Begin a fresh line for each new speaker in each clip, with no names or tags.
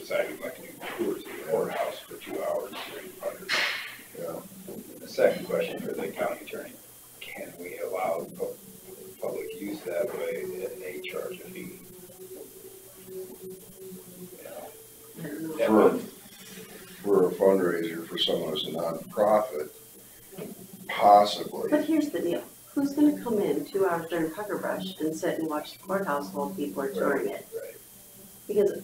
decide we'd like to do tours of the courthouse for 2 hours for $800.
Yeah.
The second question for the county attorney, can we allow public use that way and they charge a fee?
For a fundraiser for someone who's a nonprofit, possibly.
But here's the deal. Who's gonna come in 2 hours during Pucker Brush and sit and watch the courthouse while people are touring it?
Right.
Because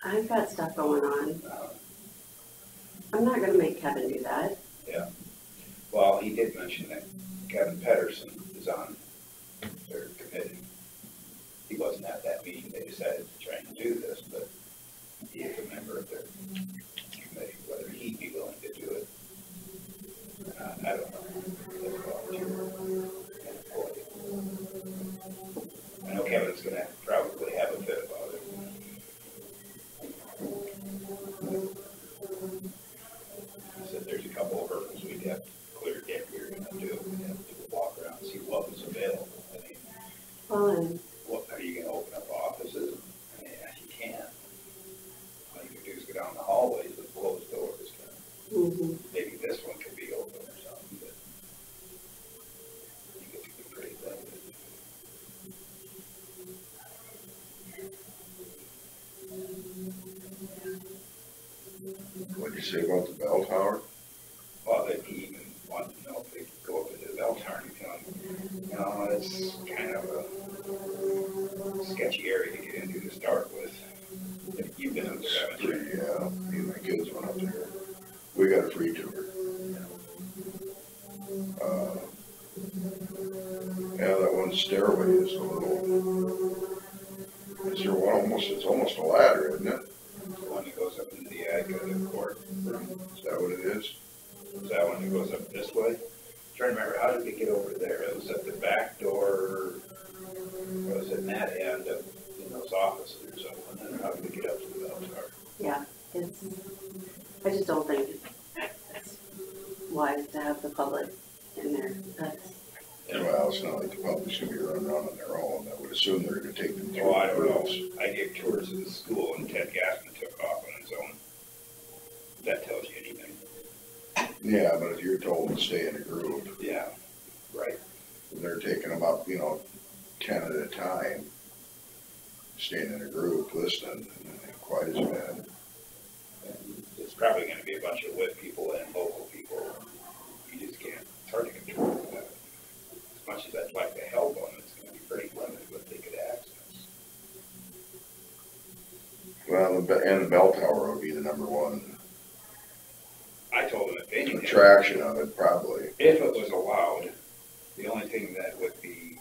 I've got stuff going on. I'm not gonna make Kevin do that.
Yeah. Well, he did mention that Kevin Pedersen is on their committee. He wasn't at that meeting. They decided to try and do this, but he is a member of their committee. Whether he'd be willing to do it, I don't know. I know Kevin's going to probably have a fit about it. He said there's a couple of hurdles we'd have to clear if we were going to do it. We'd have to walk around and see what was available. I mean,
Well, and
what are you going to open up offices? I mean, you can't. All you can do is go down the hallways with closed doors. Maybe this one could be open or something, but I think it's be pretty limited.
What'd you say about the bell tower?
Well, that he even wanted to know if they could go up into the bell tower and tell him, no, it's kind of a sketchy area to get into to start with. If you've been up there, haven't you?
Yeah, me and my kids went up there. We got a free tour. Yeah, that one stairway is a little, is there one almost, it's almost a ladder, isn't it?
The one that goes up into the attic of the court room.
Is that what it is?
Is that one that goes up this way? I'm trying to remember, how did we get over there? It was at the back door, or was it in that end of, in those offices or something? And then how did we get up to the bell tower?
yeah, I just don't think it's wise to have the public in there. That's,
Well, it's not like the public's gonna be running around on their own. I would assume they're gonna take them through.
Well, I don't know. I gave tours of the school and Ted Gassman took off on his own. If that tells you anything.
Yeah, but if you're told to stay in a group,
Yeah, right.
and they're taking them up, 10 at a time, staying in a group, listening, quiet as bad.
And it's probably going to be a bunch of whip people and local people. You just can't. It's hard to control that. As much as I'd like to help them, it's going to be pretty limited what they could access.
Well, and the bell tower would be the number one
I told them if anything,
attraction of it, probably.
if it was allowed, the only thing that would be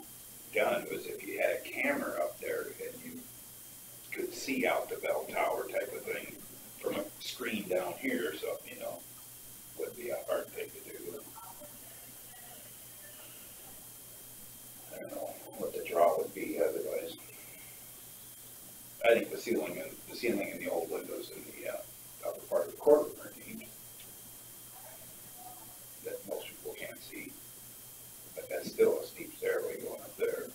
done was if you had a camera up there and you could see out the bell tower type of thing from a screen down here or something, would be a hard thing to do. I don't know what the draw would be otherwise. I think the ceiling in the old windows in the upper part of the courtroom are neat. That most people can't see. But that's still a steep stairway going up there.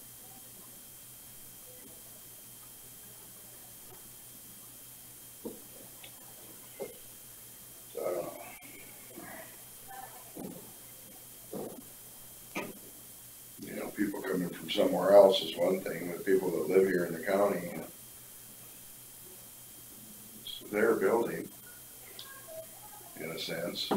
So I don't know.
People coming from somewhere else is one thing, but people that live here in the county, it's their building, in a sense.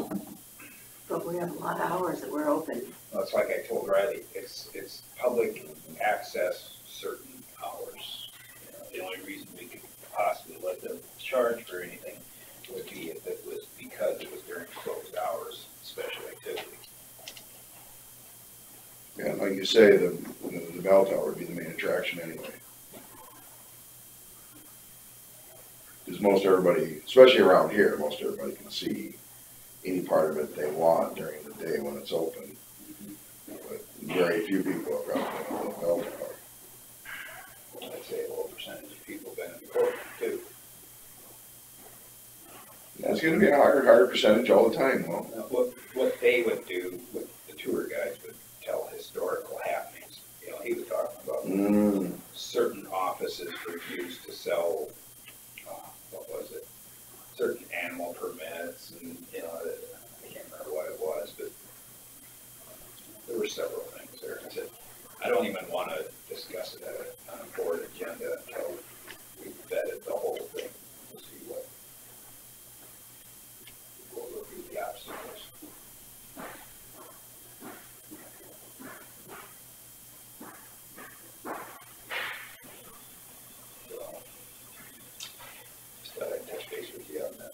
but we have a lot of hours that we're open.
Well, it's like I told Riley, it's public access certain hours. The only reason we could possibly let them charge for anything would be if it was because it was during closed hours, special activity.
Yeah, like you say, the bell tower would be the main attraction anyway. Because most everybody, especially around here, most everybody can see any part of it they want during the day when it's open. But very few people have got the bell tower.
I'd say a low percentage of people been in the courtroom too.
That's gonna be a higher percentage all the time, though.
Now, what they would do, what the tour guides would tell historical happenings. He was talking about certain offices refused to sell what was it? Certain animal permits and, you know, I can't remember what it was, but there were several things there. I said, I don't even want to discuss it on a board agenda until we vetted the whole thing to see what would be the obstacles. So, just thought I'd touch base with you on that.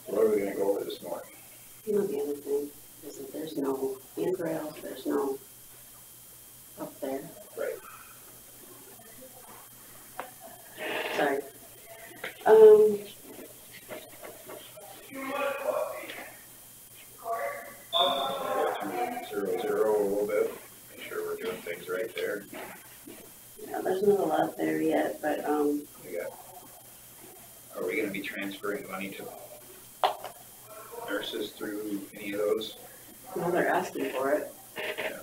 What are we gonna go over this morning?
You know, the other thing is that there's no handrails, there's no up there.
Right.
Sorry.
0-0 a little bit, make sure we're doing things right there.
Yeah, there's not a lot there yet, but,
We got, are we gonna be transferring money to nurses through any of those?
well, they're asking for it.
Yeah.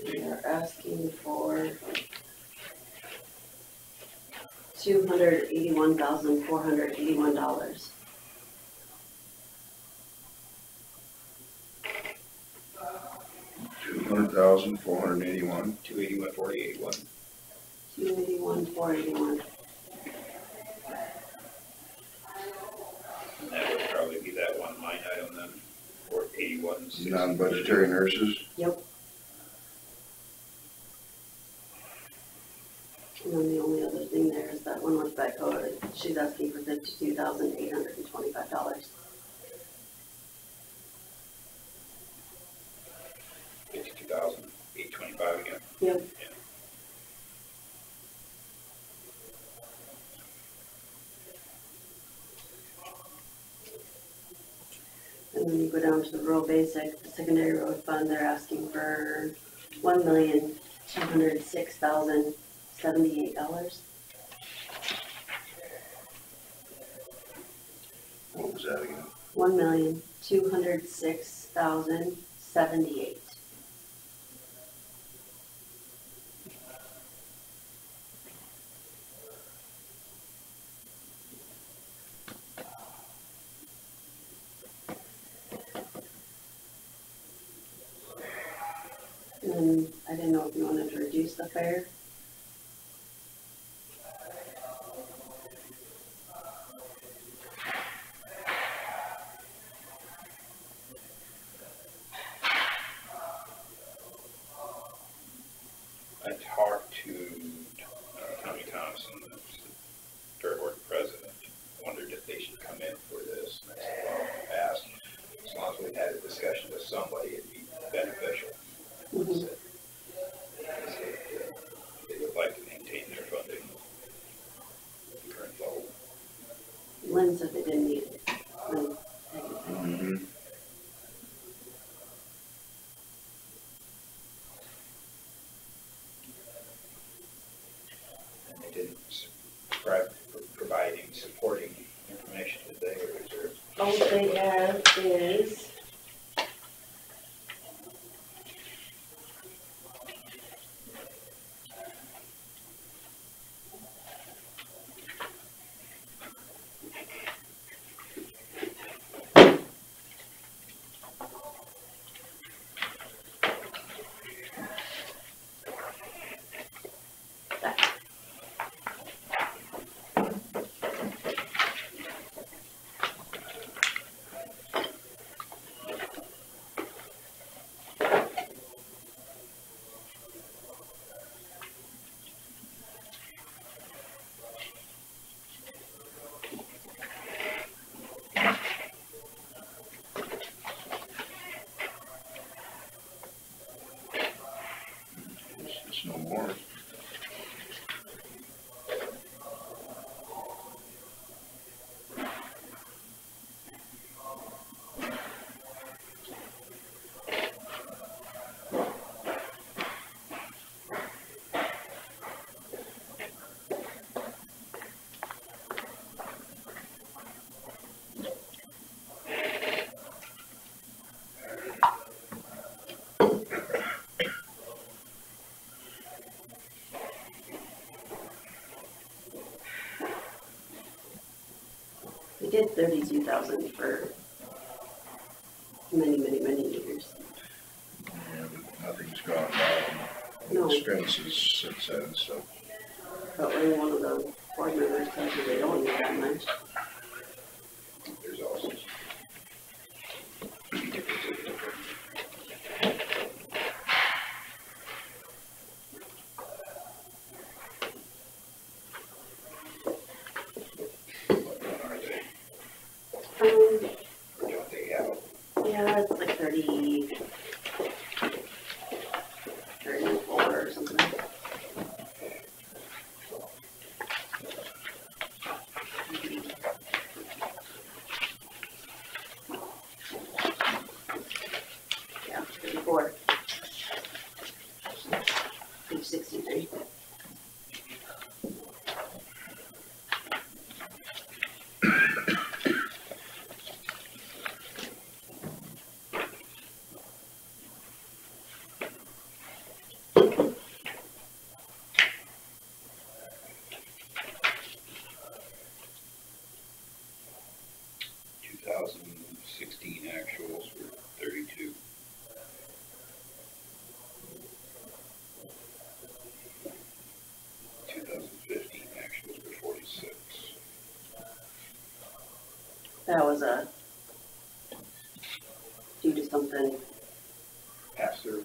They're asking for $281,481.
$200,481.
281, 481.
281,481.
And that would probably be that one line item then, or 81.
Non-budgetary nurses.
Yep. And then the only other thing there is that one with Becko, she's asking for $52,825.
52,825 again.
Yep.
Yeah.
And then you go down to the rural basic, the secondary road fund, they're asking for $1,206,078.
What was that again?
$1,206,078. And I didn't know if you wanted to reduce the fare.
I talked to Tommy Thompson, the Fair Board president, wondered if they should come in for this. And I said, well, in the past, as long as we had a discussion with somebody, it'd be beneficial.
Mhm.
They said, they would like to maintain their funding at the current level.
Lynn said they didn't need it. Lynn,
Mm-hmm.
And they didn't provide any supporting information today, or is there?
all they have is did 32,000 for many years.
Yeah, but nothing's gone down.
No.
Expenses since then, so.
But when one of the board members tells you they don't need that much,
There's also. What are they? Or don't they have?
yeah, it's like 34 or something. Yeah, 34. Page 63.
Actuals were 32. Actuals were 46.
That was due to something,
Pass through.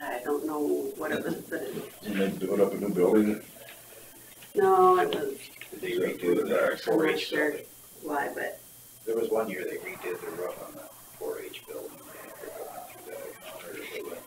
I don't know what it was, but
Didn't they build up a new building?
no, it was,
They redid the
I'm
4
not
H
sure
building.
why, but
There was one year they redid the roof on the 4-H building. They're going through that account, or they went.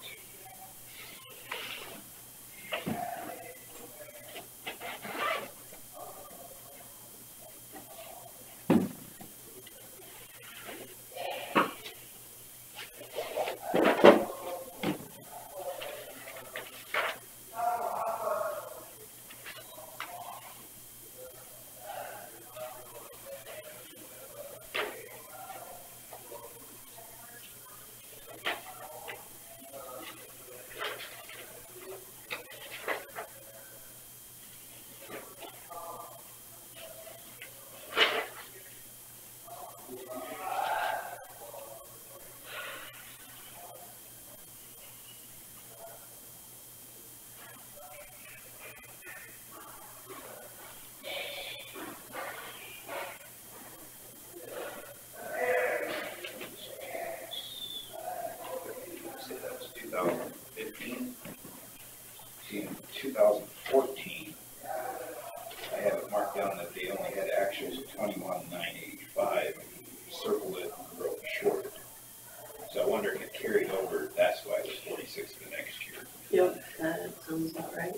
Say that was 2015. See, in 2014, I have it marked down that they only had actuals of 21,985, and circled it and wrote short. So I wonder if it carried over, that's why it was 46 for the next year.
yep, that sounds about right.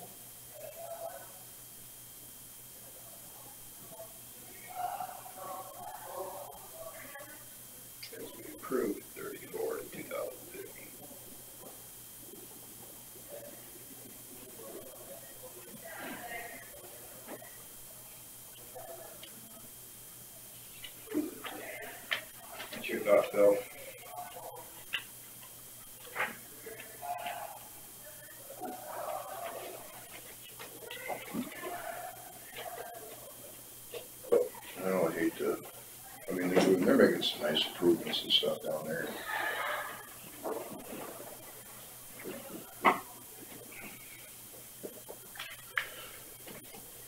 Because we approved 34 in 2015. What's your thoughts, Bill?
I know, I hate to, I mean, they're making some nice improvements and stuff down there.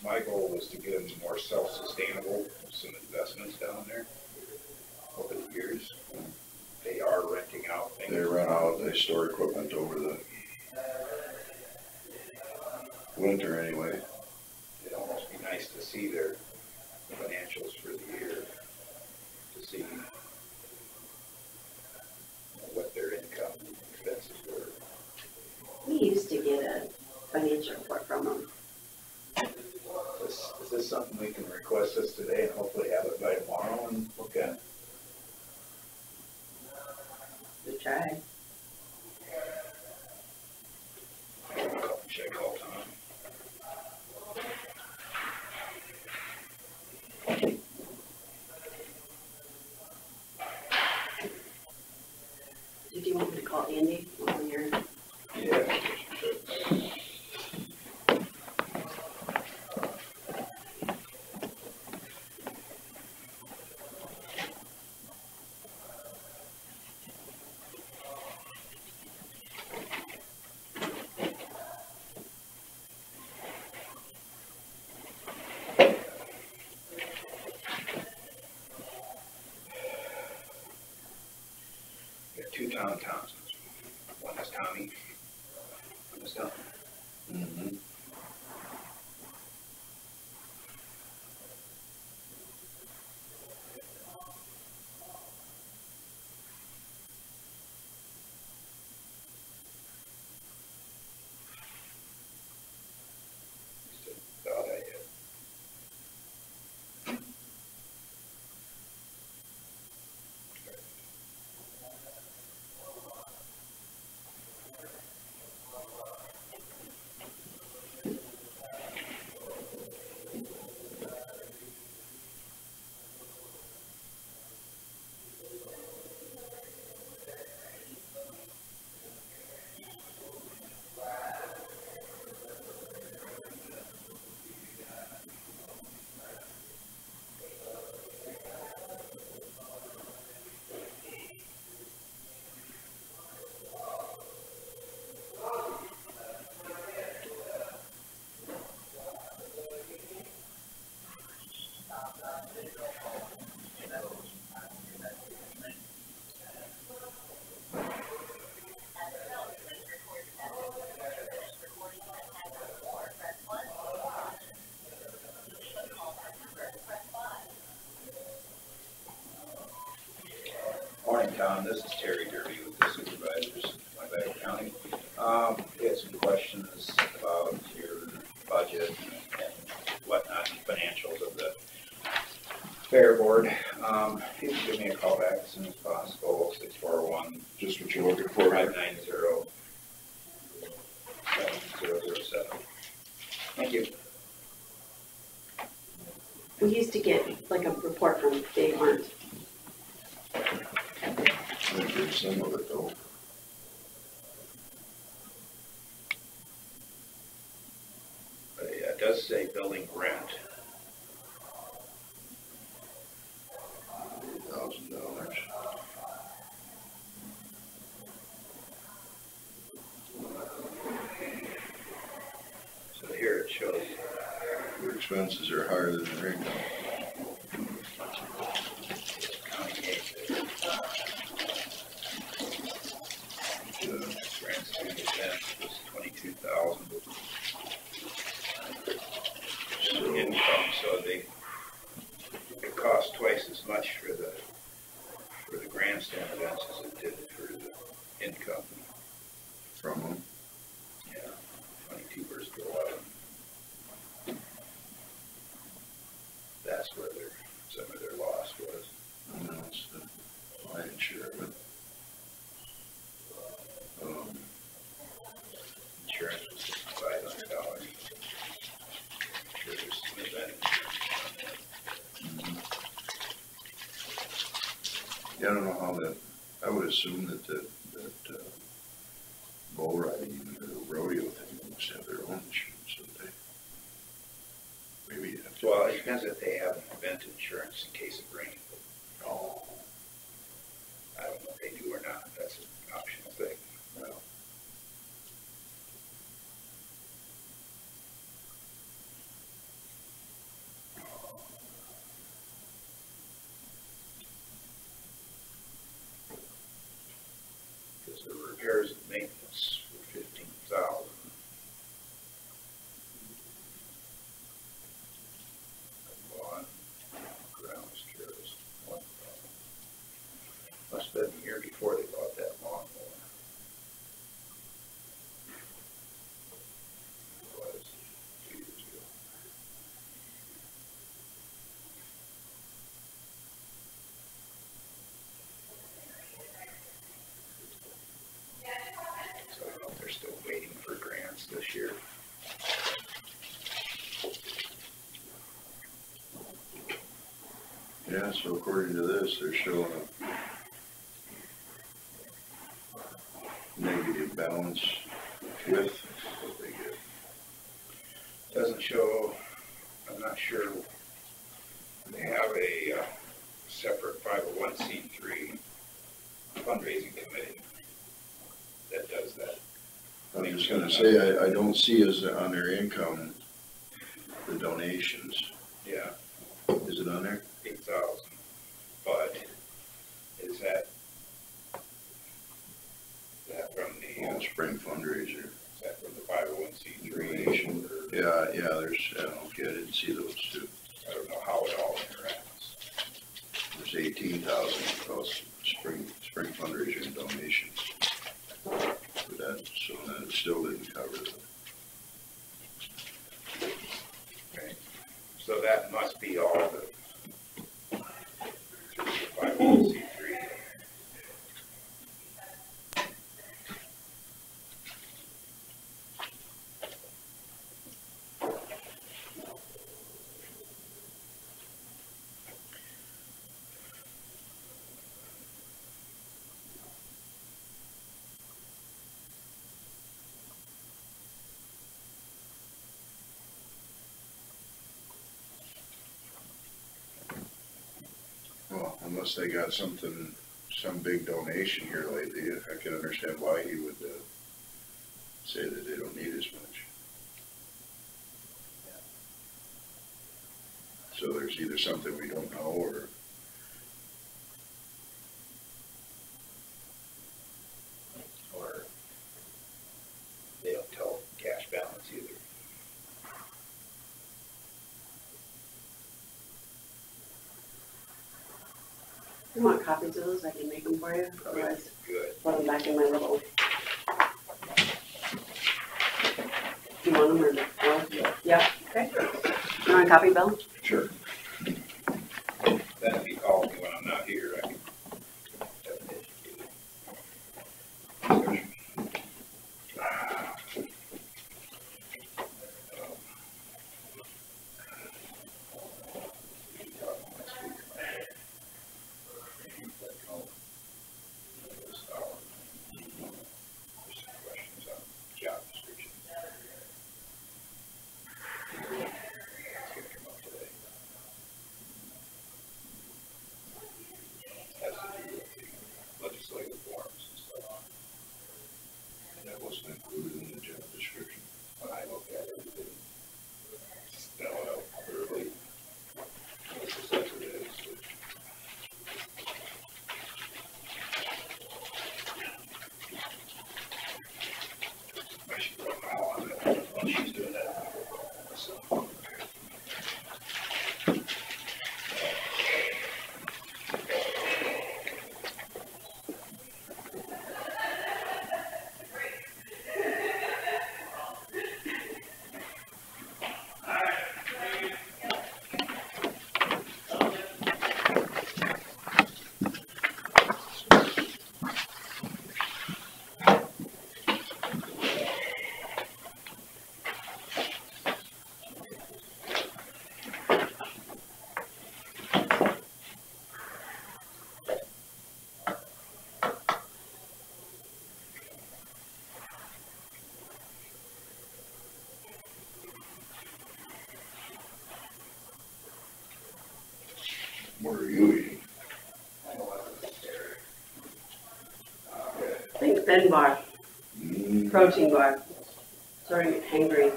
My goal was to get them more self-sustainable, some investments down there over the years. They are renting out things.
They rent out, they store equipment over the winter anyway.
It'd almost be nice to see their financials for the year, to see what their income and expenses were.
We used to get a financial report from them.
Is this something we can request this today and hopefully have it by tomorrow and look at?
We tried.
Should I call Tom?
Did you want me to call Andy while you're?
Yeah, I guess you should. two Tom Thompsons. One is Tommy, one is Tom.
Mm-hmm.
Thought I had. Morning, Tom. This is Terry Derby with the Supervisors of Wayback County. We had some questions about your budget and whatnot, financials of the Fair Board. You can give me a call back as soon as possible, 641.
Just what you're looking for, right?
590-7007. Thank you.
We used to get like a report from Dave Hunt.
I think there's some of it though.
It does say building rent.
$1,000.
So here it shows.
Your expenses are higher than your income.
County aid there. Grants to the event was 22,000. Income, so it cost twice as much for the grandstand events as it did for the income.
From them.
Yeah, 22 versus 11. That's where some of their loss was.
And that's the lion's share of it.
Insurance was $500. Sure, there's some event insurance.
Yeah, I don't know how that, I would assume that bull riding and the rodeo thing must have their own insurance, don't they? Maybe you have to.
Well, it depends if they have an event insurance in case of rain.
Oh,
I don't know if they do or not. That's an optional thing.
well.
Because the repairs and maintenance were 15,000. Lawn, grounds, chairs, 1,000. Must have been the year before they bought that lawnmower. It was 2 years ago. So I don't know if they're still waiting for grants this year.
Yeah, so according to this, they're showing a negative balance with what they get.
Doesn't show, I'm not sure, they have a separate 501c3 fundraising committee that does that.
I'm just gonna say, I don't see as on their income, the donations.
Yeah,
Is it on there?
8,000, but is that
spring fundraiser.
Is that from the 501c3?
Donation. Yeah, there's, okay, I didn't see those two.
I don't know how it all interacts.
There's 18,000 spring fundraiser and donations. For that, so that still didn't cover it.
Okay. So that must be all the 501c3.
Well, unless they got some big donation here lately, I can understand why he would say that they don't need as much. So there's either something we don't know or.
Or they don't tell cash balance either.
You want copies of those? I can make them for you. Otherwise,
Good.
put them back in my little. Do you want them or no? Yeah. Okay. You want a copy, Bill?
Sure.
Then if he calls me when I'm not here, I can have an educated discussion. Legislative forms and stuff.
That wasn't included in the job description.
When I look at it, it didn't spell it out clearly. This is what it is. I should go now on it while she's doing that. So.
What are you eating?
I think thin bar, protein bar. Starting to get hangry.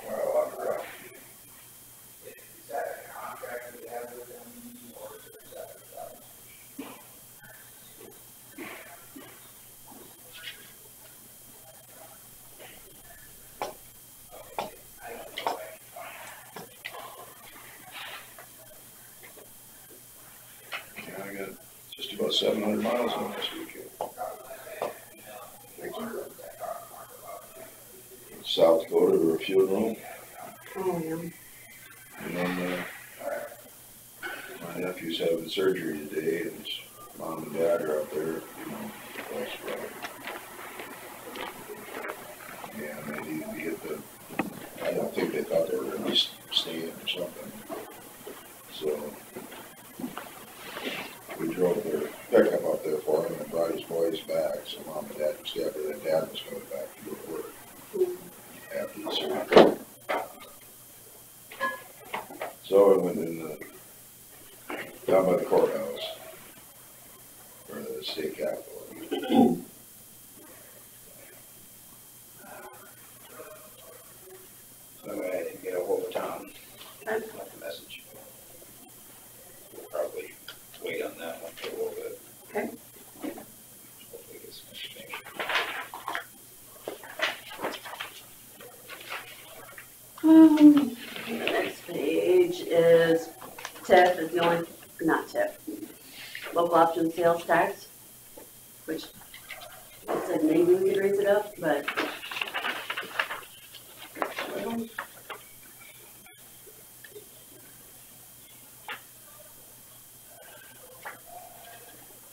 Well, I'm right.
Is that a contract we have with them, or is that
Yeah, I got just about 700 miles on this weekend. South Dakota to a funeral,
Oh, yeah.
and then my nephew's having surgery today, and his mom and dad are out there, that's right. Yeah, they need to get I don't think they thought they were gonna be staying or something. So we drove their pickup up there for him and brought his boys back, so mom and dad was happy that dad was going back to go to work after the surgery. So I went in down by the courthouse, or the state capitol.
So I didn't get a hold of Tom.
Okay.
Left a message. We'll probably wait on that one for a little bit.
Okay.
Hopefully get some information.
the only, not tip, local option sales tax, which I said maybe we could raise it up, but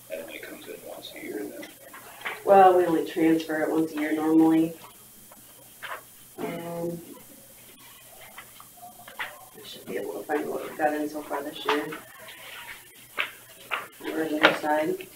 That only comes in once a year then.
well, we only transfer it once a year normally. I should be able to find what we've got in so far this year. Revenue side.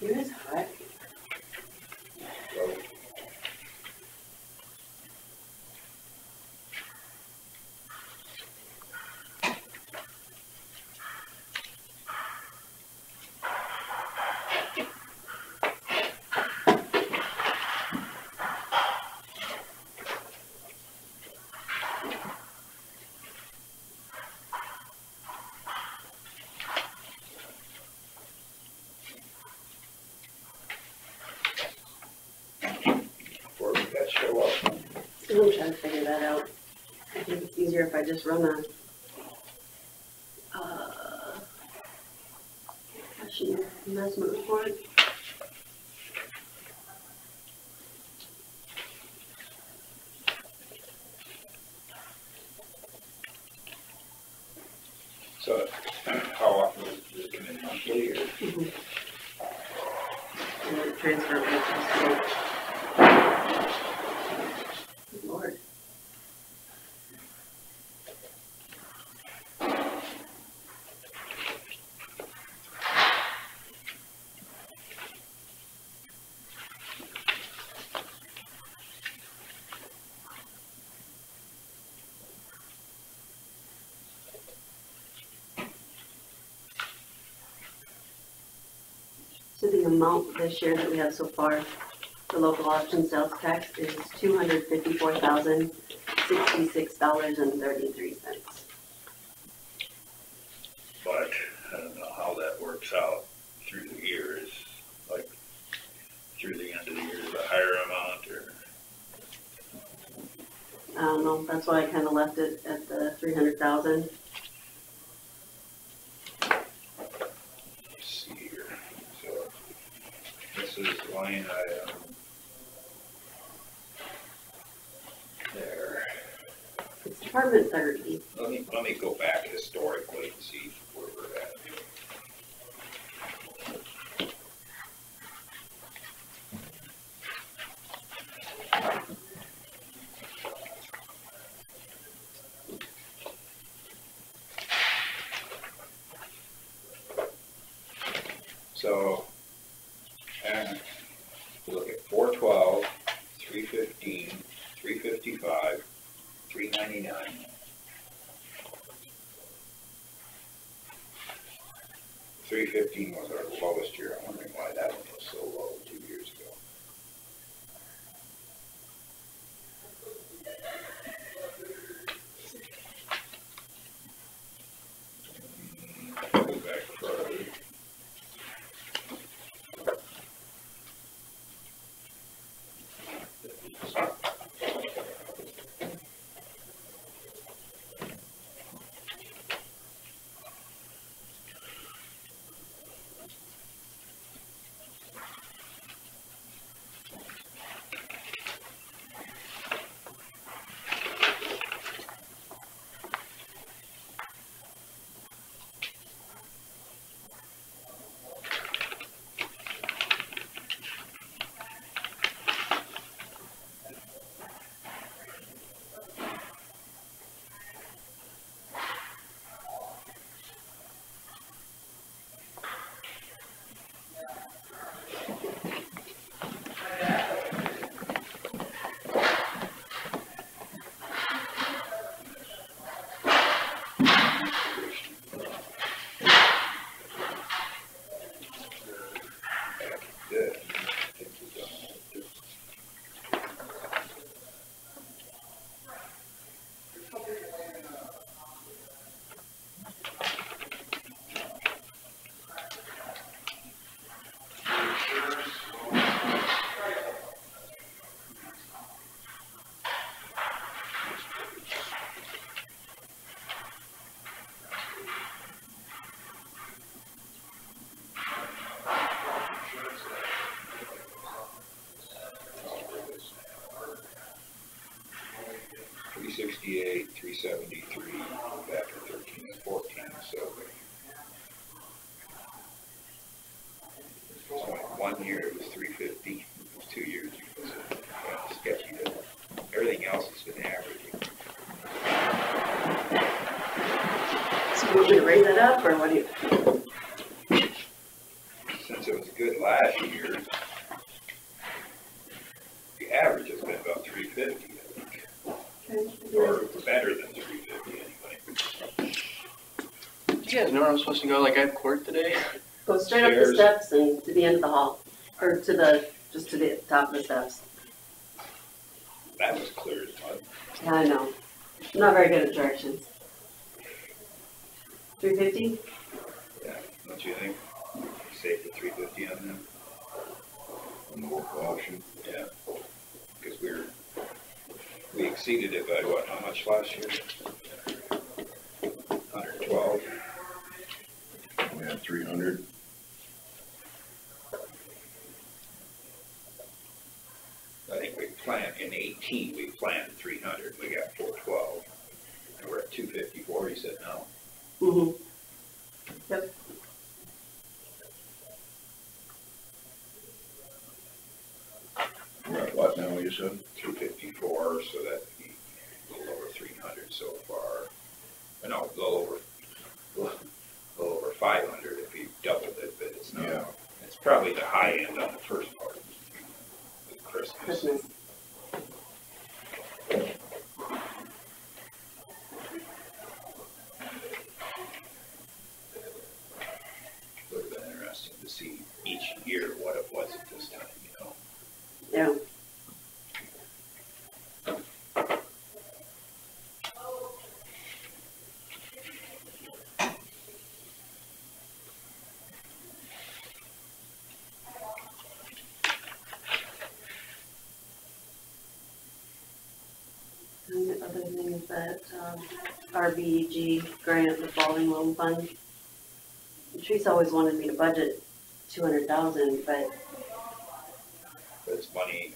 It is hot.
So, where would that show up?
I'm trying to figure that out. I think it's easier if I just run a, cash and investment report.
So, how often does it come in, monthly or?
And then transfer it with this. Lord. So the amount this year that we have so far, the local option sales tax is $254,066.33.
But I don't know how that works out through the years, like through the end of the year, is a higher amount or?
I don't know, that's why I kinda left it at the 300,000.
Let's see here. So, this is line item. There.
It's Department 30.
Let me go back historically and see where we're at. So, look at 412, 315, 355, 399. $315 was our lowest year. I'm wondering why that one was so low 2 years ago. Go back further. 373 after 13 and 14, so it's only 1 year it was 350, it was 2 years it was sketchy. Everything else has been averaging.
So you want me to raise it up, or what do you?
Since it was good last year, the average has been about 350, I think, or better than 350 anyway.
Do you guys know where I'm supposed to go? Like, I have court today.
Go straight up the
Stairs.
steps and to the end of the hall, or to the, just to the top of the steps.
That was clear as mud.
Yeah, I know. I'm not very good at directions. 350?
Yeah, don't you think? Safe at 350 on them?
On the local option.
Yeah. Because we exceeded it by what, how much last year? 112.
We had 300.
I think we planned, in 18, we planned 300, we got 412. And we're at 254, he said no.
Mm-hmm. Yep.
We're at what now, you said?
254, so that'd be a little over 300 so far. No, a little over 500 if you doubled it, but it's not.
Yeah.
It's probably the high end on the first part with Christmas.
Christmas.
Would have been interesting to see each year what it was at this time, you know.
Yeah. And the other thing is that RBG grant revolving loan fund. Teresa always wanted me to budget 200,000, but
That's money,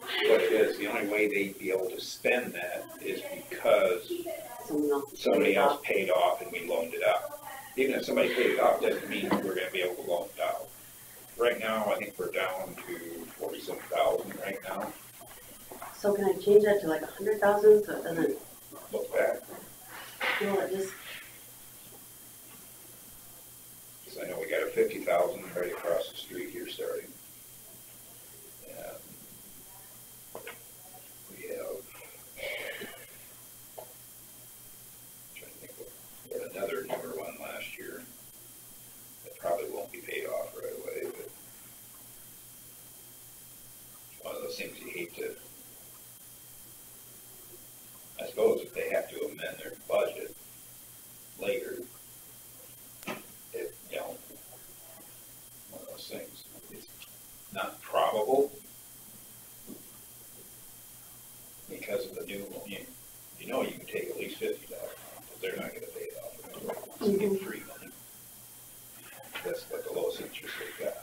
what it is, the only way they'd be able to spend that is because somebody else paid off and we loaned it out. Even if somebody paid it off, doesn't mean we're gonna be able to loan it out. Right now, I think we're down to 47,000 right now.
So can I change that to like 100,000 so it doesn't,
Look back,
it just,
because I know we got a 50,000 right across the street here starting. And we have, trying to think, we had another newer one last year that probably won't be paid off right away, but it's one of those things you hate to, I suppose if they have to amend their budget later, it, you know, one of those things. It's not probable because of the new, you know you can take at least 50,000, but they're not gonna pay it off. It's get free money. That's what the lowest interest they got.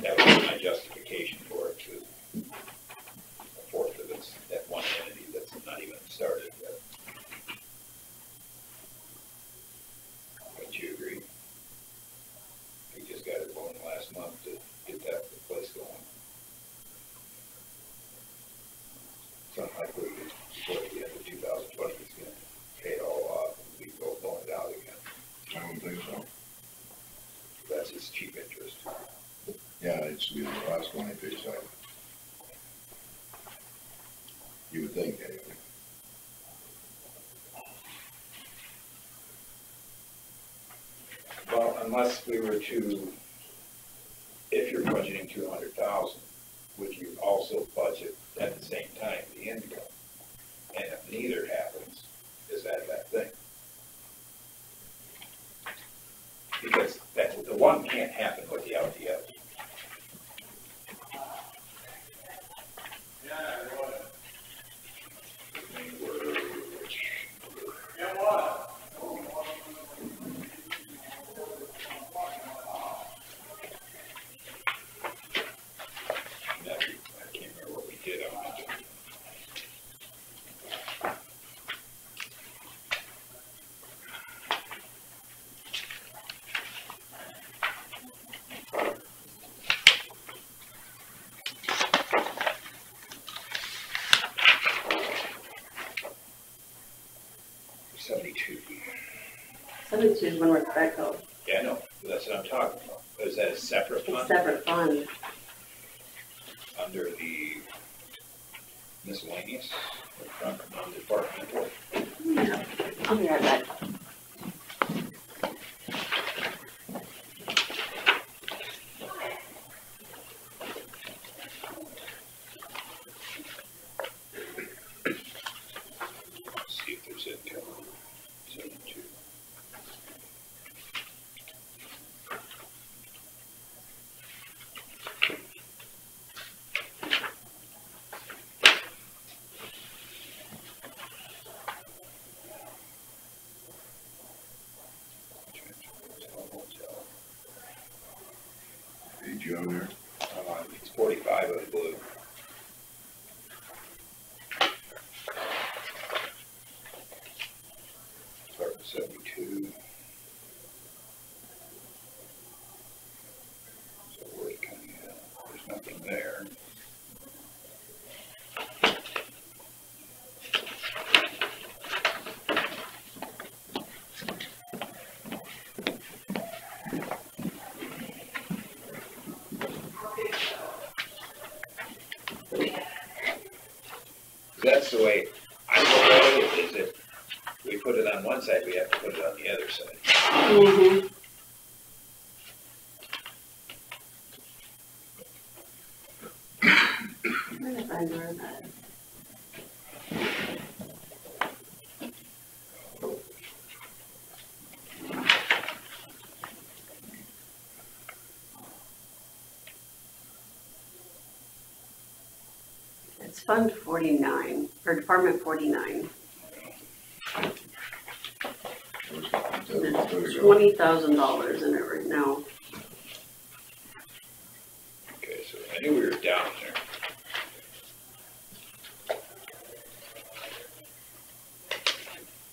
That was my justification for it, to a fourth of it's that one entity that's not even started yet. Don't you agree? We just got it going last month to get that place going. It's unlikely that before the end of 2020 it's gonna pay it all off and we go loan it out again.
I don't think so.
That's its cheap interest.
Yeah, it's be the last one if they decide. You would think, anyway.
Well, unless we were to, if you're budgeting 200,000, would you also budget at the same time the income? And if neither happens, is that thing? Because the one can't happen without the other.
72 is when we're at Betco.
Yeah, I know, that's what I'm talking about. Is that a separate
It's a
fund
separate fund.
under the miscellaneous, or non-departmental?
Yeah. I'll be right back.
See if there's income. 72.
Page you on there?
It's 45 of the blue. Start with 72. So where's it coming in? There's nothing there. That's the way I look at it, is if we put it on one side, we have to put it on the other side.
Mm-hmm. I'm gonna find where that. It's Fund 49, or Department 49. There's $20,000 in it right now.
Okay, so I knew we were down there.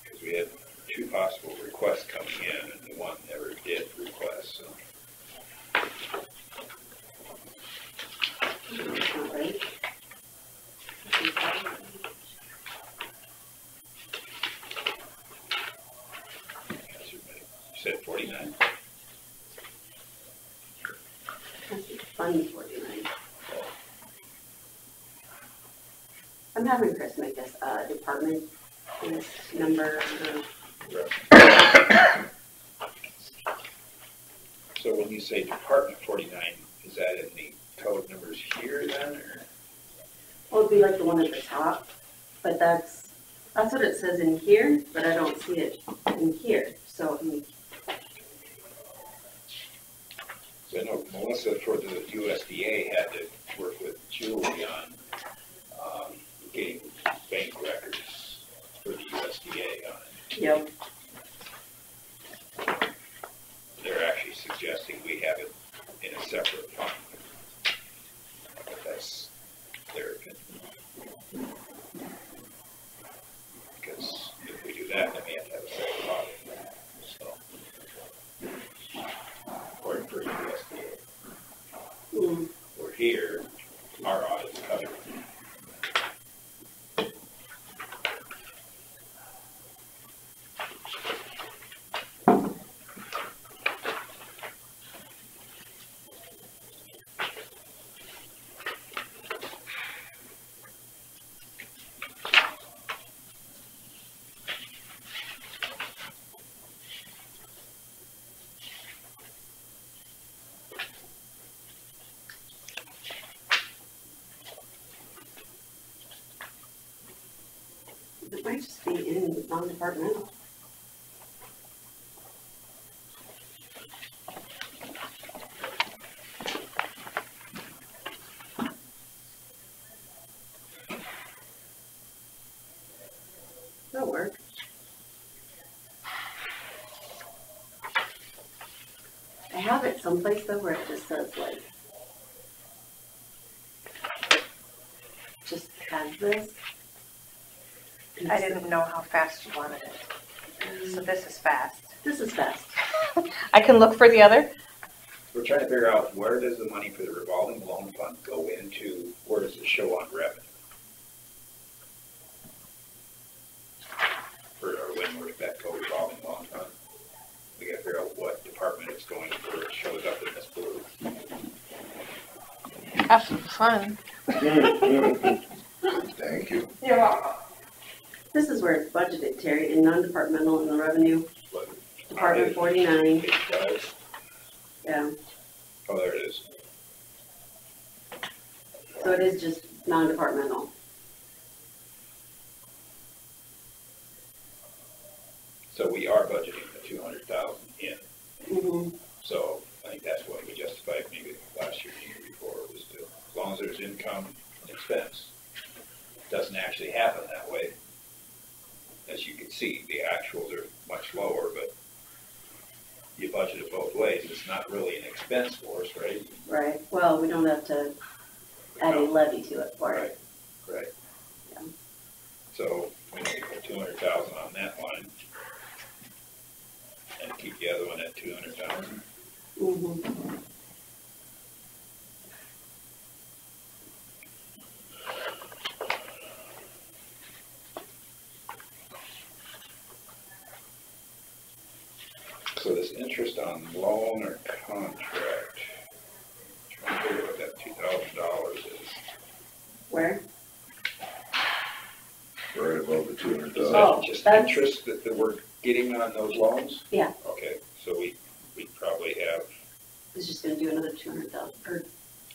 Because we had two possible requests coming in, and the one never did request, so.
That's not right.
You said 49?
That's Fund 49. I'm having Chris make us a department list number.
So when you say Department 49, is that in the code numbers here then, or?
Well, it'd be like the one at the top, but that's what it says in here, but I don't see it in here. So
So I know Melissa for the USDA had to work with Julie on getting bank records for the USDA on it.
yep.
They're actually suggesting we have it in a separate fund. But that's their opinion. Because if we do that, then we have to have a separate audit. So, according to USDA,
Mm.
we're here, our audit's covered.
It might just be in non-departmental. That'll work. I have it someplace though where it just says like, just has this.
I didn't know how fast you wanted it. So this is fast.
This is fast.
I can look for the other?
We're trying to figure out where does the money for the revolving loan fund go into, where does it show on revenue? For our Windward Betco revolving loan fund.
fun.
Thank you.
You're welcome.
This is where it's budgeted, Terry, in non-departmental in the revenue,
But
Department 49,
page five.
yeah.
Oh, there it is.
So it is just non-departmental.
So we are budgeting the 200,000 in.
Mm-hmm.
So I think that's what we justified maybe last year, the year before, was to, as long as there's income and expense. Doesn't actually happen that way. As you can see, the actuals are much lower, but you budget it both ways. It's not really an expense for us, right?
Right, well, we don't have to add a levy to it for it.
Right.
Yeah.
So we need to put 200,000 on that line. And keep the other one at 200,000.
Mm-hmm.
So this interest on loan or contract, trying to figure what that $2,000 is.
Where?
Right above the
Is
200,000.
Oh,
that just
that's-
interest that we're getting on those loans?
Yeah.
Okay, so we probably have
It's just gonna do another 200,000, or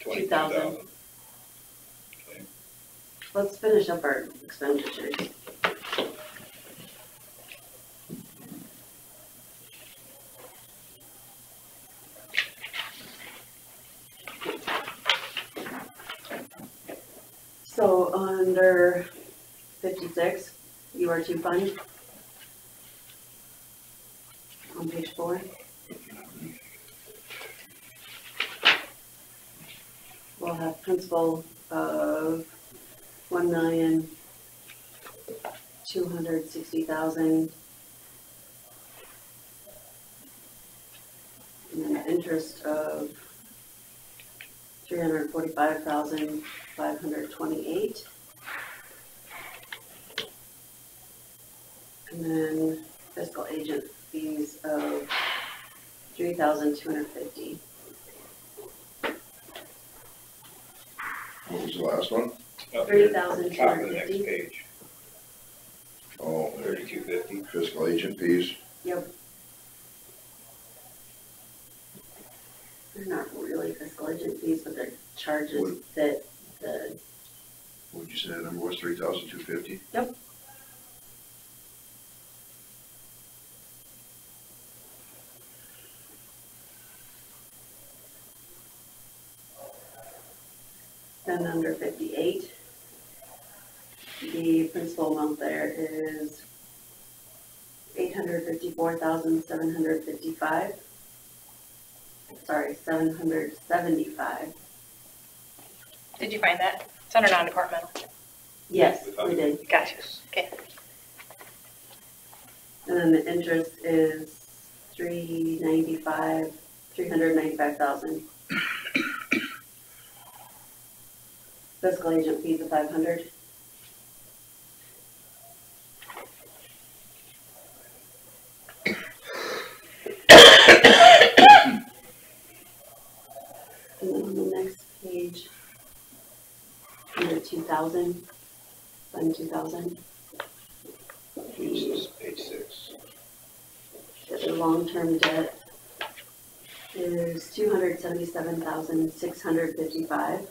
22,000. Okay.
let's finish up our expenditures. So under 56, UR2 fund. On page 4. We'll have principal of 1,260,000. And then interest of 345,528. And then fiscal agent fees of 3,250.
What was the last one?
Up there, Top of the
3,250.
next page,
Oh,
3250.
fiscal agent fees.
Yep. They're not really fiscal agent fees, but they're charges that the,
What'd you say that number was, 3,250?
Yep. then under 58, the principal amount there is 854,755. Sorry, 775.
Did you find that? It's under non-departmental.
Yes, we did.
Gotcha. Okay.
And then the interest is 395,000. Fiscal agent fees of 500. And then on the next page, under 2,000, fund 2,000.
This is page 6.
The long-term debt is 277,655.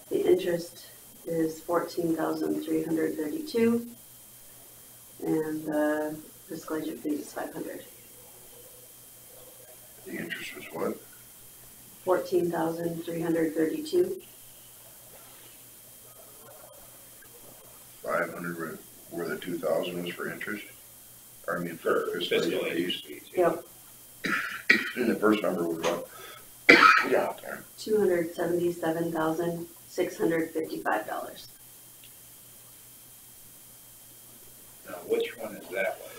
The interest is 14,332, and the fiscal agent fee is 500.
The interest was what?
14,332.
500 where the 2,000 was for interest? Or I mean for fiscal
Fiscal
agent
agent
fees?
fees.
Yep.
And the first number was what? Yeah, there.
$277,655.
Now, which one is that one?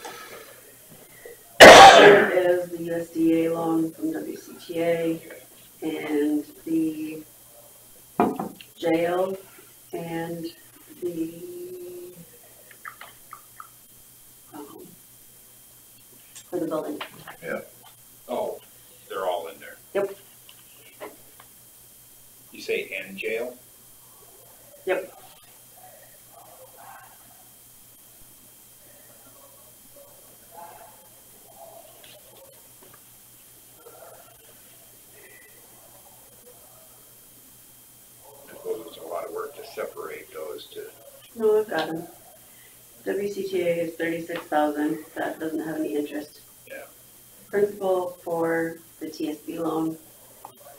There is the USDA loan from WCTA and the jail and the for the building.
Oh, they're all in there.
Yep.
say and jail?
Yep.
I suppose it's a lot of work to separate those to,
No, I've got them. WCTA is 36,000, that doesn't have any interest.
Yeah.
Principal for the TSB loan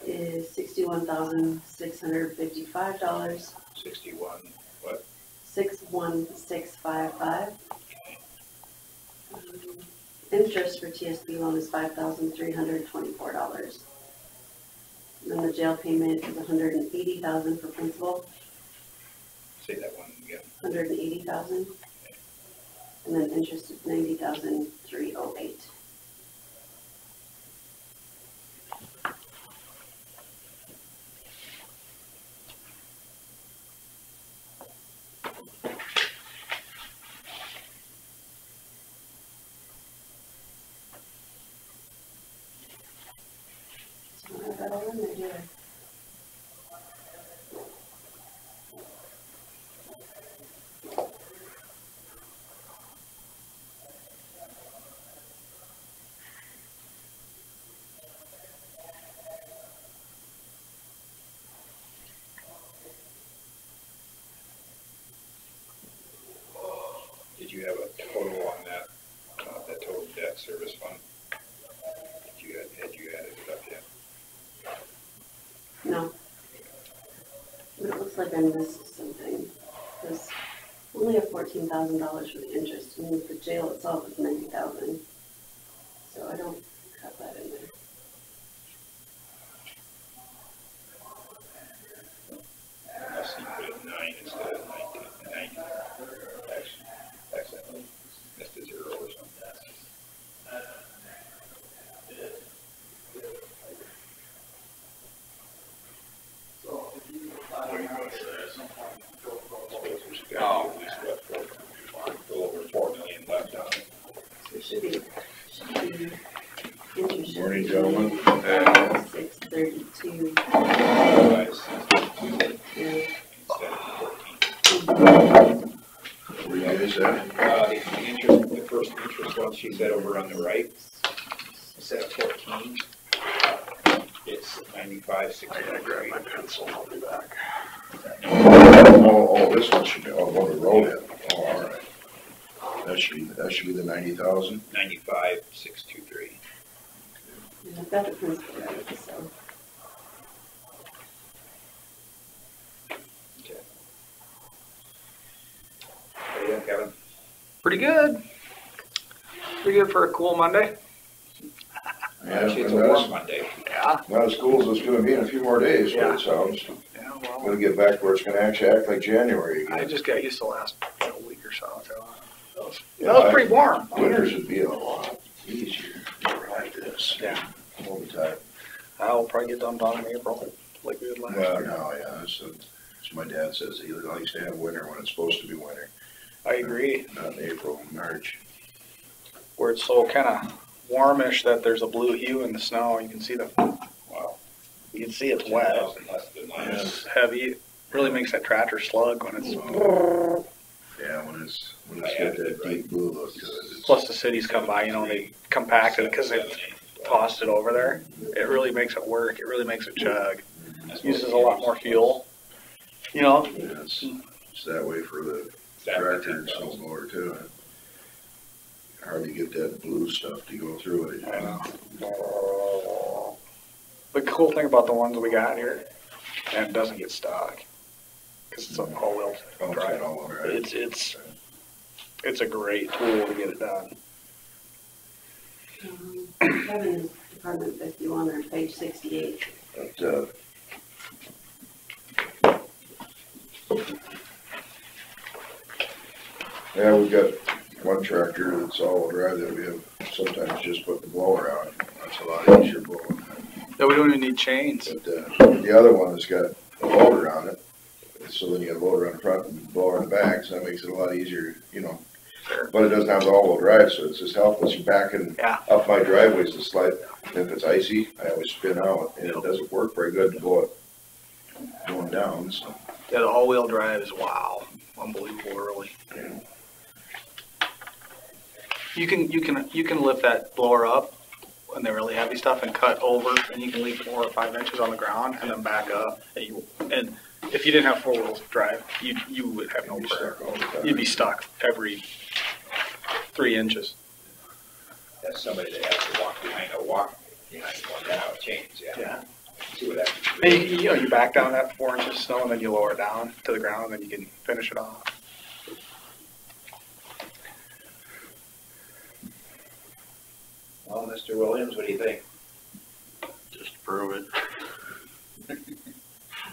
is $61,655,
61, what?
61655. Interest for TSB loan is $5,324. And then the jail payment is $180,000 for principal,
Say that one again.
$180,000. And then interest is $90,308. So I got all in there, did I?
Did you have a total on that, that total debt service fund? Had you added it up yet?
No. But it looks like I missed something. There's only have $14,000 for the interest, and the jail itself is $90,000. So I don't have that in there.
Unless you put it 9 instead of 90. Accidentally missed a 0 or something. Oh, at least what, a little over 4 million left on it.
So it should be interest.
Morning, gentlemen.
632.
Otherwise,
Yeah.
instead of 14.
What were you gonna say?
The interest, the first interest one she said over on the right, instead of 14, it's 95,603.
pencil, I'll be back. Oh, this one should be, oh, what we wrote it. Oh, all right. That should be the 90,000.
95,623.
And I've got the principal right, so.
Okay. How you doing, Kevin?
Pretty good. Pretty good for a cool Monday.
Actually, it's a warm Monday.
Yeah.
Not as cool as it's gonna be in a few more days, but
Yeah.
it sounds.
Yeah, well,
Gonna get back where it's gonna actually act like January
I
again.
just got used to the last week or so. That was
Yeah,
pretty warm.
Winters would be a lot easier like this.
Yeah.
All the time.
I'll probably get done in April, like we did last
Well,
year.
no, yeah, that's my dad says, he likes to have winter when it's supposed to be winter,
I agree.
not in April, March.
Where it's so kind of warmish that there's a blue hue in the snow. You can see
Wow.
you can see it's wet.
10,000 less than mine.
It's heavy. It really makes that tractor slug when it's.
Yeah, when it's got that deep blue look to it. it's-
Plus the cities come by, they compact it because they've tossed it over there. It really makes it work. It really makes it chug. Uses a lot more fuel.
Yeah, it's that way for the tractor and snow blower too. Hardly get that blue stuff to go through it.
I know. The cool thing about the ones we got here, and it doesn't get stuck, because it's an all-wheel
Oh,
drive.
it's all over, right?
It's a great tool to get it done.
Kevin is Department 51 or page 68.
But, yeah, we've got one tractor that's all-wheel drive that we have sometimes just put the blower on. That's a lot easier blowing.
Yeah, we don't even need chains.
But the other one has got a loader on it, so then you got a loader on the front and blower on the back, so that makes it a lot easier,
Sure.
But it doesn't have the all-wheel drive, so it's just helpless. You're backing
Yeah.
up my driveways to slide. If it's icy, I always spin out, and it doesn't work very good to blow it going down, so.
Yeah, the all-wheel drive is wow, unbelievable, really. You can lift that blower up when they're really heavy stuff and cut over, and you can leave 4 or 5 inches on the ground and then back up. And if you didn't have 4-wheel drive, you would have no prayer. You'd be stuck every 3 inches.
That's somebody that has to walk behind one down chains, yeah. See what happens.
And you back down that 4 inches of snow, and then you lower it down to the ground, and then you can finish it off.
Well, Mr. Williams, what do you think?
Just prove it.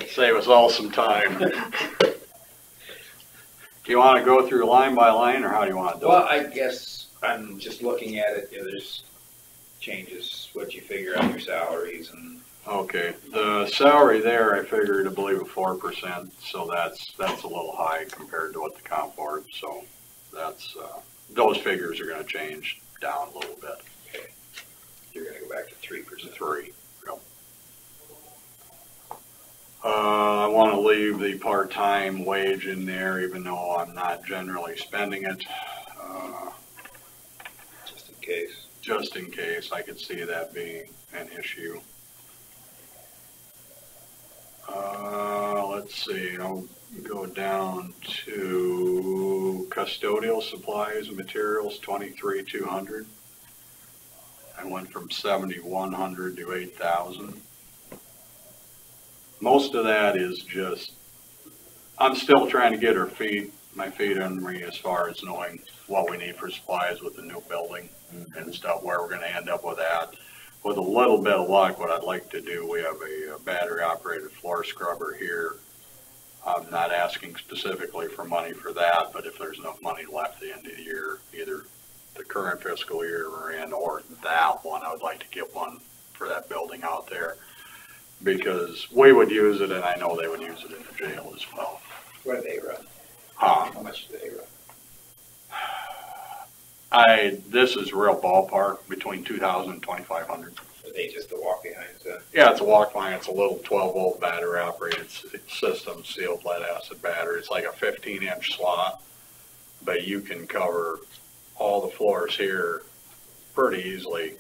Save us all some time. Do you want to go through line by line, or how do you want to do
Well,
it?
I guess I'm just looking at it, there's changes, what you figure out your salaries and.
Okay, the salary there, I figured, I believe, 4%, so that's a little high compared to what the comp board, so that's, those figures are gonna change down a little bit.
Okay. You're gonna go back to 3%.
3, yep. I wanna leave the part-time wage in there, even though I'm not generally spending it,
Just in case.
just in case. I could see that being an issue. Let's see, I'll go down to custodial supplies and materials, 23,200. I went from 7,100 to 8,000. Most of that is just, I'm still trying to get my feet under me as far as knowing what we need for supplies with the new building and stuff, where we're gonna end up with that. With a little bit of luck, what I'd like to do, we have a battery operated floor scrubber here. I'm not asking specifically for money for that, but if there's enough money left at the end of the year, either the current fiscal year we're in or that one, I would like to get one for that building out there. Because we would use it, and I know they would use it in the jail as well.
What do they run?
Huh.
How much do they run?
This is real ballpark, between 2,000 and 2,500.
Are they just the walk behinds?
Yeah, it's a walk behind. It's a little 12-volt battery operated system, sealed lead acid battery. It's like a 15-inch slot, but you can cover all the floors here pretty easily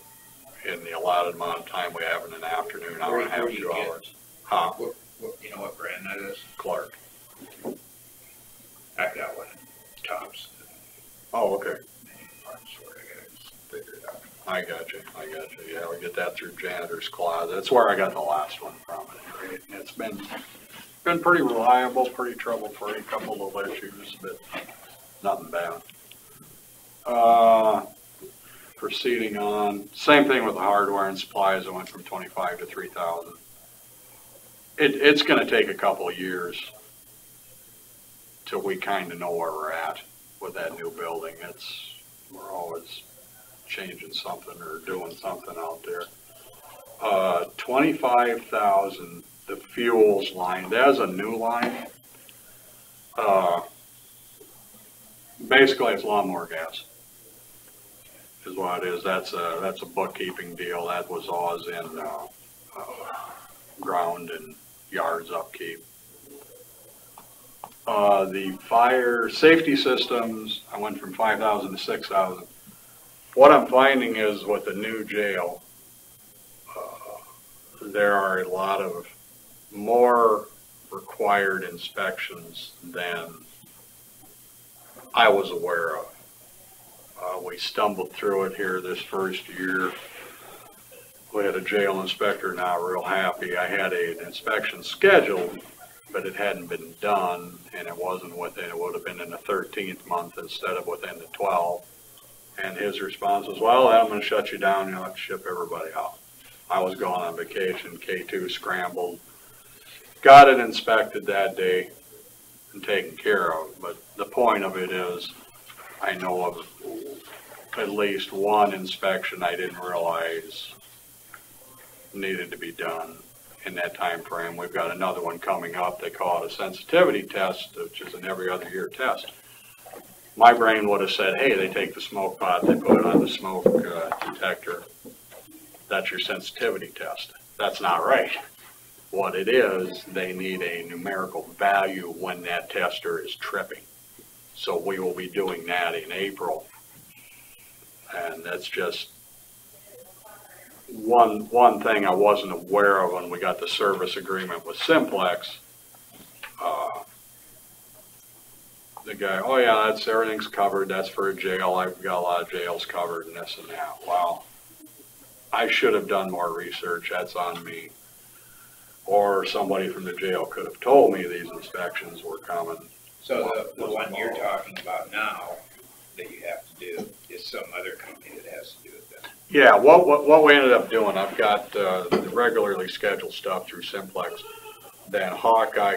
in the allotted amount of time we have in an afternoon, hour and a half,
Where do you
2
get-
hours. Huh?
What, you know what brand that is?
Clark.
I've got one at Tops.
Oh, okay.
I'm sorry, I gotta figure it out.
I got you. Yeah, we get that through janitor's closet. That's where I got the last one from. And it's been pretty reliable, pretty trouble-free, a couple of issues, but nothing bad. Proceeding on, same thing with the hardware and supplies. I went from 25 to 3,000. It's going to take a couple of years till we kind of know where we're at with that new building. We're always changing something or doing something out there. 25,000, the fuels line, that's a new line. Basically it's lawnmower gas is what it is. That's a bookkeeping deal. That was always in ground and yards upkeep. The fire safety systems, I went from 5,000 to 6,000. What I'm finding is with the new jail, there are a lot of more required inspections than I was aware of. We stumbled through it here this first year. We had a jail inspector not real happy. I had an inspection scheduled, but it hadn't been done, and it wasn't within, it would have been in the 13th month instead of within the 12th. And his response was, well, I'm going to shut you down, you'll have to ship everybody out. I was going on vacation, K2 scrambled, got it inspected that day and taken care of. But the point of it is, I know of at least one inspection I didn't realize needed to be done in that time frame. We've got another one coming up. They call it a sensitivity test, which is an every other year test. My brain would have said, hey, they take the smoke pot, they put it on the smoke detector. That's your sensitivity test. That's not right. What it is, they need a numerical value when that tester is tripping. So we will be doing that in April. And that's just one thing I wasn't aware of when we got the service agreement with Simplex. The guy, oh yeah, that's, everything's covered, that's for a jail, I've got a lot of jails covered and this and that. Well, I should have done more research, that's on me. Or somebody from the jail could have told me these inspections were coming.
So the one you're talking about now that you have to do is some other company that has to do it then?
Yeah, what we ended up doing, I've got the regularly scheduled stuff through Simplex. Then Hawkeye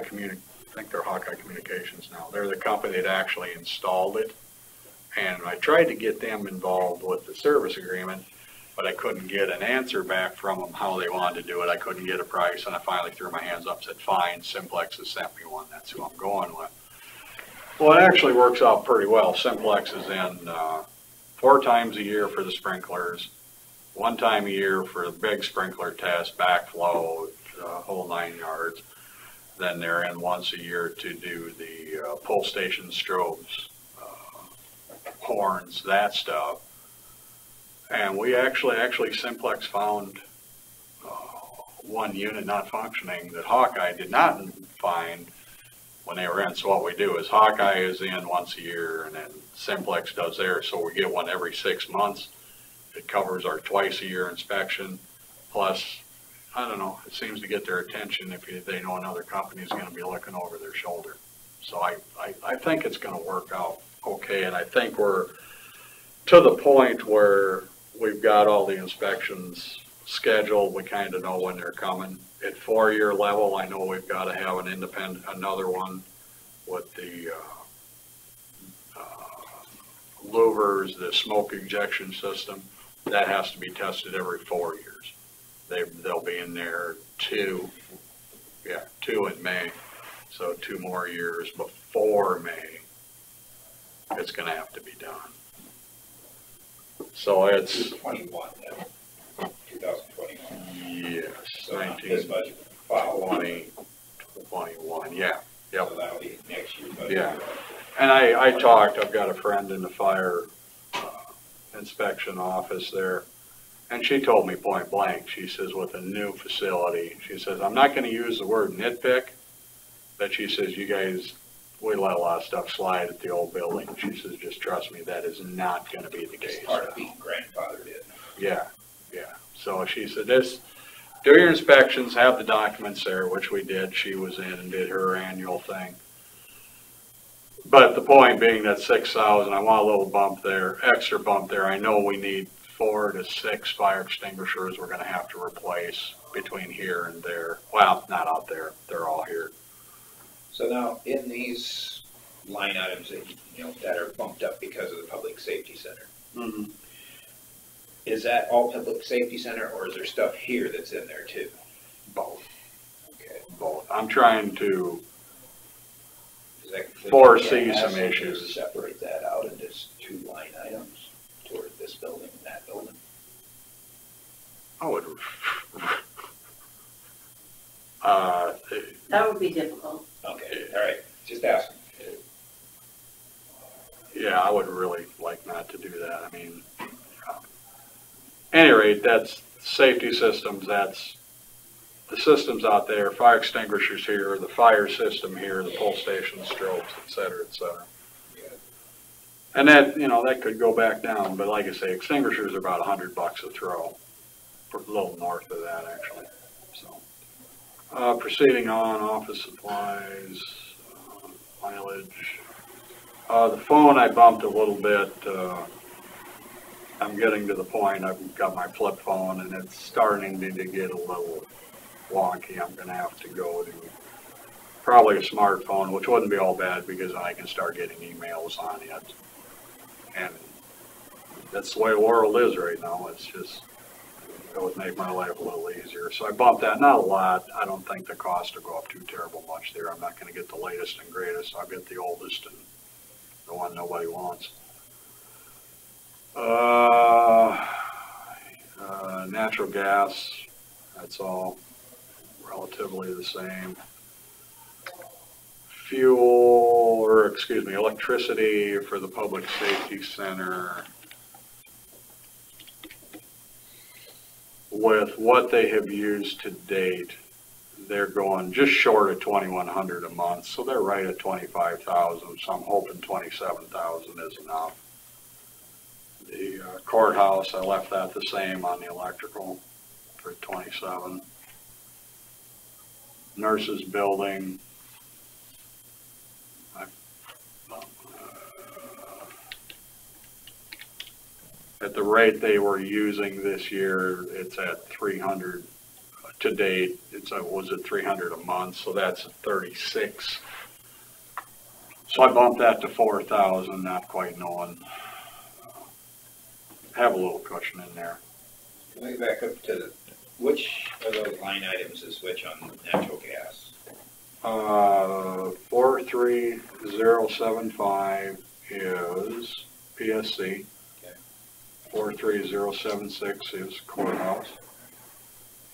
I think they're Hawkeye Communications now. They're the company that actually installed it. And I tried to get them involved with the service agreement, but I couldn't get an answer back from them how they wanted to do it. I couldn't get a price, and I finally threw my hands up and said, fine, Simplex has sent me one. That's who I'm going with. Well, it actually works out pretty well. Simplex is in 4 times a year for the sprinklers, 1 time a year for the big sprinkler test, backflow, whole 9 yards. Then they're in once a year to do the pull station strobes, horns, that stuff. And we actually Simplex found one unit not functioning that Hawkeye did not find when they were in. So what we do is Hawkeye is in once a year, and then Simplex does theirs. So we get one every 6 months. It covers our twice a year inspection. Plus, I don't know, it seems to get their attention if they know another company is going to be looking over their shoulder. So I think it's going to work out okay. And I think we're to the point where we've got all the inspections scheduled. We kind of know when they're coming. At 4-year level, I know we've got to have an another one with the louvers, the smoke ejection system. That has to be tested every 4 years. They'll be in there 2 in May. So 2 more years before May, it's going to have to be done. So it's
21 then, 2021.
Yes,
So
19,
this budget file
20, 21, yeah, yep.
So that'll be next year's budget.
Yeah. And I talked, I've got a friend in the fire inspection office there, and she told me point blank, she says, with a new facility, she says, I'm not going to use the word nitpick, but she says, you guys, we let a lot of stuff slide at the old building. She says, just trust me, that is not going to be the case.
It's part of being grandfathered in.
Yeah, yeah. So she said, do your inspections, have the documents there, which we did. She was in and did her annual thing. But the point being that 6,000, I want a little bump there, extra bump there. I know we need 4 to 6 fire extinguishers we're going to have to replace between here and there. Well, not out there. They're all here.
So now, in these line items that, that are bumped up because of the public safety center,
Mm-hmm.
is that all public safety center, or is there stuff here that's in there too?
Both.
Okay.
Both. I'm trying to
Is that completely-
foresee
Yeah,
some
ask them to
issues.
Separate that out into 2 line items toward this building and that building.
I would.
That would be difficult.
Okay, all right, just asking.
Yeah, I would really like not to do that. I mean, any rate, that's safety systems, that's the systems out there, fire extinguishers here, the fire system here, the pull station strobes, et cetera, et cetera. And that, that could go back down, but like I say, extinguishers are about $100 a throw, a little north of that actually, so. Proceeding on, office supplies, mileage. The phone I bumped a little bit. I'm getting to the point, I've got my flip phone and it's starting to get a little wonky. I'm going to have to go to probably a smartphone, which wouldn't be all bad because I can start getting emails on it. And that's the way the world is right now. It's just, it would make my life a little easier. So I bumped that, not a lot. I don't think the cost will go up too terrible much there. I'm not going to get the latest and greatest. I'll get the oldest and the one nobody wants. Natural gas, that's all. relatively the same. Fuel, or excuse me, electricity for the Public Safety Center. With what they have used to date, they're going just short of 2,100 a month, so they're right at 25,000. So I'm hoping 27,000 is enough. The courthouse, I left that the same on the electrical for 27. Nurses building. At the rate they were using this year, it's at 300 to date. Was it 300 a month? So that's 36. So I bumped that to 4,000, not quite knowing. Have a little cushion in there.
Can we back up to which of those line items is which on natural gas?
43075 is PSC. 43076 is courthouse.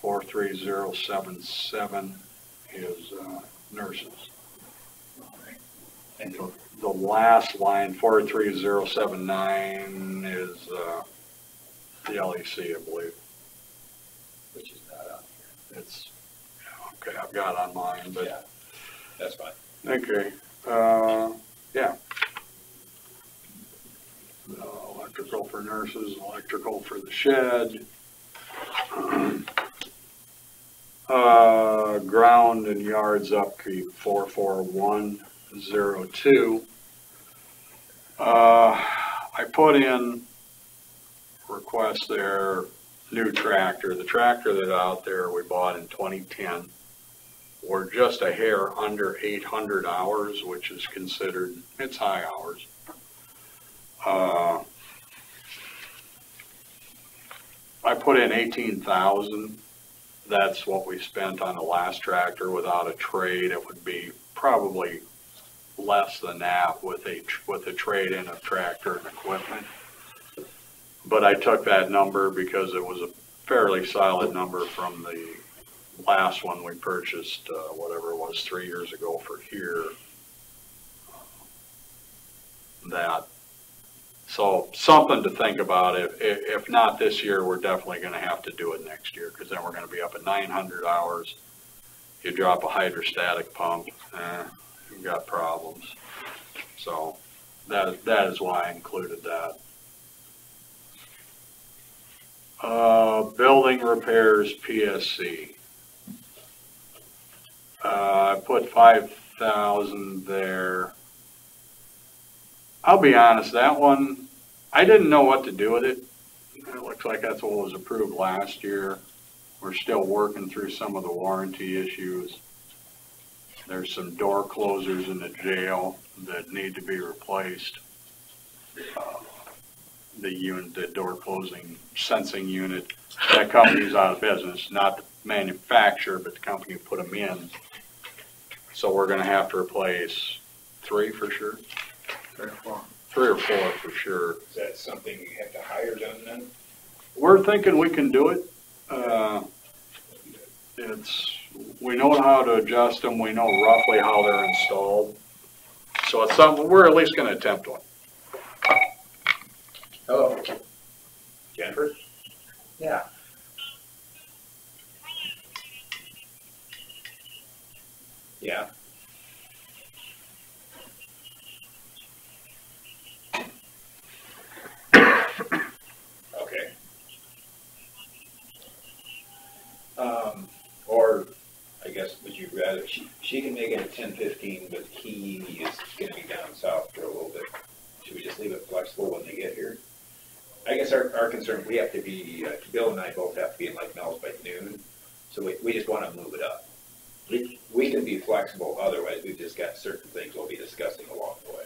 43077 is nurses.
And
The last line, 43079, is the LEC, I believe.
which is not on
It's, okay, I've got it on mine,
here.
but,
Yeah, that's fine.
okay, yeah. Electrical for nurses, electrical for the shed. Ground and yards upkeep, 44102. I put in request there, new tractor. The tractor that's out there we bought in 2010. We're just a hair under 800 hours, which is considered, it's high hours. I put in 18,000. That's what we spent on the last tractor. Without a trade, it would be probably less than that with a trade-in of tractor and equipment. But I took that number because it was a fairly solid number from the last one we purchased, whatever it was, 3 years ago for here. So something to think about. If not this year, we're definitely going to have to do it next year, because then we're going to be up at 900 hours. You drop a hydrostatic pump, you've got problems. So that is why I included that. Building repairs PSC. I put 5,000 there. I'll be honest, that one, I didn't know what to do with it. It looks like that's what was approved last year. We're still working through some of the warranty issues. There's some door closers in the jail that need to be replaced. The door closing sensing unit, that company's out of business, not the manufacturer, but the company who put them in. So we're gonna have to replace 3 for sure. 3 or 4 for sure.
Is that something you have to hire done then?
We're thinking we can do it. We know how to adjust them. We know roughly how they're installed. So it's something, we're at least gonna attempt one.
Hello. Jennifer? Yeah. Yeah. Okay. Or I guess, would you rather, she can make it at 10:15, but he is gonna be down south for a little bit. Should we just leave it flexible when they get here? I guess our concern, we have to be, Bill and I both have to be in Lake Mills by noon, so we just wanna move it up. We can be flexible, otherwise we've just got certain things we'll be discussing along the way.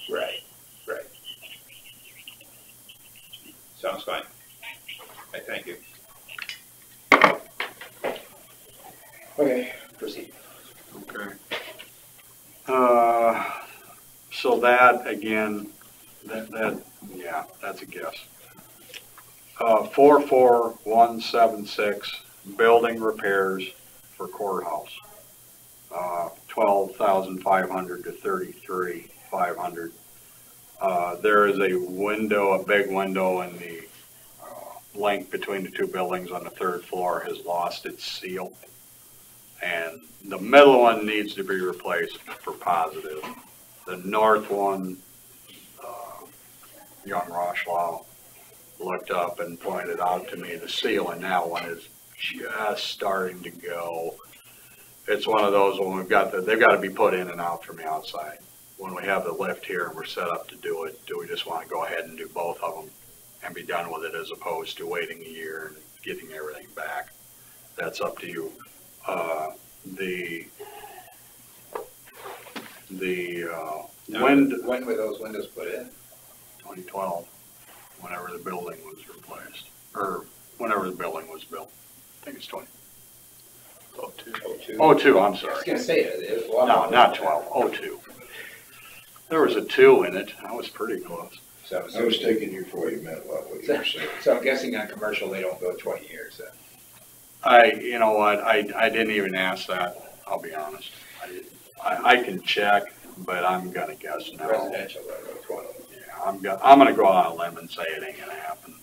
Right. Sounds fine. I thank you. Okay, proceed.
Okay. So that, again, yeah, Yeah, that's a guess. 44176, building repairs for courthouse. 12,500 to 33,500. There is a window, a big window in the link between the two buildings on the third floor has lost its seal. And the middle one needs to be replaced for positive. The north one, young Roshlau looked up and pointed out to me the seal in that one is just starting to go. It's one of those when we've got they've got to be put in and out from the outside. When we have the lift here and we're set up to do it, do we just want to go ahead and do both of them and be done with it as opposed to waiting a year and getting everything back? That's up to you.
When were those windows put in?
2012, whenever the building was replaced, or whenever the building was built. I think it's
02.
02, I'm
I
sorry.
was gonna say, it was a lot.
No, not 12, 02. There was a 2 in it. I was pretty close.
So,
I was taking you for what you meant, what you were saying.
so I'm guessing on commercial, they don't go 20 years then.
You know what, I didn't even ask that, I'll be honest. I can check, but I'm gonna guess no.
Residential, they go 20.
Yeah, I'm gonna go on a limb and say it ain't gonna happen.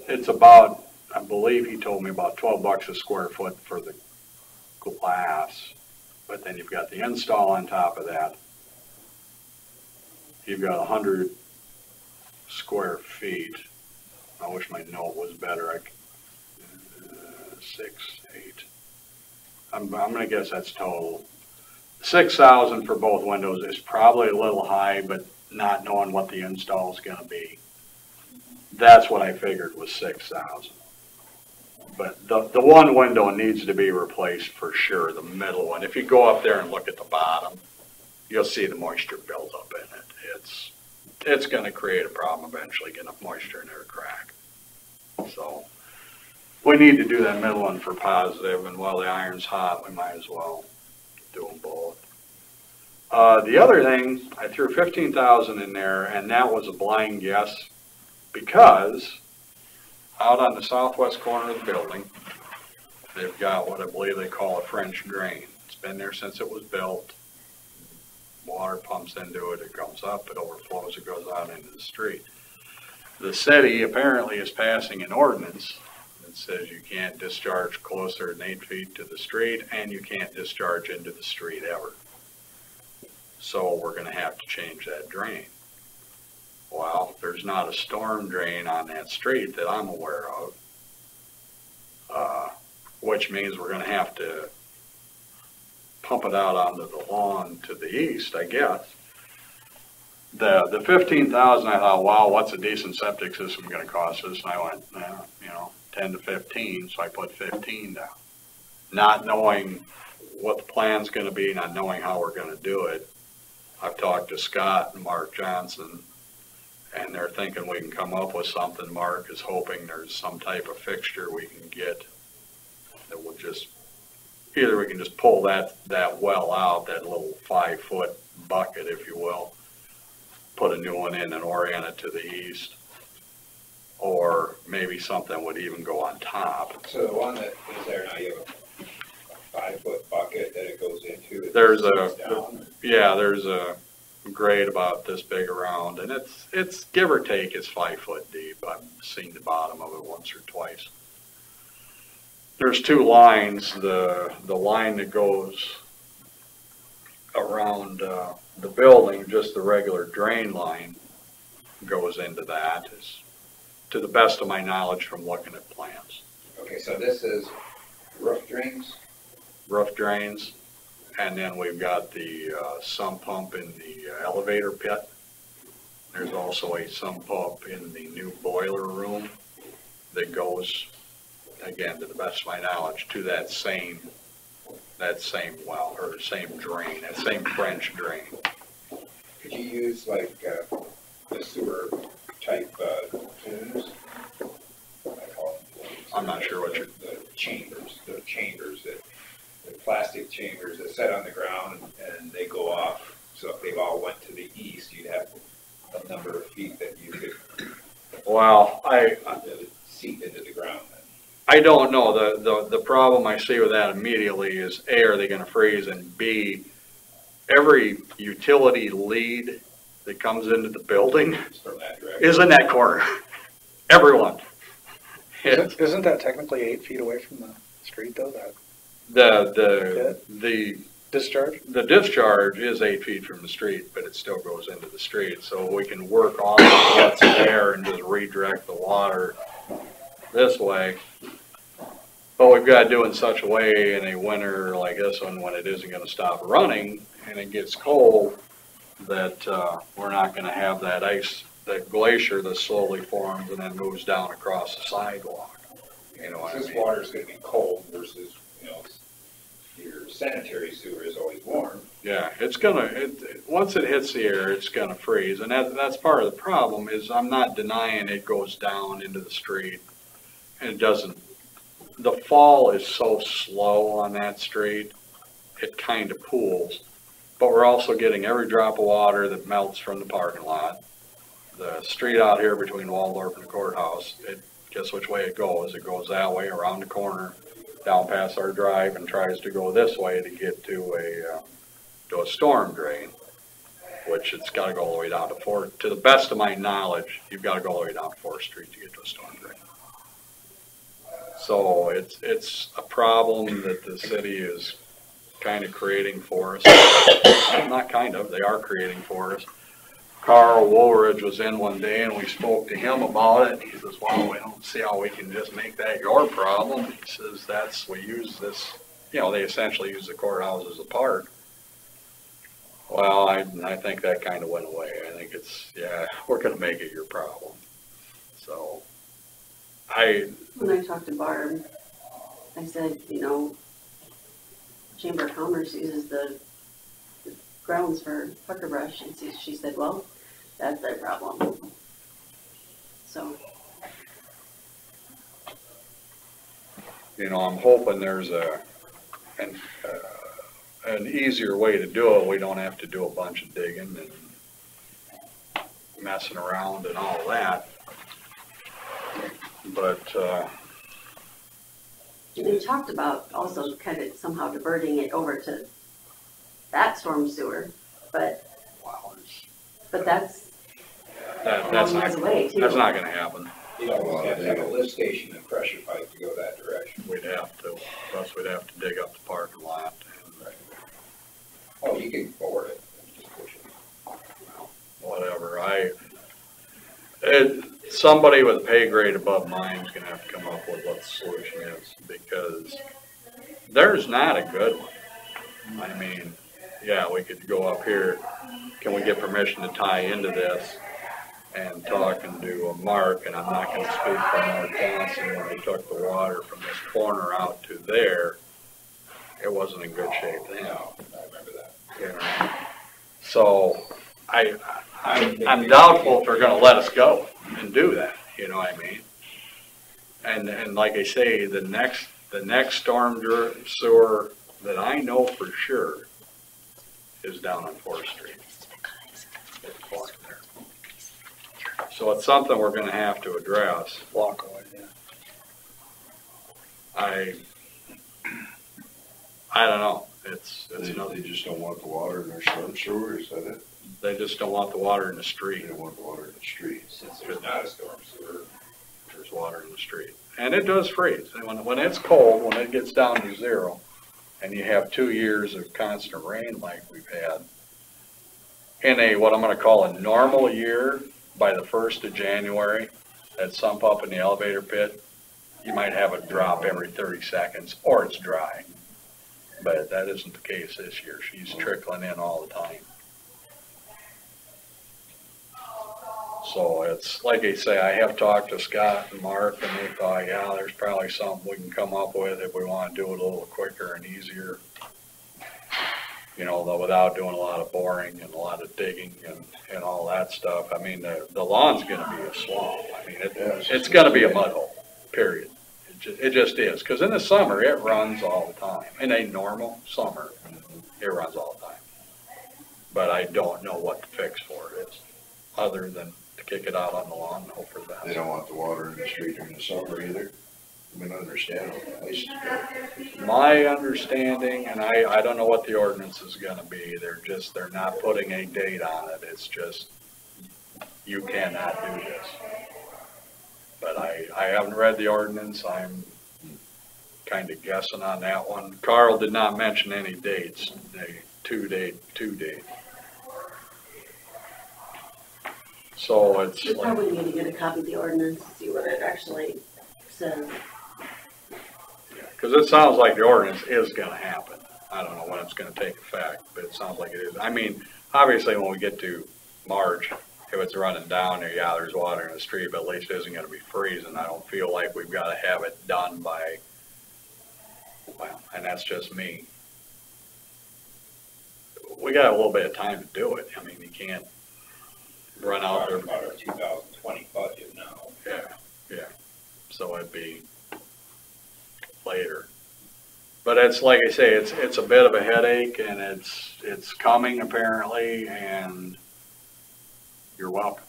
It's about, I believe he told me about $12 a square foot for the glass, but then you've got the install on top of that. You've got 100 square feet. I wish my note was better. 6, 8. I'm gonna guess that's total. 6,000 for both windows is probably a little high, but not knowing what the install is gonna be. That's what I figured was 6,000. But the one window needs to be replaced for sure, the middle one. If you go up there and look at the bottom, you'll see the moisture build up in it. It's going to create a problem eventually, get enough moisture in there to crack. So we need to do that middle one for positive, and while the iron's hot, we might as well do them both. The other thing, I threw 15,000 in there, and that was a blind guess because out on the southwest corner of the building, they've got what I believe they call a French drain. It's been there since it was built. Water pumps into it, it comes up, it overflows, it goes out into the street. The city apparently is passing an ordinance that says you can't discharge closer than 8 feet to the street, and you can't discharge into the street ever. So we're going to have to change that drain. Well, there's not a storm drain on that street that I'm aware of, which means we're going to have to pump it out onto the lawn to the east, I guess. The 15,000, I thought, wow, what's a decent septic system going to cost us? And I went, 10 to 15, so I put 15 down. Not knowing what the plan's going to be, not knowing how we're going to do it. I've talked to Scott and Mark Johnson, and they're thinking we can come up with something. Mark is hoping there's some type of fixture we can get that will just, either we can just pull that well out, that little 5-foot bucket, if you will, put a new one in and orient it to the east, or maybe something would even go on top.
So the one that is there now, you have a 5-foot bucket that it goes into.
There's there's a grade about this big around, and it's give or take, it's 5 foot deep. I've seen the bottom of it once or twice. There's 2 lines. The line that goes around the building, just the regular drain line, goes into that, is to the best of my knowledge from looking at plans.
Okay, so this is roof drains?
Roof drains, and then we've got the sump pump in the elevator pit. There's also a sump pump in the new boiler room that goes, again, to the best of my knowledge, to that same well, or same drain, that same French drain.
Could you use like the sewer type tubes? I call them.
I'm not sure what you're...
The chambers, the plastic chambers that set on the ground and they go off. So if they all went to the east, you'd
Well,
Let it seep into the ground then.
I don't know. The problem I see with that immediately is A, are they gonna freeze? And B, every utility lead that comes into the building
It's from that direction.
is in that corner. Everyone.
Isn't that technically 8 feet away from the street though, that
The
discharge?
the discharge is 8 feet from the street, but it still goes into the street. So we can work off of what's there and just redirect the water this way. But we've got to do it in such a way in a winter like this one, when it isn't gonna stop running and it gets cold, that, we're not gonna have that ice, that glacier that slowly forms and then moves down across the sidewalk. You know what I
This
mean?
water's gonna be cold versus, you know, your sanitary sewer is always warm.
Yeah, it's gonna, once it hits the air, it's gonna freeze, and that's part of the problem, is I'm not denying it goes down into the street, and it doesn't, the fall is so slow on that street, it kind of pools, but we're also getting every drop of water that melts from the parking lot. The street out here between Waldorf and the courthouse, guess which way it goes? It goes that way, around the corner, down past our drive, and tries to go this way to get to a storm drain, which it's gotta go all the way down to Fourth. To the best of my knowledge, you've gotta go all the way down to Fourth Street to get to a storm drain. So it's a problem that the city is kind of creating for us. Not kind of, they are creating for us. Carl Woolridge was in one day and we spoke to him about it. He says, well, we don't see how we can just make that your problem. He says, we use this, you know, they essentially use the courthouse as a park. Well, I think that kind of went away. I think it's, yeah, we're gonna make it your problem. So,
When I talked to Barb, I said, you know, Chamber of Commerce uses the grounds for pucker brush, and she said, well, that's their problem. So,
you know, I'm hoping there's an easier way to do it. We don't have to do a bunch of digging and messing around and all that. But,
and they talked about also kind of somehow diverting it over to that storm sewer, but that's a
that's
long ways
not,
away too.
that's not gonna happen.
You'd almost have to have a lift station and pressure pipe to go that direction.
We'd have to, plus we'd have to dig up the parking lot and
Oh, you can forward it and just push it.
whatever. Somebody with a pay grade above mine is gonna have to come up with what the solution is, because there's not a good one. I mean, yeah, we could go up here. Can we get permission to tie into this? And talking to Mark, and I'm not gonna speak for Mark Johnson, when they took the water from this corner out to there, it wasn't in good shape then.
No, I remember that.
You know? So, I'm doubtful if they're gonna let us go and do that, you know what I mean? And like I say, the next storm sewer that I know for sure is down on 4th Street. It's blocked there. So it's something we're gonna have to address.
Walk away, yeah.
I don't know, it's
They just don't want the water in their storm sewer, is that it?
they just don't want the water in the
They
street.
don't want the water in the street.
Since there's not a storm sewer,
There's water in the street. And it does freeze. And when it's cold, when it gets down to 0, and you have 2 years of constant rain like we've had, in a, what I'm gonna call a normal year, by the 1st of January, that sump up in the elevator pit, you might have a drop every 30 seconds, or it's dry. But that isn't the case this year. She's trickling in all the time. So it's, like I say, I have talked to Scott and Mark, and they thought, yeah, there's probably something we can come up with if we want to do it a little quicker and easier. You know, though, without doing a lot of boring and a lot of digging and all that stuff. I mean, the lawn's gonna be a swamp. I mean, it's gonna be a mud hole, period. It just is, because in the summer, it runs all the time. In a normal summer, it runs all the time. But I don't know what the fix for it is, other than to kick it out on the lawn and hope for the
They
best.
don't want the water in the street during the summer either. I mean, understandable, ice is bad.
My understanding, and I don't know what the ordinance is gonna be, they're not putting a date on it, it's just, you cannot do this. But I haven't read the ordinance, I'm kinda guessing on that one. Carl did not mention any dates, two date. So it's
We
like,
probably need to get a copy of the ordinance, to see what it actually says.
because it sounds like the ordinance is gonna happen. I don't know when it's gonna take effect, but it sounds like it is. I mean, obviously, when we get to March, if it's running down there, yeah, there's water in the street, but at least it isn't gonna be freezing. I don't feel like we've gotta have it done by, well, and that's just me. We got a little bit of time to do it. I mean, you can't run out there.
Talking about our 2020 budget now.
Yeah, so it'd be later. But it's, like I say, it's a bit of a headache, and it's coming apparently, and you're welcome.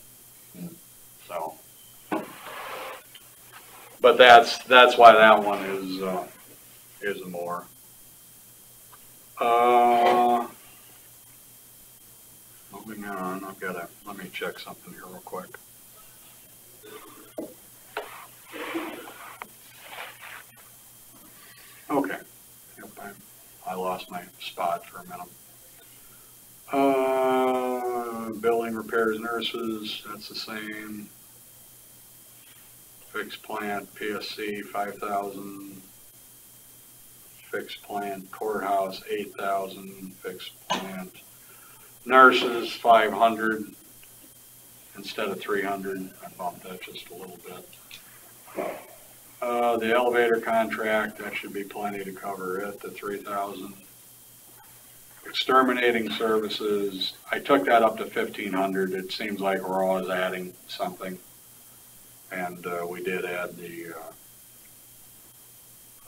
So, but that's why that one is more. Moving on, let me check something here real quick. Okay, yep, I lost my spot for a minute. Building repairs, nurses, that's the same. Fixed plant, PSC, 5,000. Fixed plant, courthouse, 8,000. Fixed plant, nurses, 500 instead of 300. I bumped that just a little bit. The elevator contract, that should be plenty to cover it, the 3,000. Exterminating services, I took that up to 1,500. It seems like we're always adding something. And we did add the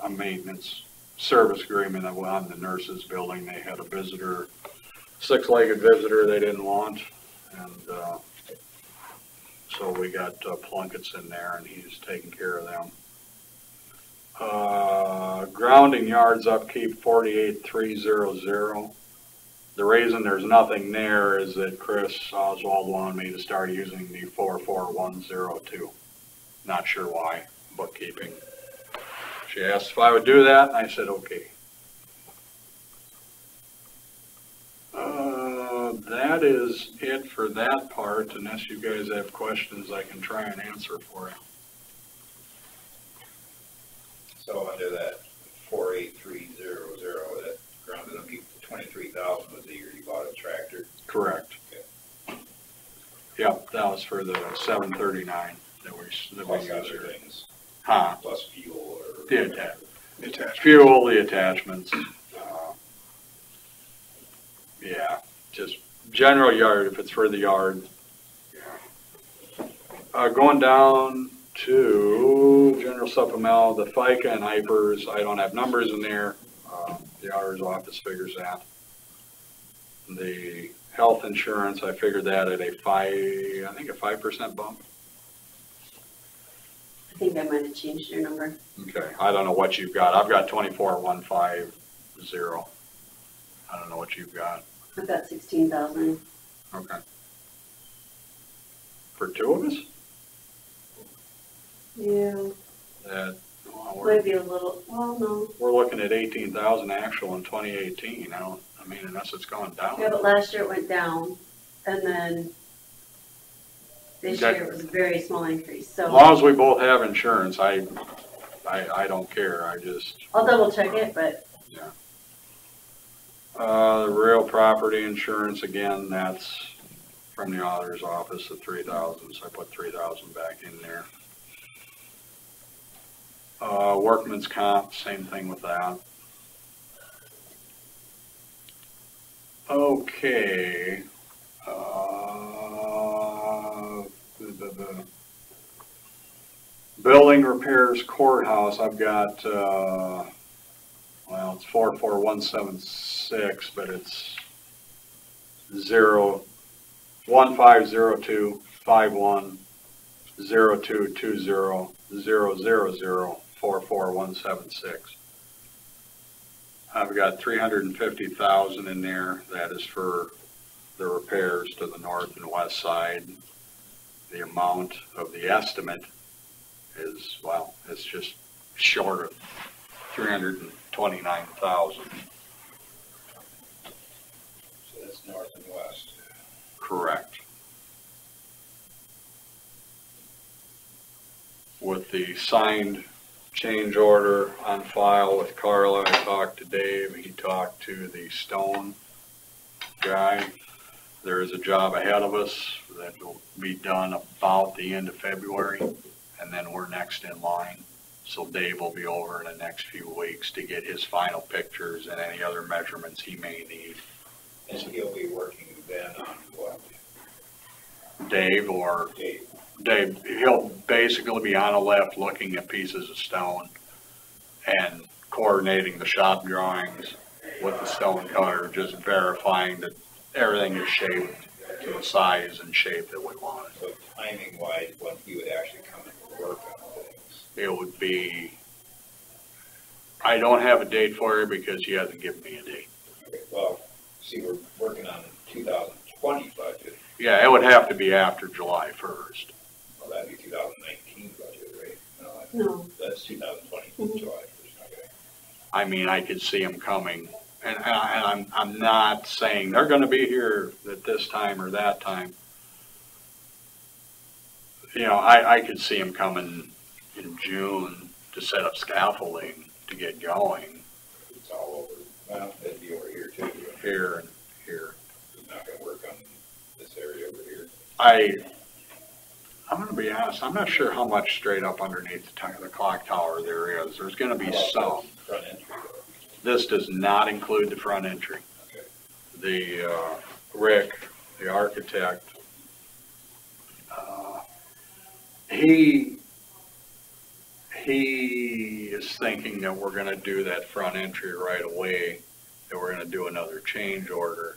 a maintenance service agreement on the nurses building. They had a visitor, six-legged visitor they didn't want. And so we got Plunkett's in there, and he's taking care of them. Grounding yards upkeep 48,300. The reason there's nothing there is that Chris Oswald wanted me to start using the 44102. Not sure why, bookkeeping. She asked if I would do that, and I said okay. That is it for that part. Unless you guys have questions, I can try and answer for you.
So under that 48300, that grounded up to 23,000 was the year you bought a tractor.
Correct.
Okay.
Yep, that was for the 739 that we
Plus
use
other
here.
things,
Huh?
plus fuel or.
The fuel, the attachments. Yeah, just general yard, if it's for the yard. Yeah. Going down to general supplemental, the FICA and IPERS, I don't have numbers in there. The auditor's office figures that. The health insurance, I figured that at a 5% bump.
I think I might have changed your number.
Okay, I don't know what you've got. I've got 24,150. I don't know what you've got.
I've got 16,000.
Okay. For two of us?
Yeah,
Well,
might be a little, well, no.
we're looking at 18,000 actual in 2018. I mean, unless it's gone down.
Yeah, but last year it went down, and then this
Okay.
year it was a very small increase,
As
so
long as we both have insurance, I don't care.
I'll double check it, but
The real property insurance, again, that's from the auditor's office at 3,000, so I put 3,000 back in there. Workman's comp, same thing with that. Okay. The building repairs courthouse, I've got, well, it's 44176, but it's 1502 51022000044176. I've got 350,000 in there. That is for the repairs to the north and west side. The amount of the estimate is, well, it's just short of 329,000.
So that's north and west.
Correct. With the signed change order on file with Carla, I talked to Dave, he talked to the stone guy. There is a job ahead of us that will be done about the end of February, and then we're next in line. So Dave will be over in the next few weeks to get his final pictures and any other measurements he may need.
And he'll be working then on what?
Dave or
Dave.
He'll basically be on the left looking at pieces of stone and coordinating the shop drawings with the stone cutter, just verifying that everything is shaped to the size and shape that we want it.
So timing wise, when he would actually come and work on things.
It would be, I don't have a date for you because he hasn't given me a date.
Okay, well, see, we're working on the 2020 budget.
Yeah, it would have to be after July 1st.
Well, that'd be 2019 budget, right?
No.
That's 2020, July 1st, okay.
I mean, I could see him coming, and I'm not saying they're gonna be here at this time or that time. You know, I could see him coming in June to set up scaffolding to get going.
It's all over. Well, that'd be over here too.
Here and here.
He's not gonna work on this area over here.
I'm gonna be honest, I'm not sure how much straight up underneath the clock tower there is. There's gonna be some.
Front entry though.
This does not include the front entry.
Okay.
The, Rick, the architect, he is thinking that we're gonna do that front entry right away, that we're gonna do another change order.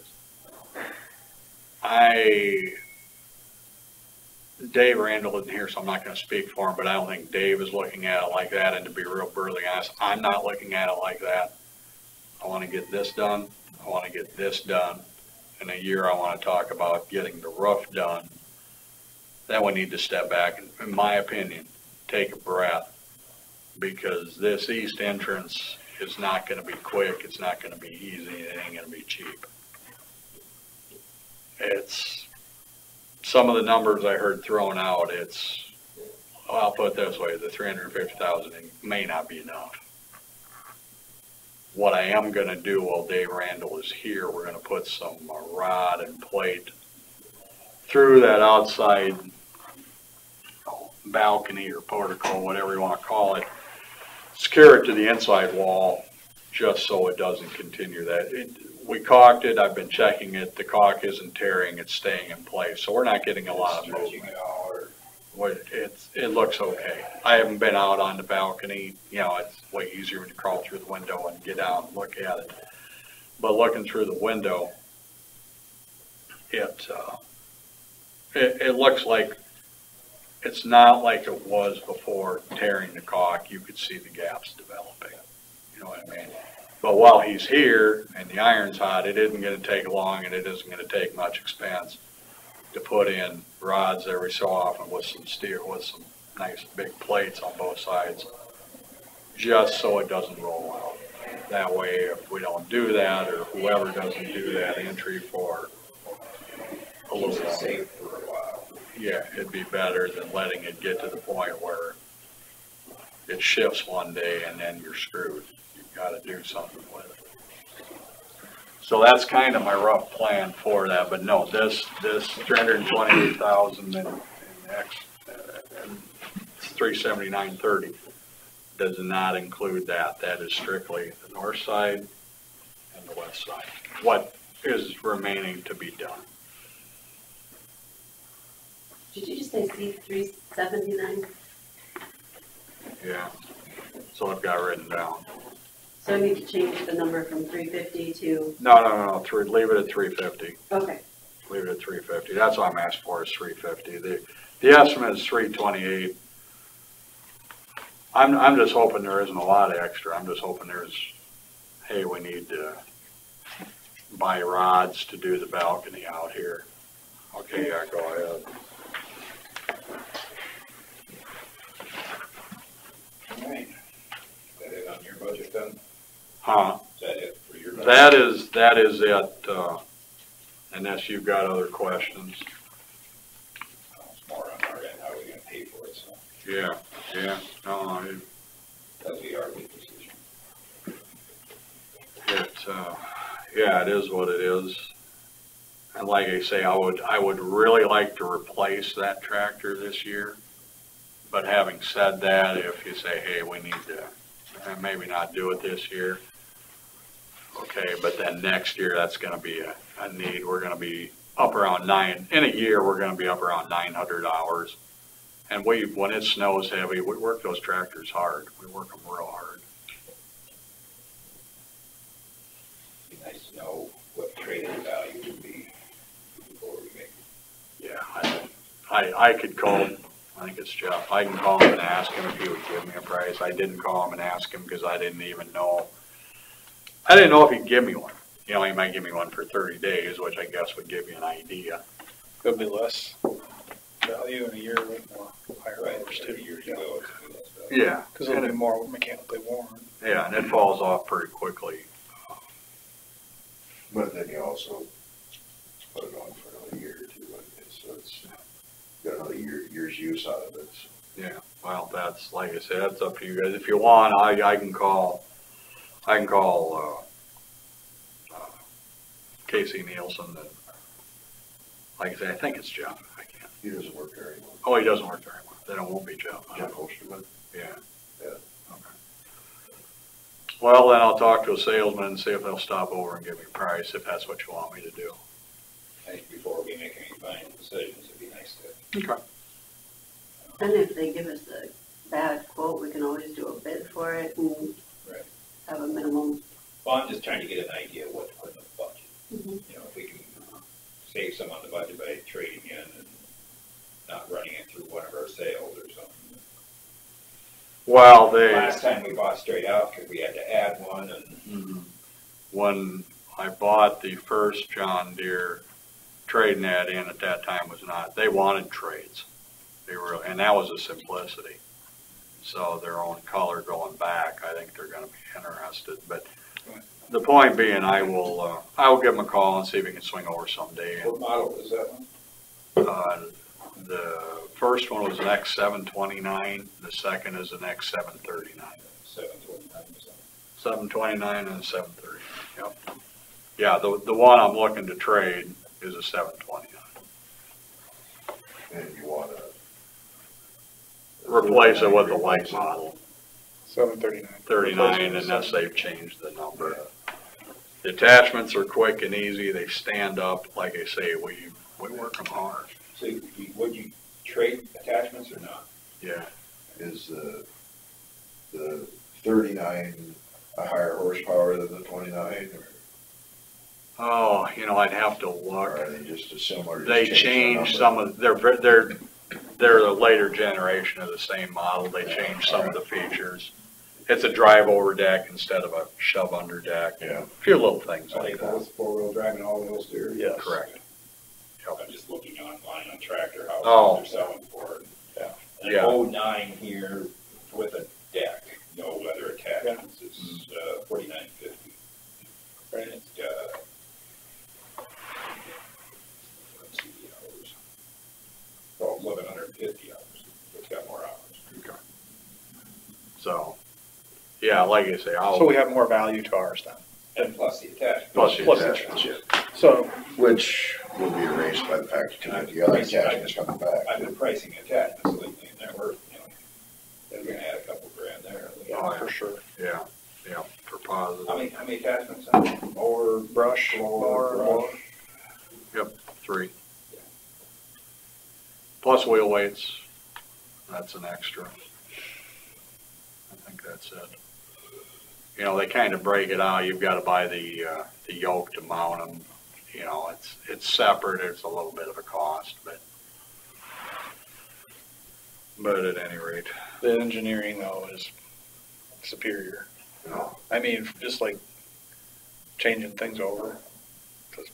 Dave Randall isn't here, so I'm not gonna speak for him, but I don't think Dave is looking at it like that, and to be real brutally honest, I'm not looking at it like that. I wanna get this done, I wanna get this done. In a year, I wanna talk about getting the roof done. Then we need to step back and, in my opinion, take a breath, because this east entrance is not gonna be quick, it's not gonna be easy, it ain't gonna be cheap. It's, some of the numbers I heard thrown out, I'll put it this way, the 350,000 may not be enough. What I am gonna do while Dave Randall is here, we're gonna put some rod and plate through that outside balcony or portico, whatever you wanna call it, secure it to the inside wall, just so it doesn't continue that. We caulked it, I've been checking it, the caulk isn't tearing, it's staying in place, so we're not getting a lot of
Stretching
movement.
it all, or
It looks okay. I haven't been out on the balcony, you know, it's way easier when you crawl through the window and get out and look at it. But looking through the window, it looks like, it's not like it was before tearing the caulk. You could see the gaps developing, you know what I mean? But while he's here and the iron's hot, it isn't gonna take long and it isn't gonna take much expense to put in rods every so often with some steel, with some nice big plates on both sides, just so it doesn't roll out. That way, if we don't do that, or whoever doesn't do that entry for a little
keeps it
while,
safe for a while.
yeah, it'd be better than letting it get to the point where it shifts one day and then you're screwed. You've gotta do something with it. So that's kind of my rough plan for that, but no, this 328,000 and 379.30 does not include that. That is strictly the north side and the west side. What is remaining to be done?
Did you just say C379?
Yeah, so I've got written down.
So I need to change the number from 350 to,
No, leave it at 350.
okay.
leave it at 350. That's all I'm asking for is 350. The estimate is 328. I'm just hoping there isn't a lot of extra. I'm just hoping there's, hey, we need to buy rods to do the balcony out here. Okay, yeah, go ahead.
All right. Is that it on your budget then?
Huh?
Is that it for your budget?
That is it, unless you've got other questions.
It's more on our end, how are we gonna pay for it, so
Yeah, no,
that'll be our big decision.
yeah, it is what it is. And like I say, I would really like to replace that tractor this year. But having said that, if you say, hey, we need to maybe not do it this year, okay, but then next year that's gonna be a need. We're gonna be up around in a year, we're gonna be up around 900 hours. And when it snows heavy, we work those tractors hard. We work them real hard.
Be nice to know what trade-in value would be before we make.
Yeah, I could call him. I think it's Jeff. I can call him and ask him if he would give me a price. I didn't call him and ask him because I didn't even know. I didn't know if he'd give me one. You know, he might give me one for 30 days, which I guess would give you an idea.
Could be less value in a year with more higher
Right,
hours
30
too.
years ago, it's gonna be less value.
Yeah.
Because it'll be more mechanically worn.
Yeah, and it falls off pretty quickly.
But then you also put it on for another year or two, so it's got another year's use out of it. So.
Yeah, well, that's, like I said, that's up to you guys. If you want, I can call Casey Nielsen, and like I say, I think it's Jeff. I can't.
He doesn't work there anymore.
Oh, he doesn't work there anymore. Then it won't be Jeff.
Jeff Osterman.
Yeah.
Yeah.
Okay. Well, then I'll talk to a salesman and see if they'll stop over and give me a price, if that's what you want me to do.
I think before we make any final decisions, it'd be nice to.
Okay.
And if they give us a bad quote, we can always do a bid for it and
Right.
have a minimum.
Well, I'm just trying to get an idea of what to put in the budget.
Mhm.
You know, if we can save some on the budget by trading in and not running it through one of our sales or something.
Well,
Last time we bought straight out because we had to add one and.
when I bought the first John Deere, trading that in at that time was not, they wanted trades. They were, and that was a Simplicity. So their own color going back, I think they're gonna be interested, but the point being, I will give them a call and see if we can swing over someday.
What model was that one?
The first one was an X729, the second is an X739.
729 or something.
729 and a 730, yep. Yeah, the one I'm looking to trade is a 729.
And you want to
Replace it with a light model,
739.
39, unless they've changed the number. The attachments are quick and easy, they stand up, like I say, we work them hard.
So would you trade attachments or not?
Yeah.
is the 39 a higher horsepower than the 29,
Oh, you know, I'd have to
or
look.
are they just as similar?
They
just
changed
the
some
number?
of, they're a later generation of the same model, they changed some of the features. It's a drive over deck instead of a shove under deck.
Yeah.
A few little things
Are they
like that.
both four-wheel drive and all-wheel steer?
Yes.
Correct.
I'm just looking online on Tractor House,
Oh.
what they're selling for it.
Yeah.
An
Yeah.
09 here with a deck, no leather attachments, it's $49.50.
Right.
And it's, let's see the hours. Oh, 1,150 hours, it's got more hours.
Okay. So, yeah, like I say,
So we have more value to ours then.
And plus the attachment.
Plus the
Plus the
attachments, yeah.
So,
Which will be erased by the fact that the other attachment's coming back.
I've been pricing attachments lately, and they're worth, you know, they're gonna add a couple grand there.
yeah, for sure.
Yeah, for positive.
How many attachments on mower,
Brush,
blower,
mower,
brush?
3. Plus wheel weights, that's an extra. I think that's it. You know, they kind of break it out, you've got to buy the yoke to mount them. you know, it's separate, it's a little bit of a cost, but at any rate,
The engineering though is superior.
you know,
I mean, just like changing things over, just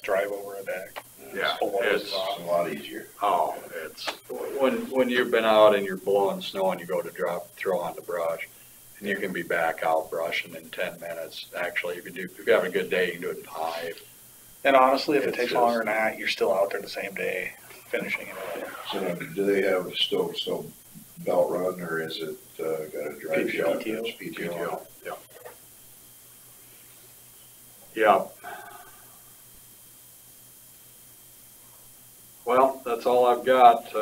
drive over a deck.
yeah,
Pull all those
it's,
off.
it's a lot easier.
oh, it's, when you've been out and you're blowing snow and you go to throw on the brush, and you can be back out brushing in 10 minutes. Actually, if you have a good day, you can do it in 5.
And honestly, if it
It's
takes
just-
longer than that, you're still out there the same day, finishing it.
So now, do they have still belt run, or is it, got a drive shaft?
PTO.
It's PTO.
Yeah. Yeah. Well, that's all I've got.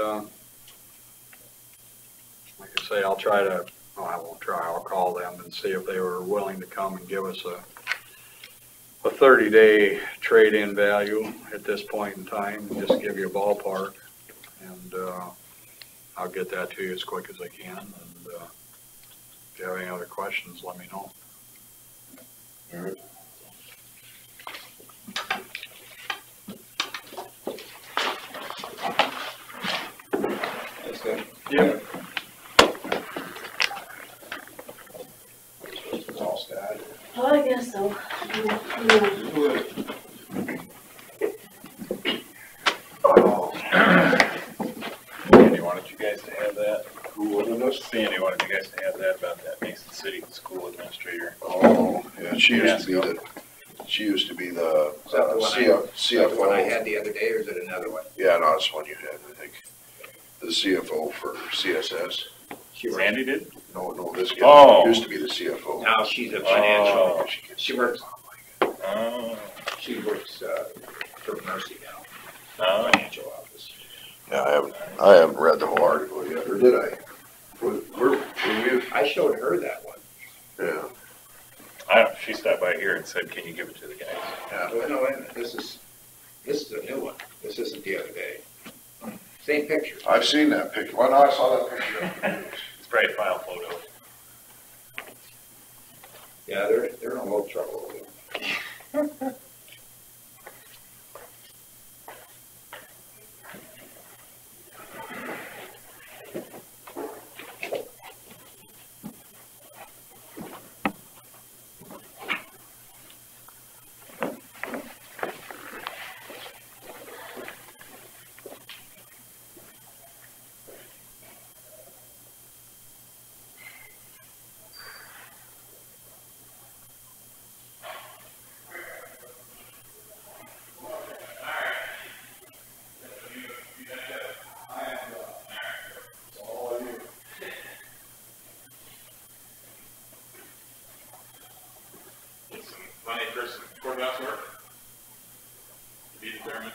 Like I say, I'll try to, oh, I won't try, I'll call them and see if they were willing to come and give us a 30-day trade-in value at this point in time, and just give you a ballpark. And I'll get that to you as quick as I can. And if you have any other questions, let me know.
All right.
That's good.
Yeah.
It's all Scott.
Oh, I guess so.
Sandy wanted you guys to have that.
Who wanted us?
Sandy wanted you guys to have that about that Mason City school administrator.
Oh, yeah, she used to be the
Is that the one I- Is that the one I
CFO.
had the other day, or is it another one?
Yeah, no, it's the one you had, I think. The CFO for CSS.
She works,
Sandy did?
No, this guy
Oh.
used to be the CFO.
now she's a financial,
Oh.
she works,
Oh,
she works, for Mercy now,
oh.
financial office.
Yeah, I haven't read the whole article yet, or did I?
I showed her that one.
Yeah,
She stopped by here and said, can you give it to the guys?
Well, no, wait a minute, this is a new one, this isn't the other day. Same picture.
I've seen that picture. Well, no, I saw that picture.
It's probably a file photo.
Yeah, they're in a little trouble with it.
Money for some courthouse work? To be determined.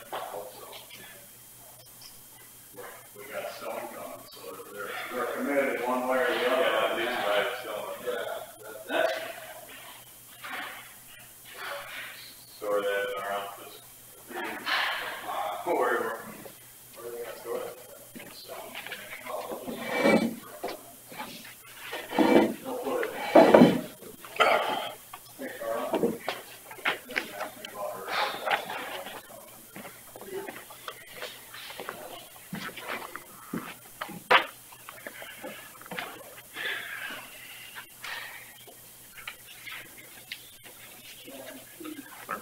We got stone coming, so they're committed one way or the other. Yeah, at least by stone. Yeah, that's. Store that in our office. Where are they gonna store it? They'll put it.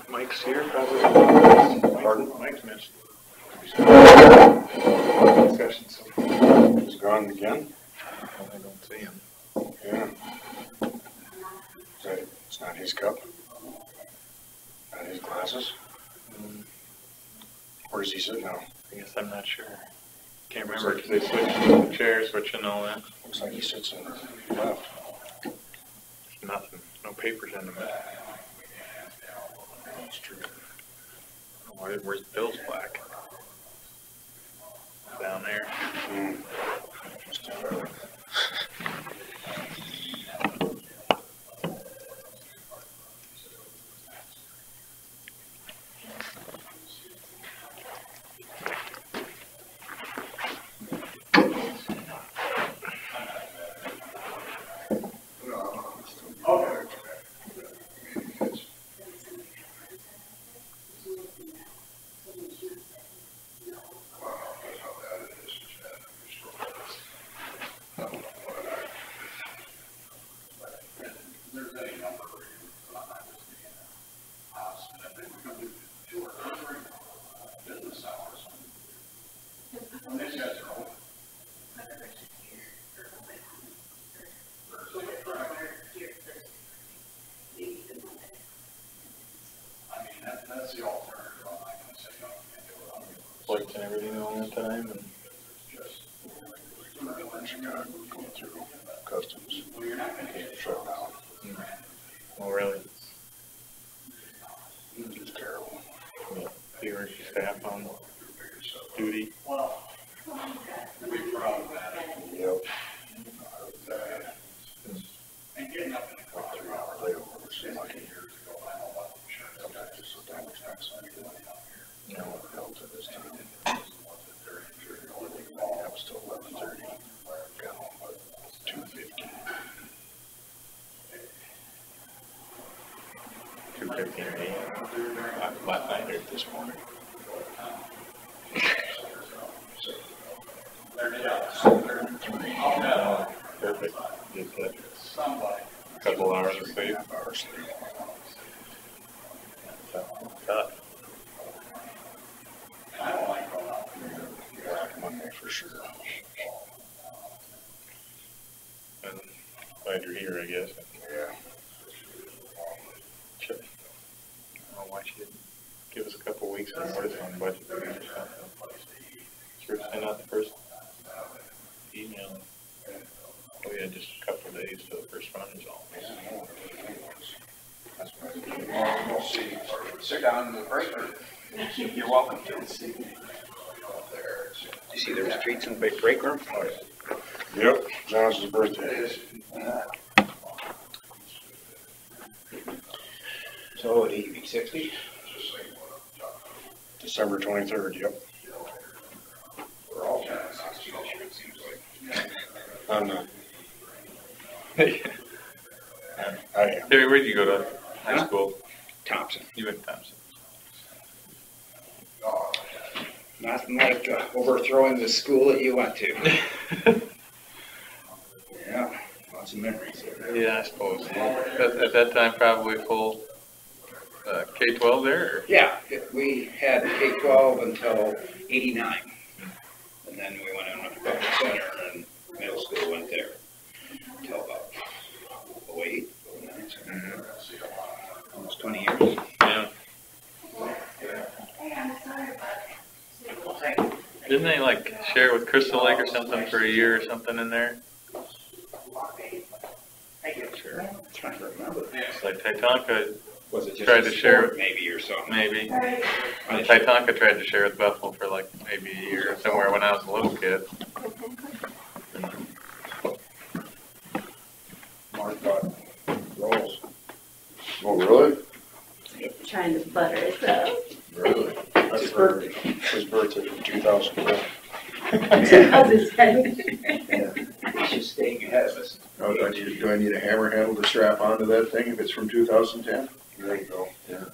Mike's here, probably.
Pardon? Mike's mentioned.
Discussion, so
He's gone again?
I don't see him.
Yeah. It's not his cup? Not his glasses? Where does he sit now?
I guess I'm not sure. Can't remember, 'cause they switched the chairs, switching and all that.
Looks like he sits in the left.
Nothing, no papers in them.
That's true.
Where's Bill's plaque? Down there.
Just a-
time and
in Chicago, going through customs, shut down.
oh really?
It's terrible.
Fewer staff on duty.
Yep. Went 3 hour layover, which seemed like a year ago. Sometimes it's so damn expensive. You know, it held to this time. That was till 11:30. Got home by 2:15.
2:15 a.m. Last night or this morning. Perfect. Get that couple hours of sleep.
Hours sleep.
Tough.
Yeah, Monday for sure.
And glad you're here, I guess.
Yeah.
Sure. I don't know why she didn't give us a couple weeks of notice on budget review or something. Sure, send out the first email. Oh yeah, just a couple of days till the first fund is all.
That's why we'll see. Sit down in the break room.
You're welcome to see. You see the retreats in the break room?
Yep, John's birthday.
So would he be 60?
December 23rd, yep.
We're all kind of 60 this year, it seems like.
I'm not. I am.
Terry, where'd you go to high school?
Thompson.
You went to Thompson.
Nothing like overthrowing the school that you went to. Yeah, lots of memories there.
Yeah, I suppose. At that time, probably full K-12 there? Or?
Yeah, we had K-12 until 89. And then we went on to public center and middle school went there until about 08, 09, almost 20 years.
Yeah. Didn't they like share with Crystal Lake or something for a year or something in there?
Sure. I'm trying to remember.
It's like Titanca
Was it just
tried
a
to share
sport
it.
maybe or something?
maybe. Titanca tried to share with Bethel for like maybe a year or somewhere when I was a little kid.
Mark got rolls. Oh, really?
Trying to butter it up.
Really? His birthday. His birthday from 2010.
2010.
He's just staying ahead of us.
Oh, do I need a hammer handle to strap onto that thing if it's from 2010? There you go. Yeah.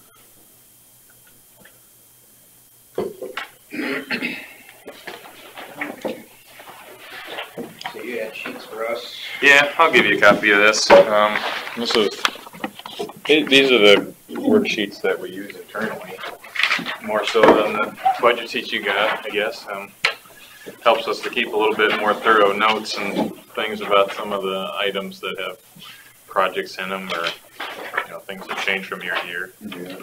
So you had sheets for us?
Yeah, I'll give you a copy of this. These are the worksheets that we use internally, more so than the budget sheets you got, I guess. Helps us to keep a little bit more thorough notes and things about some of the items that have projects in them or, things that change from year to year.
Yeah.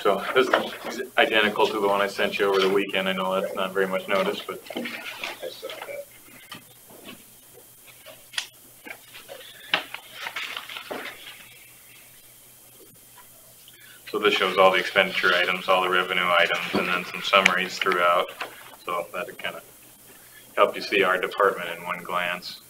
So this is identical to the one I sent you over the weekend. I know that's not very much notice, but
I saw that.
so this shows all the expenditure items, all the revenue items, and then some summaries throughout. So that would kind of help you see our department in one glance.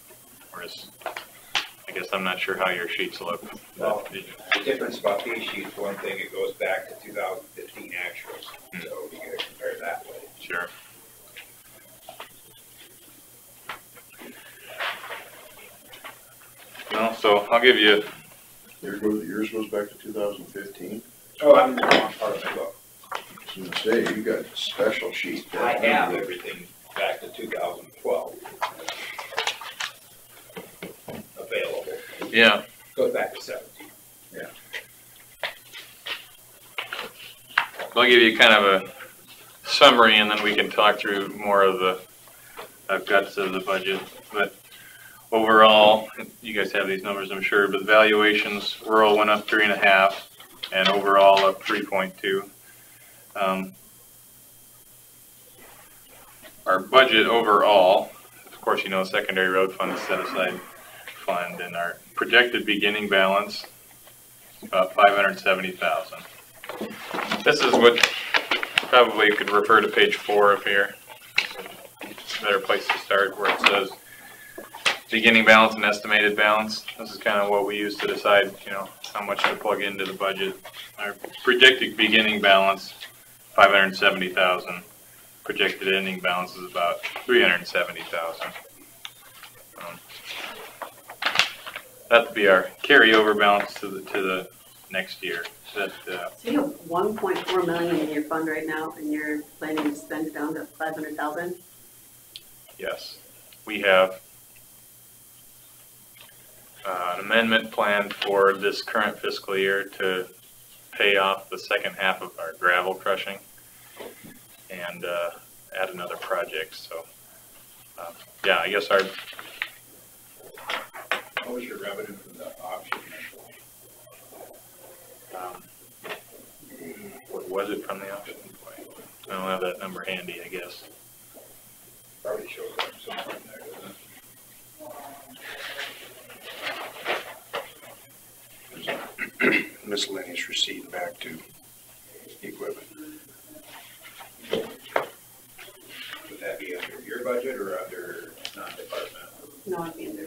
Whereas, I guess I'm not sure how your sheets look.
Well, the difference about these sheets, one thing, it goes back to 2015 actuals, so you gotta compare that way.
Sure. No, so I'll give you,
Yours goes back to 2015.
Oh, I'm the wrong part of the book.
I was gonna say, you got a special sheet.
I have everything back to 2012 available.
yeah,
Goes back to 17.
I'll give you kind of a summary and then we can talk through more of the guts of the budget. But overall, you guys have these numbers, I'm sure, but valuations, rural went up 3.5 and overall up 3.2.
our budget overall, of course, you know, secondary road fund is set aside fund, and our projected beginning balance, about 570,000. This is what, probably you could refer to page 4 of here. It's a better place to start, where it says beginning balance and estimated balance. This is kind of what we use to decide, you know, how much to plug into the budget. Our projected beginning balance, 570,000. Projected ending balance is about 370,000. That'd be our carryover balance to the next year. That,
So you have 1.4 million in your fund right now, and you're planning to spend it down to 500,000?
yes, we have an amendment planned for this current fiscal year to pay off the second half of our gravel crushing and add another project. So, yeah, I guess our.
What was your revenue from the auction?
What was it from the auction? I don't have that number handy, I guess.
Probably shows up somewhere in there, doesn't it?
Miscellaneous receipt back to equipment.
Would that be under your budget or under non-departmental?
No, I'd be in there.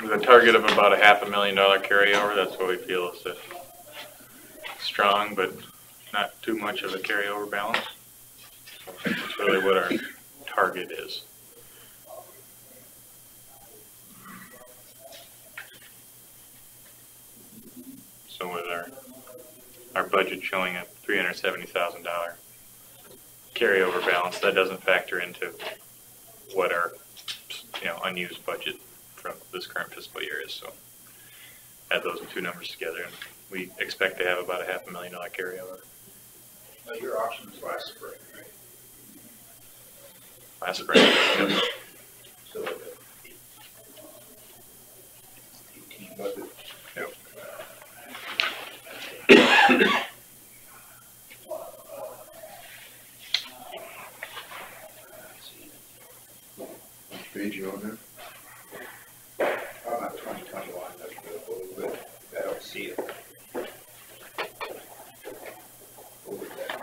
With a target of about a $500,000 carryover, that's what we feel is a strong but not too much of a carryover balance. That's really what our target is. So with our budget showing a $370,000 carryover balance, that doesn't factor into what our, you know, unused budget from this current fiscal year is. So add those two numbers together, and we expect to have about a $500,000 carryover.
Well, your auction was last spring, right?
Last spring. Yep.
So the 18 budget.
Yep.
Which page you on there?
I'm at 2021, that's a little bit, I don't see it. Over there.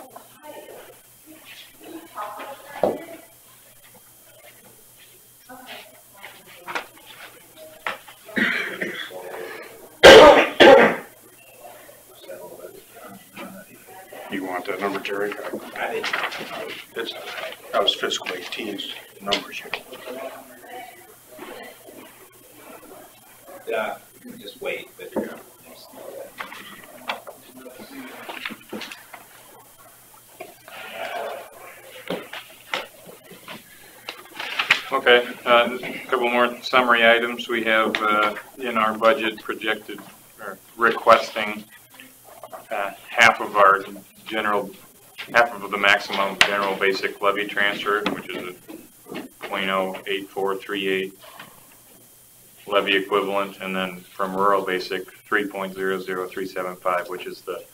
You want that number, Jerry?
I didn't.
That was fiscal 18's numbers.
Yeah, you can just wait, but
Okay, a couple more summary items. We have in our budget projected or requesting half of the maximum general basic levy transfer, which is a 0.08438 levy equivalent, and then from rural basic 3.00375, which is the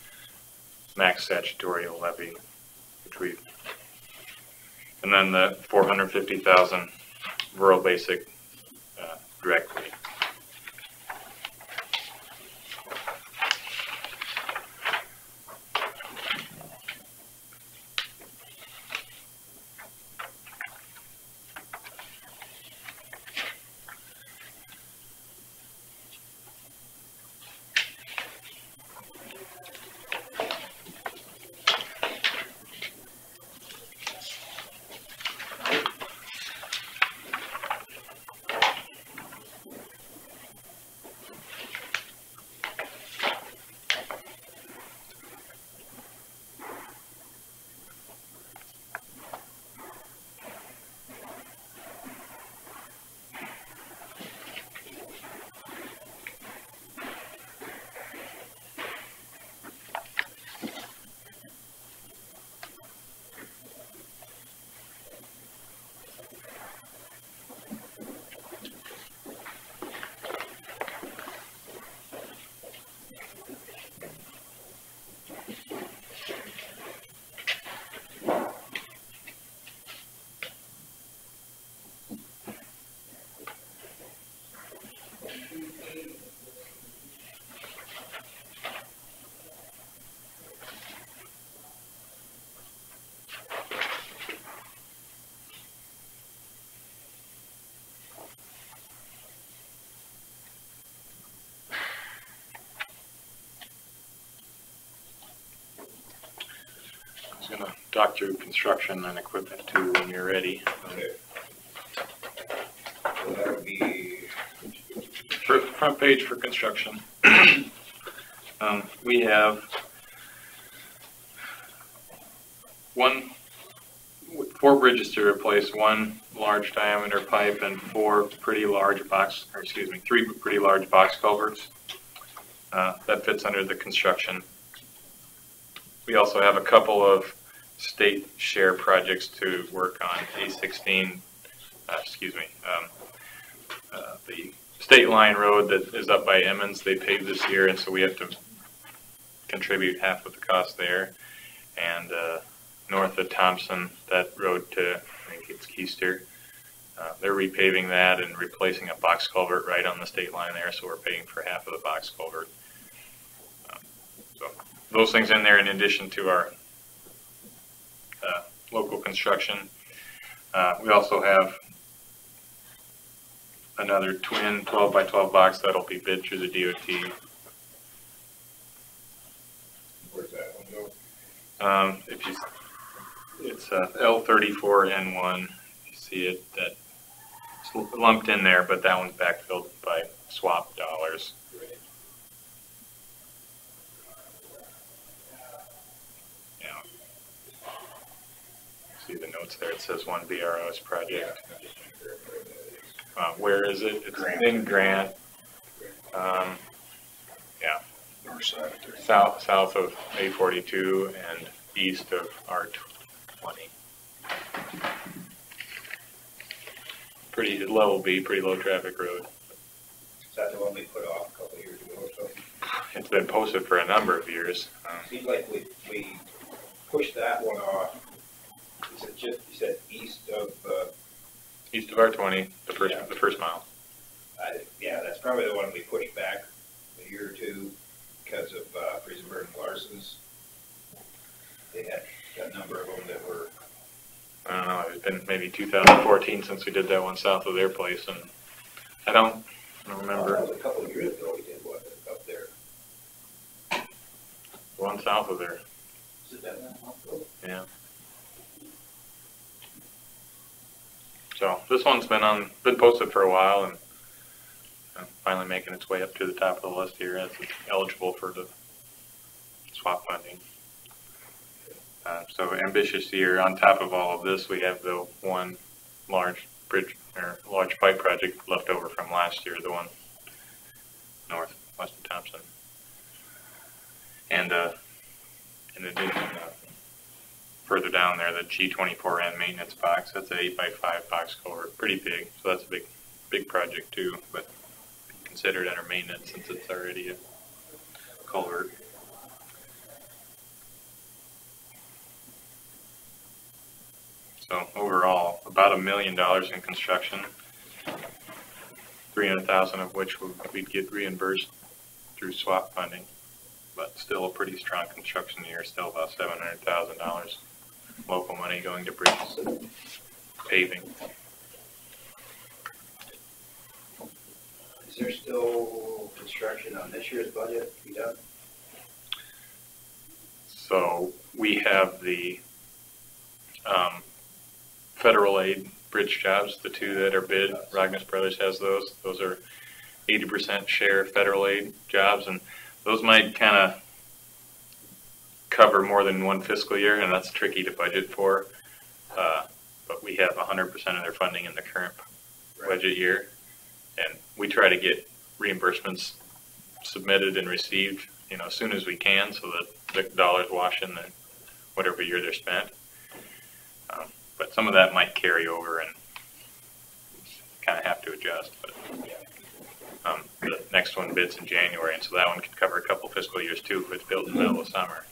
max statutory levy, which and then the 450,000 rural basic directly. talk through construction and equipment too when you're ready.
Okay. So that would be,
Front page for construction. We have 4 bridges to replace, 1 large diameter pipe and 3 pretty large box culverts. That fits under the construction. We also have a couple of state share projects to work on. The state line road that is up by Emmons, they paved this year, and so we have to contribute half of the cost there. And north of Thompson, that road to, I think it's Keister, they're repaving that and replacing a box culvert right on the state line there, so we're paying for half of the box culvert. So those things in there in addition to our local construction. We also have another twin 12 by 12 box that'll be bid through the DOT.
where's that one go?
It's L34N1. You see it, that's lumped in there, but that one's backfilled by swap dollars. Yeah. See the notes there. It says 1 BROS project. Where is it? It's in Grant. Yeah.
North side of there.
South of A42 and east of R20. Pretty level B, pretty low traffic road.
Is that the one we put off a couple of years ago or something?
It's been posted for a number of years.
Seems like we pushed that one off. You said east of,
East of R20, the first mile.
yeah, that's probably the one we pushed back a year or two because of Friesenberg and Larson's. They had a number of them that were.
I don't know, it's been maybe 2014 since we did that one south of their place, and I don't remember.
That was a couple of years ago we did one up there.
One south of there,
Is it that long ago?
yeah. So this one's been posted for a while and finally making its way up to the top of the list here as it's eligible for the swap funding. So ambitious year. On top of all of this, we have the one large bridge or large pipe project left over from last year, the one northwest of Thompson. And in addition, further down there, the G24N maintenance box, that's an 8x5 box culvert, pretty big. So that's a big project too, but considered under maintenance since it's already a culvert. So overall, about $1 million in construction, 300,000 of which we'd get reimbursed through swap funding, but still a pretty strong construction year, still about $700,000 local money going to bridges and paving.
Is there still construction on this year's budget to be done?
So we have the federal aid bridge jobs, the 2 that are bid. Rognus Brothers has those. Those are 80% share federal aid jobs, and those might kind of cover more than one fiscal year, and that's tricky to budget for. But we have 100% of their funding in the current budget year, and we try to get reimbursements submitted and received, as soon as we can, so that the dollars wash in whatever year they're spent. But some of that might carry over and kind of have to adjust. But the next one bids in January, and so that one can cover a couple fiscal years too if it's built in the middle of summer.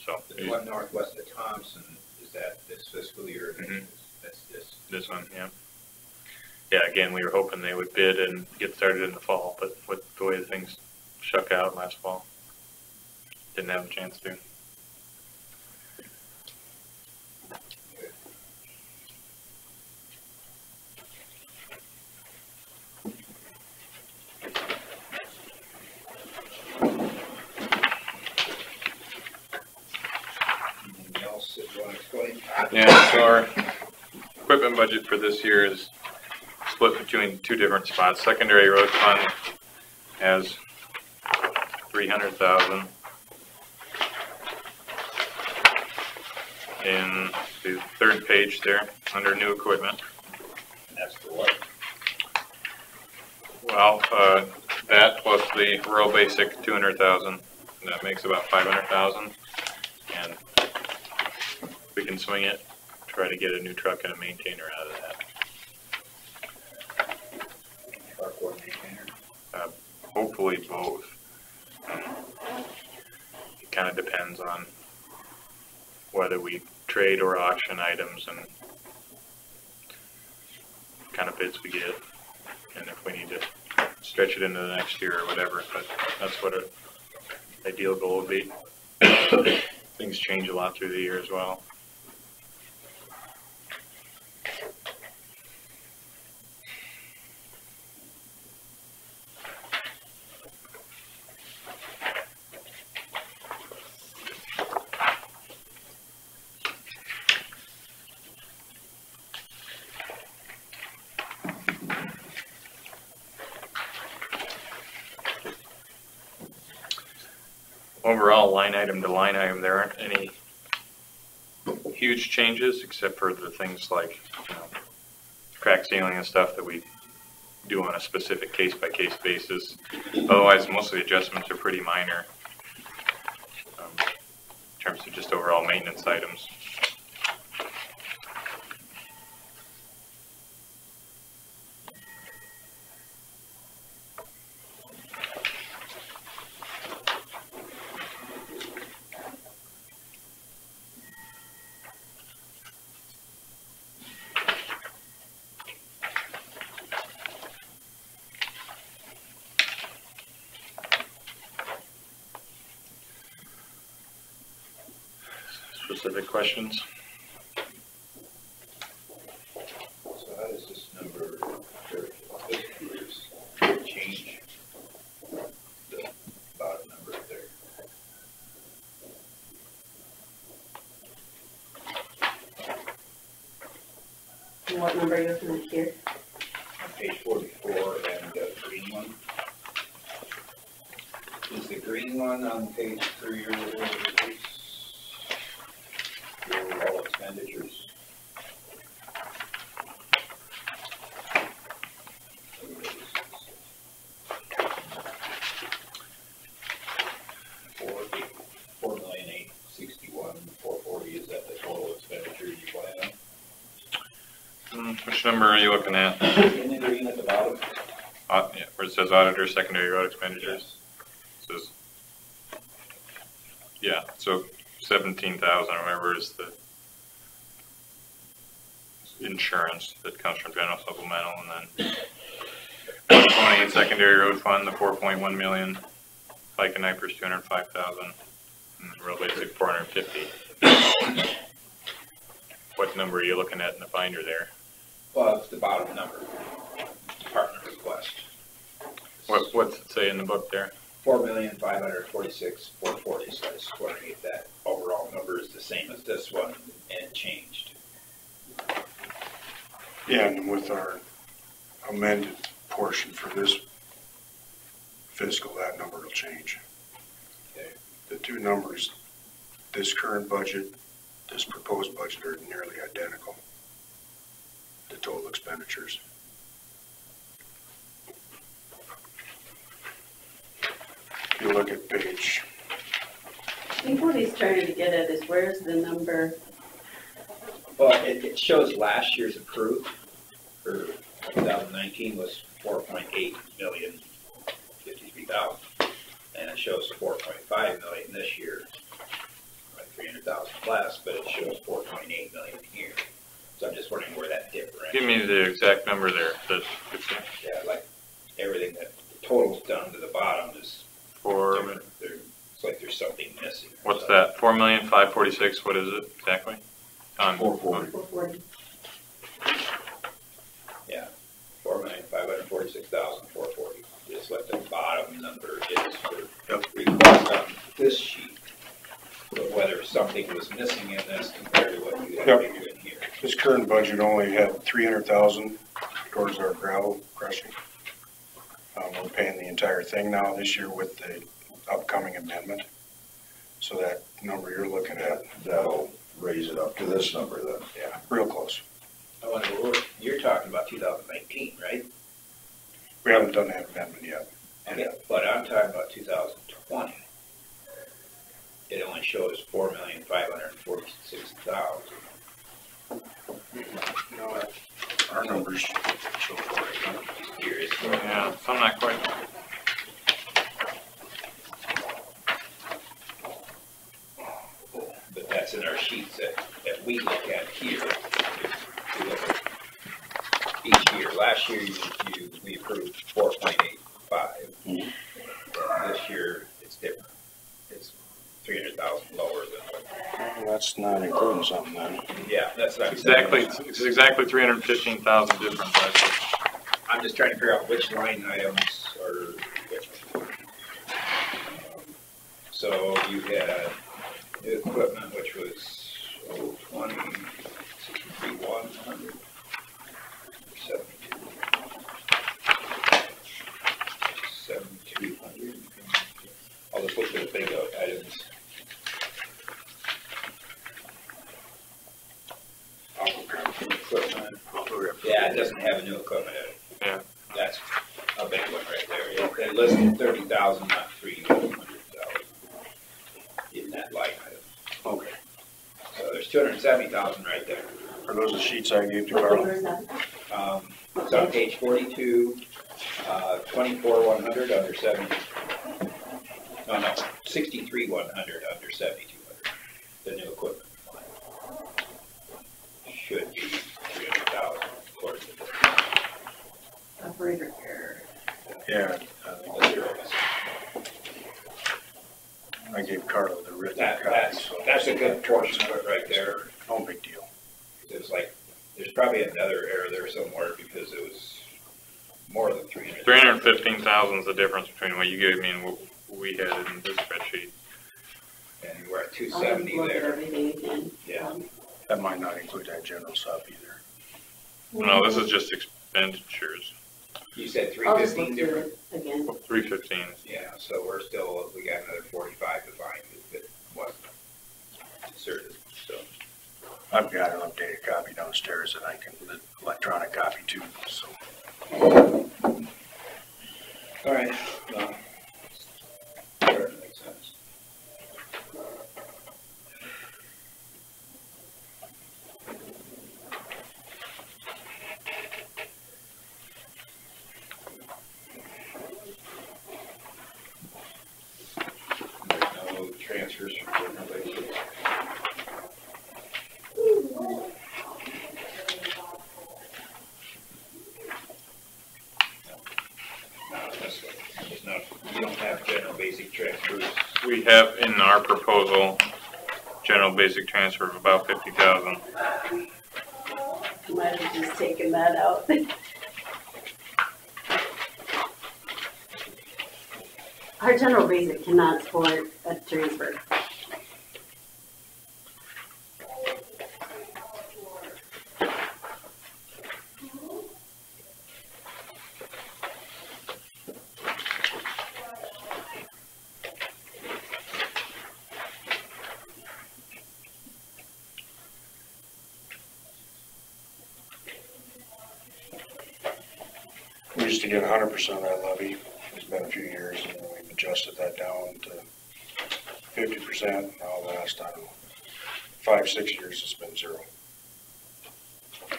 So
The one northwest of Thompson, is that this fiscal year?
Mhm.
That's
this one, yeah. Yeah, again, we were hoping they would bid and get started in the fall, but with the way things shook out last fall, didn't have a chance to.
Anything else that you want to explain?
Yeah, so our equipment budget for this year is split between two different spots. Secondary road fund has 300,000. In the third page there, under new equipment.
And that's for what?
Well, that plus the rural basic 200,000, that makes about 500,000. And we can swing it, try to get a new truck and a maintainer out of that.
Truck or maintainer?
Hopefully both. It kind of depends on whether we trade or auction items and what kind of bids we get, and if we need to stretch it into the next year or whatever, but that's what an ideal goal would be. Things change a lot through the year as well. Overall, line item to line item, there aren't any huge changes except for the things like, you know, crack sealing and stuff that we do on a specific case-by-case basis. Otherwise, most of the adjustments are pretty minor in terms of just overall maintenance items. Specific questions?
So how does this number, this year's change the bottom number there?
And what number are you looking at here?
On page 44 and the green one? Is the green one on page 3 or whatever it is? Your overall expenditures? $4,861,440, is that the total expenditure you plan on?
Which number are you looking at?
In the green at the bottom?
Yeah, where it says auditor secondary road expenditures. It says, yeah, so 17,000 or whatever is the insurance that comes from general supplemental, and then 128 secondary road fund, the 4.1 million, Pike and Nipers 205,000, and the real basic 450. What number are you looking at in the binder there?
Well, it's the bottom number, department request.
What's it say in the book there?
4,546,440, so I was just wondering if that overall number is the same as this one and changed.
Yeah, and with our amended portion for this fiscal, that number will change.
Okay.
The two numbers, this current budget, this proposed budget, are nearly identical, the total expenditures. If you look at page,
I think what he's trying to get at is where's the number?
Well, it shows last year's approved for 2019 was 4.8 million, 53,000. And it shows 4.5 million this year, like 300,000 less, but it shows 4.8 million here. So I'm just wondering where that difference.
Give me the exact number there.
Yeah, like everything that the total's done to the bottom is different. It's like there's something missing.
What's that? 4,546,000. What is it exactly?
440.
440.
Yeah, 4,546,440. Just what the bottom number is for request on this sheet. But whether some don't think was missing in this compared to what you had
Yep.
figured in here.
This current budget only had 300,000 towards our gravel crushing. We're paying the entire thing now this year with the upcoming amendment. So that number you're looking at,
That'll raise it up to this number then.
yeah, real close.
You're talking about 2019, right?
We haven't done that amendment yet.
Okay, but I'm talking about 2020. It only shows 4,546,000.
No, our numbers show for it.
Just curious.
Yeah, so I'm not quite.
But that's in our sheets that we look at here. We look at each year. Last year, we approved 4.85. And this year, it's different. It's 300,000 lower than what.
That's not including something then.
Yeah, that's not
Exactly, it's exactly 315,000 difference, I think.
I'm just trying to figure out which line items are different. So you had new equipment, which was 63,100, 7,200. I'll just look at the big items. Equipment. Yeah, it doesn't have a new equipment in it.
Yeah.
That's a big one right there. They listed 30,000, not 300,000 in that line item.
Okay.
So there's 270,000 right there.
Are those the sheets I gave to
What
Carl?
number is that?
It's on page 42, 24,100 under 70. No, 63,100 under 7,200. The new equipment line should be 300,000 according to this.
Operator error.
Yeah,
Let's do this.
I gave Carl the written copy.
That's a good portion of it right there.
No big deal.
It was like, there's probably another error there somewhere because it was more than 300.
315,000 is the difference between what you gave me and what we had in this spreadsheet.
And we're at
I'll
270
look at
there.
everything again.
Yeah.
That might not include that general sub either.
No, this is just expenditures,
You said
I'll just look
315
through
different?
it again.
315.
Yeah, so we got another 45 to find that wasn't inserted, so.
I've got an updated copy downstairs that I can, the electronic copy too, so.
All right, well, starting to make sense. There's no transfers from general basic. There's not, you don't have general basic transfers.
We have in our proposal, general basic transfer of about 50,000.
Might have just taken that out. Our general basic cannot support a transfer.
We used to get 100% of that levy. It's been a few years and then we've adjusted that down to 50%. Now the last, I don't know, 5-6 years it's been zero. So,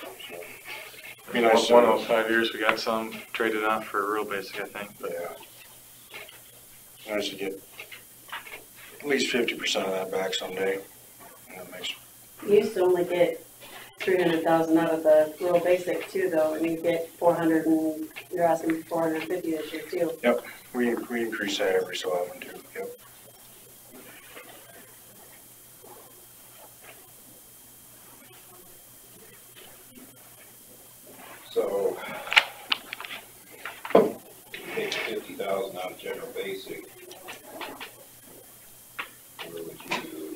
be nice to-
One of those 5 years, we got some traded off for real basic, I think. But
Yeah. Nice to get at least 50% of that back someday. And that makes,
You used to only get 300,000 out of the rural basic too, though, and you get 400 and you're asking for 450 this year too.
yep, we increase that every so often too, yep.
So, take 50,000 out of general basic. Where would you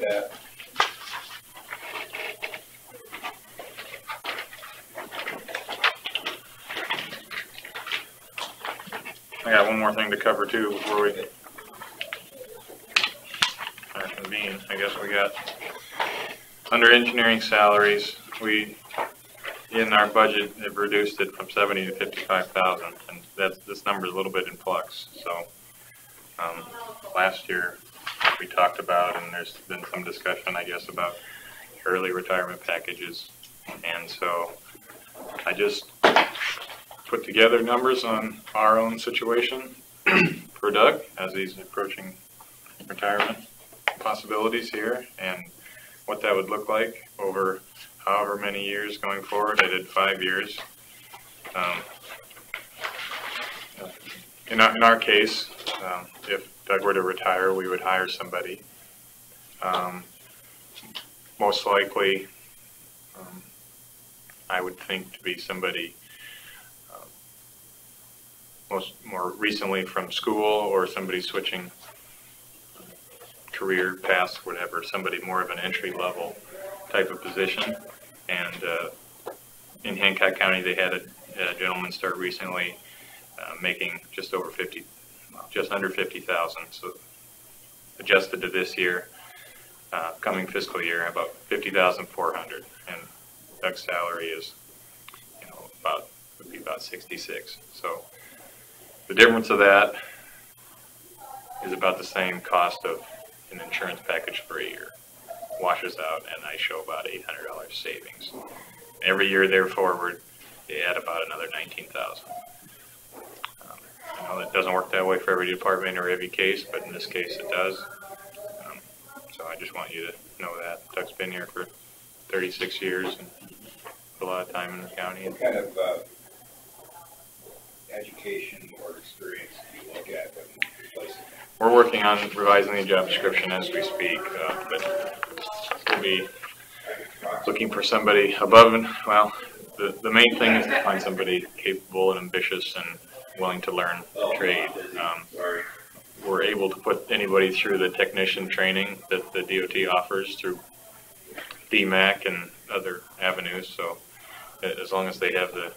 that.
I got one more thing to cover too before we convene. I guess we got, under engineering salaries, we, in our budget, have reduced it from 70 to 55,000, and this number is a little bit in flux. So, last year we talked about, and there's been some discussion, I guess, about early retirement packages, and so I just put together numbers on our own situation for Doug as he's approaching retirement possibilities here, and what that would look like over however many years going forward. I did 5 years. In our case, if Doug were to retire, we would hire somebody. Most likely, I would think to be somebody more recently from school, or somebody switching career paths, whatever, somebody more of an entry level type of position. And in Hancock County, they had a gentleman start recently making just under 50,000. So adjusted to this year, coming fiscal year, about 50,400, and Doug's salary is, would be about 66. So the difference of that is about the same cost of an insurance package for a year. Washes out, and I show about $800 savings. Every year there forward, they add about another 19,000. I know that doesn't work that way for every department or every case, but in this case it does. So I just want you to know that. Doug's been here for 36 years and a lot of time in the county.
What kind of education or experience do you look at when replacing?
We're working on revising the job description as we speak, but we'll be looking for somebody above and, well, the main thing is to find somebody capable and ambitious and willing to learn the trade. We're able to put anybody through the technician training that the DOT offers through DMAC and other avenues, so as long as they have the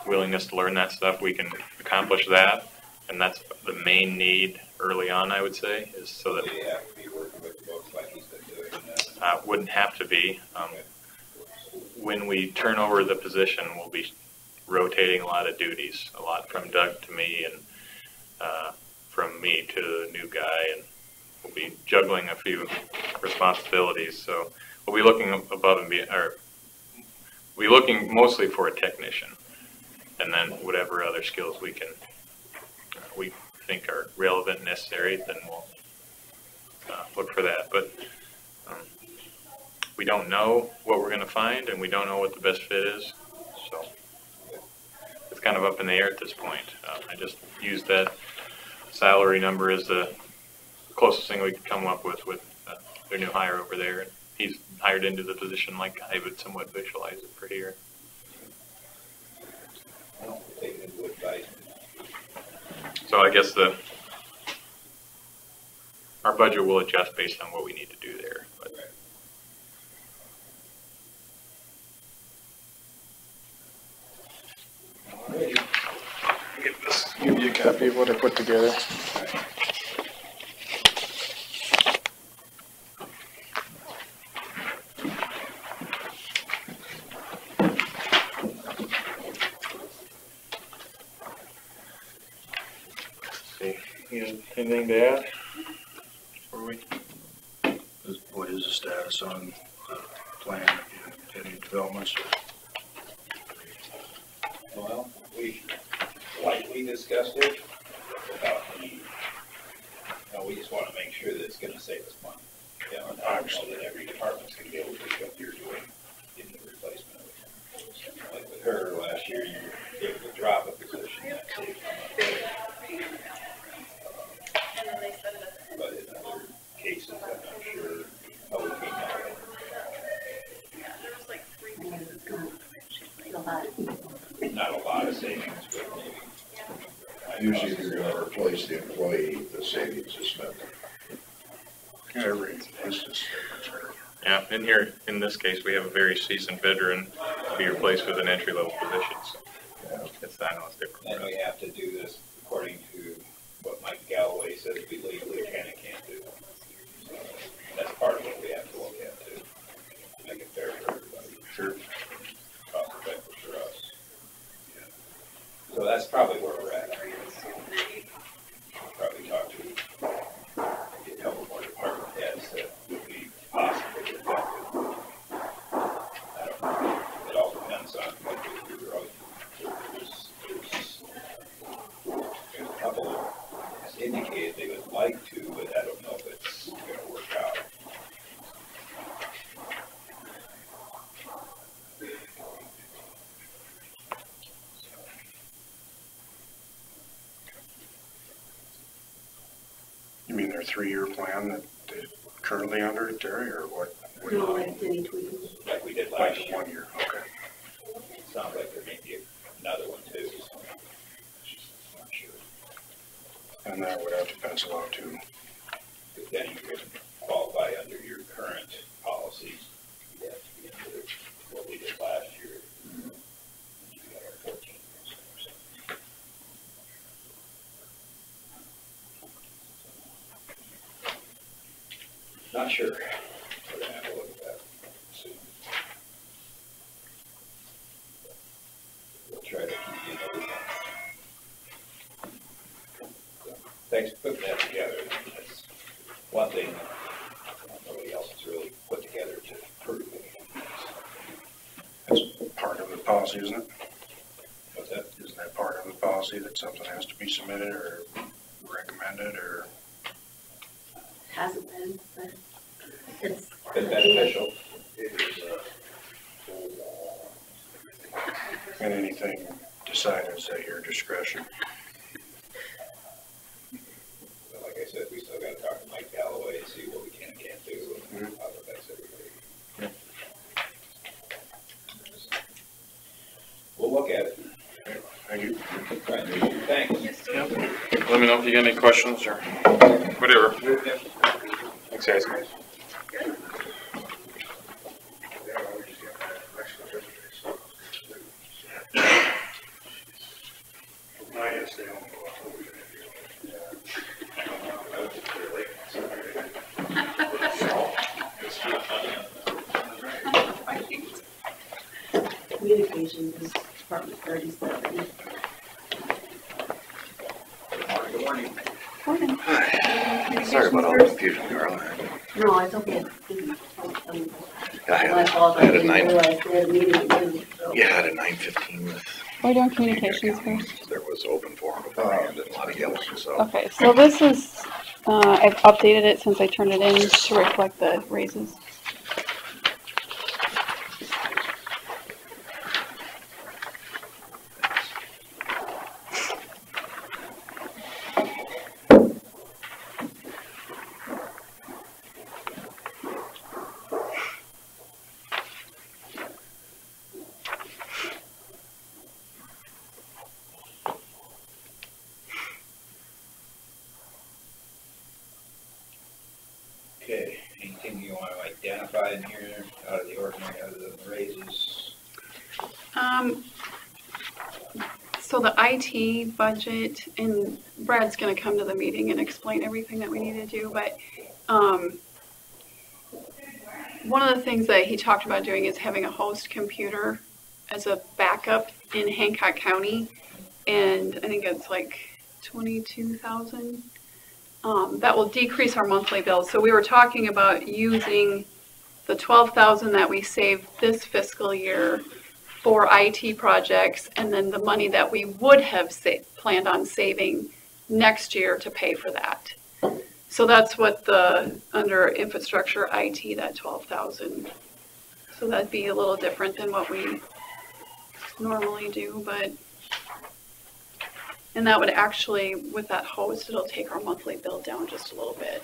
willingness to learn that stuff, we can accomplish that. And that's the main need early on, I would say, is so that
you have to be working with folks like he's been doing that.
Wouldn't have to be. When we turn over the position, we'll be rotating a lot of duties, a lot from Doug to me, and from me to the new guy, and we'll be juggling a few responsibilities. So we'll be looking above and beyond, or we'll be looking mostly for a technician, and then whatever other skills we think are relevant and necessary, then we'll look for that. But we don't know what we're going to find, and we don't know what the best fit is, so it's kind of up in the air at this point. I just used that salary number as the closest thing we could come up with their new hire over there, and he's hired into the position like I would somewhat visualize it for here.
Taking into advice.
So I guess our budget will adjust based on what we need to do there. But.
Give you a copy of what I put together.
Anything to add?
What is the status on the plan? Any developments?
Well, we lightly discussed it about we just want to make sure that it's going to save us money. And I know that every department's going to be able to do what you're doing in the replacement of it. Like with her last year, you were able to drop a position that saved money. But in other cases, I'm not sure how we came out of it. Not a lot of savings, but maybe.
Usually if you're gonna replace the employee, the savings is spent.
Every very business statements.
Yeah, in here, in this case, we have a very seasoned veteran to be replaced with an entry-level position, so I know it's different.
And we have to do this according to what Mike Galloway says we legally can and can't do. So that's part of what we have to look at too, to make it fair for everybody.
Sure.
Cost effective for us. So that's probably where we're at. Probably talk to get a couple more department heads that would be possibly effective. I don't know. It all depends on what we do. There's a couple that indicated they would like to, but I don't know if it's gonna work out.
You mean their 3-year plan that they're currently under it, Terry, or what? What do
No,
you
like
mean?
Denny Tweeden.
Like we did
Like
last year.
1 year, okay.
Sounds like there may be another one too, so I'm not sure.
And that would have to pencil out too.
Because then you would qualify under your current policies. You'd have to be under what we did last year. You got our 14 or something. Not sure. We're gonna have to look at that soon. We'll try to keep you in the loop. So, thanks for putting that together. That's one thing that nobody else has really put together to prove anything.
That's part of the policy, isn't it?
What's that?
Isn't that part of the policy that something has to be submitted or recommended or?
Hasn't been, but it's.
Been beneficial.
And anything decided is at your discretion.
But like I said, we still gotta talk to Mike Galloway and see what we can and can't do and how that affects everybody. We'll look at it.
Thank you.
Right. Thanks.
Let me know if you got any questions or whatever. Thanks, guys.
Communications is Department 37.
Good morning.
Morning.
Sorry about all the confusion, Carla.
No, it's okay.
I had
My fault, I
a
didn't
9,
realize they had a meeting at noon, so.
yeah, I had a 9:15 with.
We're doing communications first.
There was open forum beforehand and a lot of yelling, so.
Okay, so this is, I've updated it since I turned it in to reflect the raises.
Okay, anything you want to identify in here out of the ordinary, other than the raises?
So the IT budget, and Brad's gonna come to the meeting and explain everything that we need to do, but, one of the things that he talked about doing is having a host computer as a backup in Hancock County, and I think it's like 22,000. That will decrease our monthly bill. So we were talking about using the 12,000 that we saved this fiscal year for IT projects, and then the money that we would have planned on saving next year to pay for that. So that's what under infrastructure IT, that 12,000. So that'd be a little different than what we normally do, but. And that would actually, with that host, it'll take our monthly bill down just a little bit.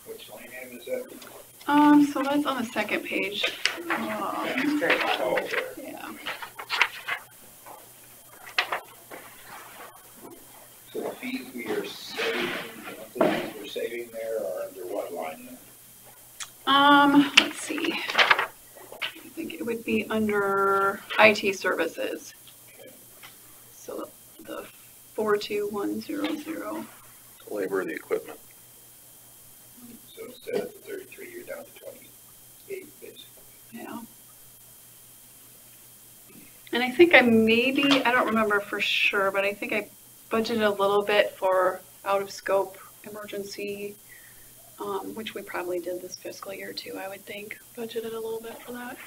Which line item is that?
So that's on the second page.
Oh, okay.
Yeah.
So the fees we are saving, the fees we're saving there are under what line then?
Let's see. I think it would be under IT services. So the 42100.
Labor of the equipment.
So instead of the 33, you're down to 28, basically.
Yeah. And I think I don't remember for sure, but I think I budgeted a little bit for out of scope emergency, which we probably did this fiscal year too, I would think. Budgeted a little bit for that.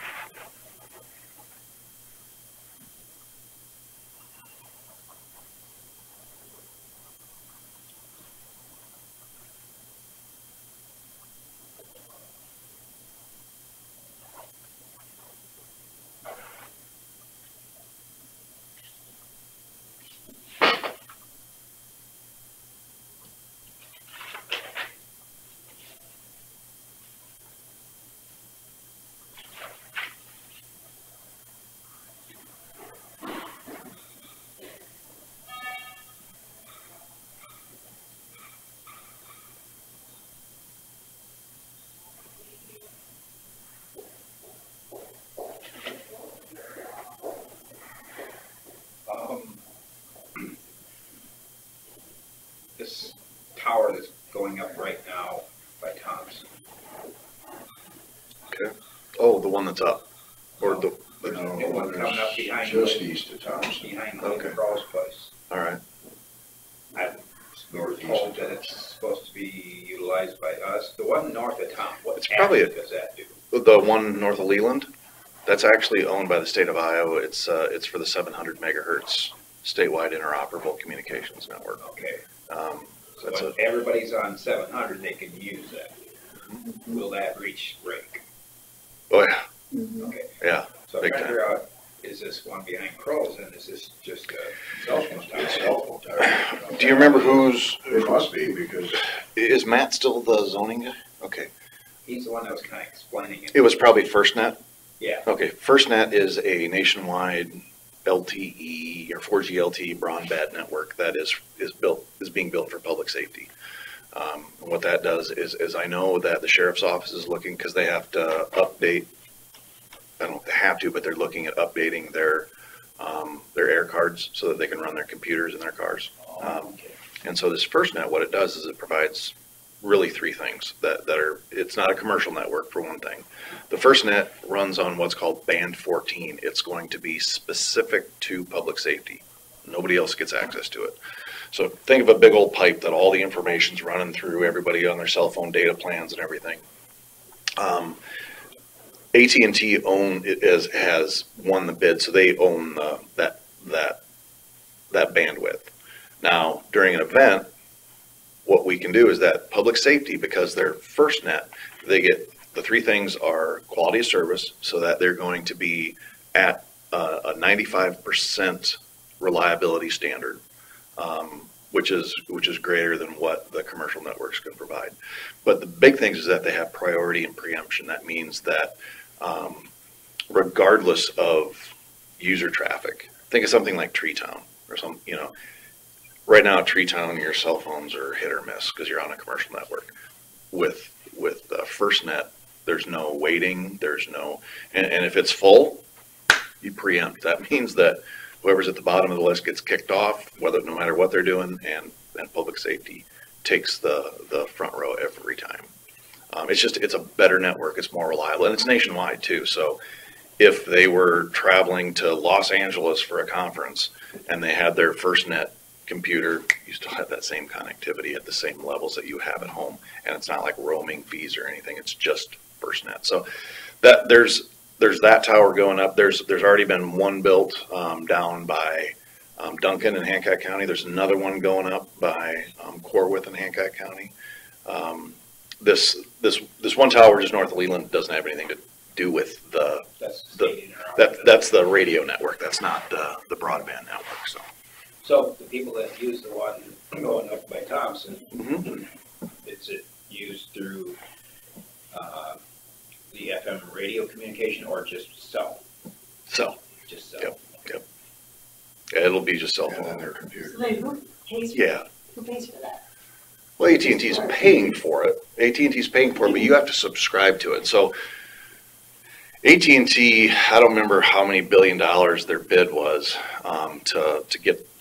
This tower that's going up right now by Thompson.
Okay. Oh, the one that's up, or the.
There's a new one coming up behind.
Just east of Thompson.
Behind
Okay.
Crawl's place.
All right.
I was told that it's supposed to be utilized by us. The one north of town, what
It's probably
action does that do?
The one north of Leland, that's actually owned by the state of Iowa. It's for the 700 megahertz statewide interoperable communications network.
Okay.
So
So if everybody's on 700, they can use that. Will that reach break?
oh yeah,
Okay.
yeah.
So I'm
Big
trying to
time.
figure out, is this one behind Crow's and is this just a cell phone tower?
Cell phone tower. Do you remember who's?
It must be, because
Is Matt still the zoning guy? Okay.
He's the one that was kind of explaining it.
It was probably FirstNet.
Yeah.
Okay, FirstNet is a nationwide LTE or 4G LTE broadband network that is being built for public safety. And what that does is I know that the sheriff's office is looking, because they have to update, I don't know if they have to, but they're looking at updating their air cards so that they can run their computers in their cars. And so this FirstNet, what it does is it provides really three things that are, it's not a commercial network for one thing. The FirstNet runs on what's called band 14. It's going to be specific to public safety. Nobody else gets access to it. So think of a big old pipe that all the information's running through, everybody on their cell phone data plans and everything. AT&T has won the bid, so they own that bandwidth. Now, during an event, what we can do is that public safety, because they're FirstNet, they get, the three things are quality of service, so that they're going to be at a 95% reliability standard, which is greater than what the commercial networks can provide. But the big things is that they have priority and preemption. That means that regardless of user traffic, think of something like Treetown or some, right now at Treetown, your cell phones are hit or miss because you're on a commercial network. With FirstNet, there's no waiting, and if it's full, you preempt. That means that whoever's at the bottom of the list gets kicked off, no matter what they're doing, and public safety takes the front row every time. It's a better network, it's more reliable, and it's nationwide too. So if they were traveling to Los Angeles for a conference and they had their FirstNet computer, you still have that same connectivity at the same levels that you have at home, and it's not like roaming fees or anything. It's just FirstNet. So that there's that tower going up. There's already been one built down by Duncan in Hancock County. There's another one going up by Corwith in Hancock County. This one tower just north of Leland doesn't have anything to do with that's the radio network. That's not the broadband network.
So the people that use the one going up by Thompson, is it used through the FM radio communication or just cell?
So,
Just cell?
Yep. it'll be just cell
And then
phone.
their computer.
So then who pays for
Yeah.
Who pays for that?
Well, AT&T's paying for it. AT&T's paying for it, but you have to subscribe to it. So AT&T, I don't remember how many $1 billion their bid was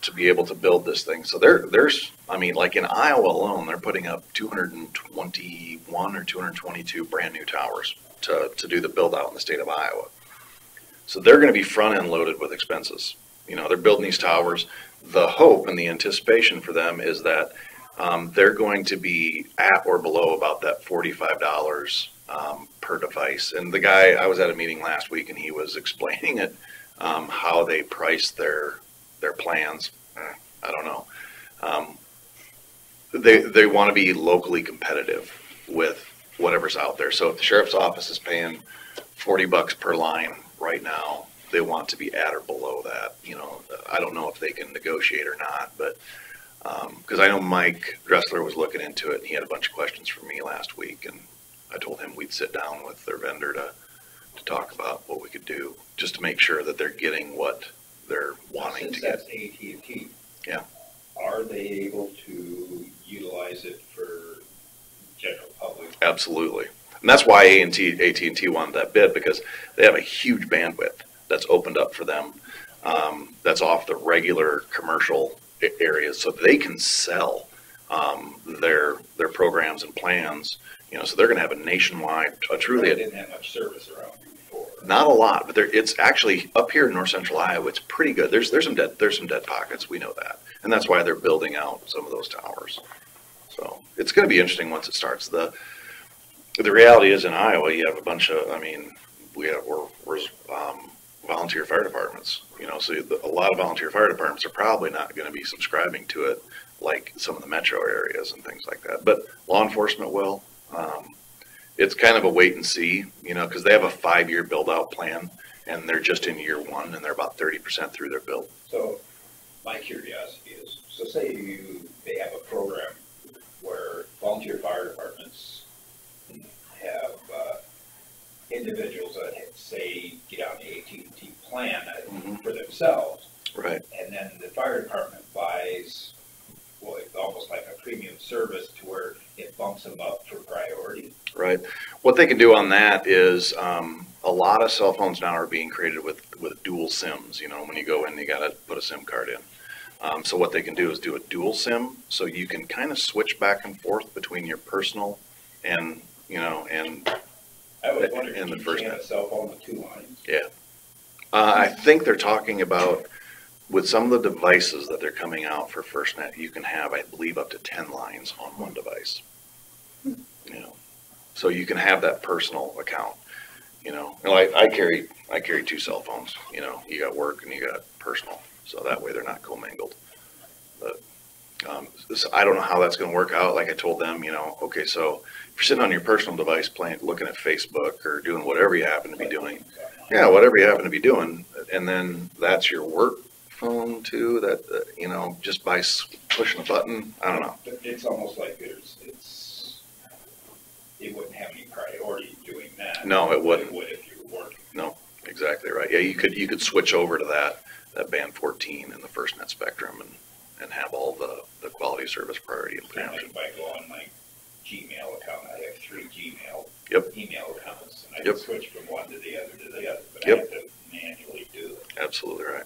to be able to build this thing. So there's, I mean, like in Iowa alone, they're putting up 221 or 222 brand new towers to do the build out in the state of Iowa. So they're going to be front end loaded with expenses. You know, they're building these towers. The hope and the anticipation for them is that they're going to be at or below about that $45 per device. And the guy, I was at a meeting last week and he was explaining it, how they price their plans. I don't know. They want to be locally competitive with whatever's out there. So if the sheriff's office is paying $40 per line right now, they want to be at or below that. You know, I don't know if they can negotiate or not, but because I know Mike Dressler was looking into it and he had a bunch of questions for me last week, and I told him we'd sit down with their vendor to talk about what we could do just to make sure that they're getting what they're wanting to get.
Since that's AT&T.
Yeah.
Are they able to utilize it for general public?
Absolutely. And that's why AT&T wanted that bid, because they have a huge bandwidth that's opened up for them. That's off the regular commercial areas, so they can sell their programs and plans. You know, so they're going to have a nationwide, truly.
They didn't have much service around here before.
Not a lot, but it's actually up here in north central Iowa. It's pretty good. There's some dead pockets. We know that, and that's why they're building out some of those towers. So it's going to be interesting once it starts. The reality is in Iowa, you have a bunch of. I mean, we're volunteer fire departments. You know, so a lot of volunteer fire departments are probably not going to be subscribing to it like some of the metro areas and things like that. But law enforcement will. It's kind of a wait and see, you know, because they have a 5-year build out plan and they're just in year 1 and they're about 30% through their build.
So my curiosity is, so say they have a program where volunteer fire departments have individuals that say get on the AT&T plan for themselves.
Right.
And then the fire department buys, well, it's almost like a premium service to where it bumps them up for priority.
Right. What they can do on that is a lot of cell phones now are being created with dual SIMs. You know, when you go in, you got to put a SIM card in. So what they can do is do a dual SIM, so you can kind of switch back and forth between your personal and, you know, and
I was wondering
in the
if you
first
can have a cell phone with 2 lines.
Yeah. I think they're talking about, with some of the devices that they're coming out for FirstNet, you can have, I believe, up to 10 lines on one device. You know, so you can have that personal account. You know, and like I carry 2 cell phones. You know, you got work and you got personal, so that way they're not commingled. But I don't know how that's going to work out. Like I told them, you know, okay, so if you're sitting on your personal device looking at Facebook or doing whatever you happen to be doing, whatever you happen to be doing, and then that's your work phone too, that you know, just by pushing a button, I don't know.
It's almost like it wouldn't have any priority doing that.
No, it wouldn't.
It would if you were working.
No, exactly right. Yeah, you could switch over to that band 14 in the FirstNet spectrum and have all the quality service priority and
Kind of
preemption.
like if I go on my Gmail account, I have 3 Gmail email accounts, and I can switch from one to the other, but I have to manually do it.
Absolutely right.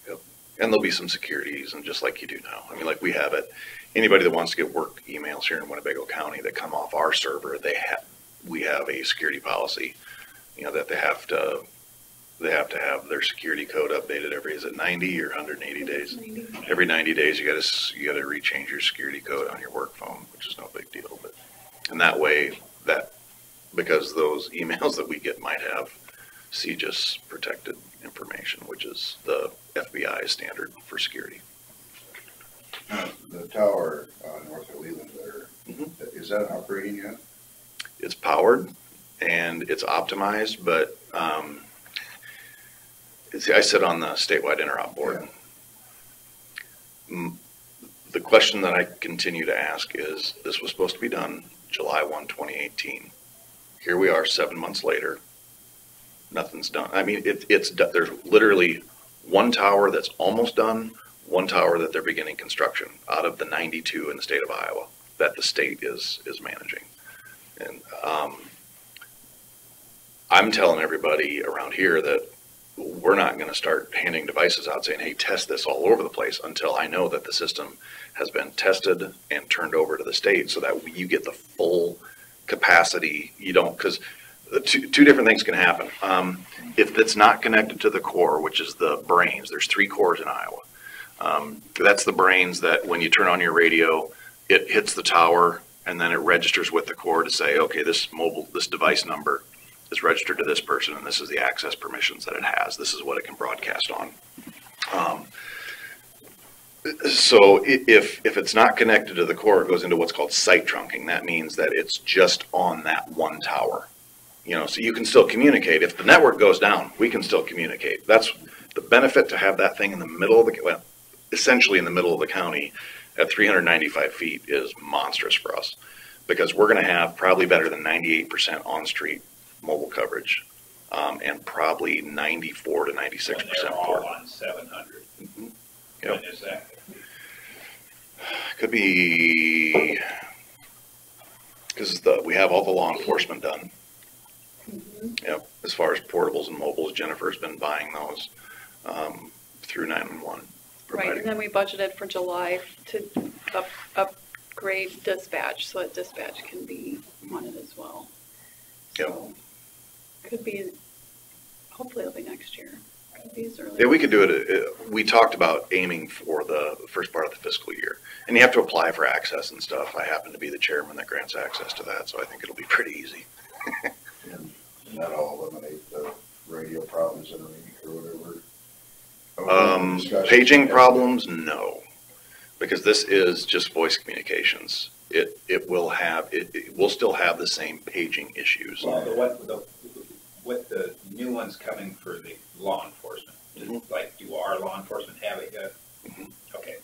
Yep. And there'll be some securities, and just like you do now. I mean, like we have it. Anybody that wants to get work emails here in Winnebago County that come off our server, we have a security policy. You know, that they have to have their security code updated every, is it 90 or 180 days?
90.
Every 90 days, you got to rechange your security code on your work phone, which is no big deal. But and that way, because those emails that we get might have CJIS protected information, which is the FBI standard for security.
The tower north of Leland there, is that operating yet?
It's powered and it's optimized, but I sit on the statewide interop board. The question that I continue to ask is, this was supposed to be done July 1, 2018. here we are 7 months later, nothing's done. I mean, there's literally one tower that's almost done, one tower that they're beginning construction out of the 92 in the state of Iowa that the state is managing. And I'm telling everybody around here that we're not going to start handing devices out saying, hey, test this all over the place until I know that the system has been tested and turned over to the state so that you get the full capacity. You don't, because two different things can happen. If it's not connected to the core, which is the brains, there's 3 cores in Iowa. That's the brains that when you turn on your radio, it hits the tower and then it registers with the core to say, okay, this device number is registered to this person and this is the access permissions that it has. This is what it can broadcast on. So if it's not connected to the core, it goes into what's called site trunking. That means that it's just on that one tower. You know, so you can still communicate. If the network goes down, we can still communicate. That's the benefit to have that thing in the middle of the, well, essentially in the middle of the county at 395 feet is monstrous for us because we're going to have probably better than 98% on-street mobile coverage and probably 94 to 96%
all on 700.
Mm-hmm.
When is that?
Could be because we have all the law enforcement done. Yep, as far as portables and mobiles, Jennifer's been buying those through 911.
Right, and then we budgeted for July to upgrade dispatch so that dispatch can be on it as well.
Yep.
So, could be, hopefully it'll be next year. Could be as early.
Yeah, we could do it. We talked about aiming for the first part of the fiscal year. And you have to apply for access and stuff. I happen to be the chairman that grants access to that, so I think it'll be pretty easy.
And that'll eliminate the radio problems in a week or whatever.
Paging problems, no, because this is just voice communications. It will still have the same paging issues.
Well, what the new ones coming for the law enforcement, like do our law enforcement have it yet?
Mm-hmm.
Okay.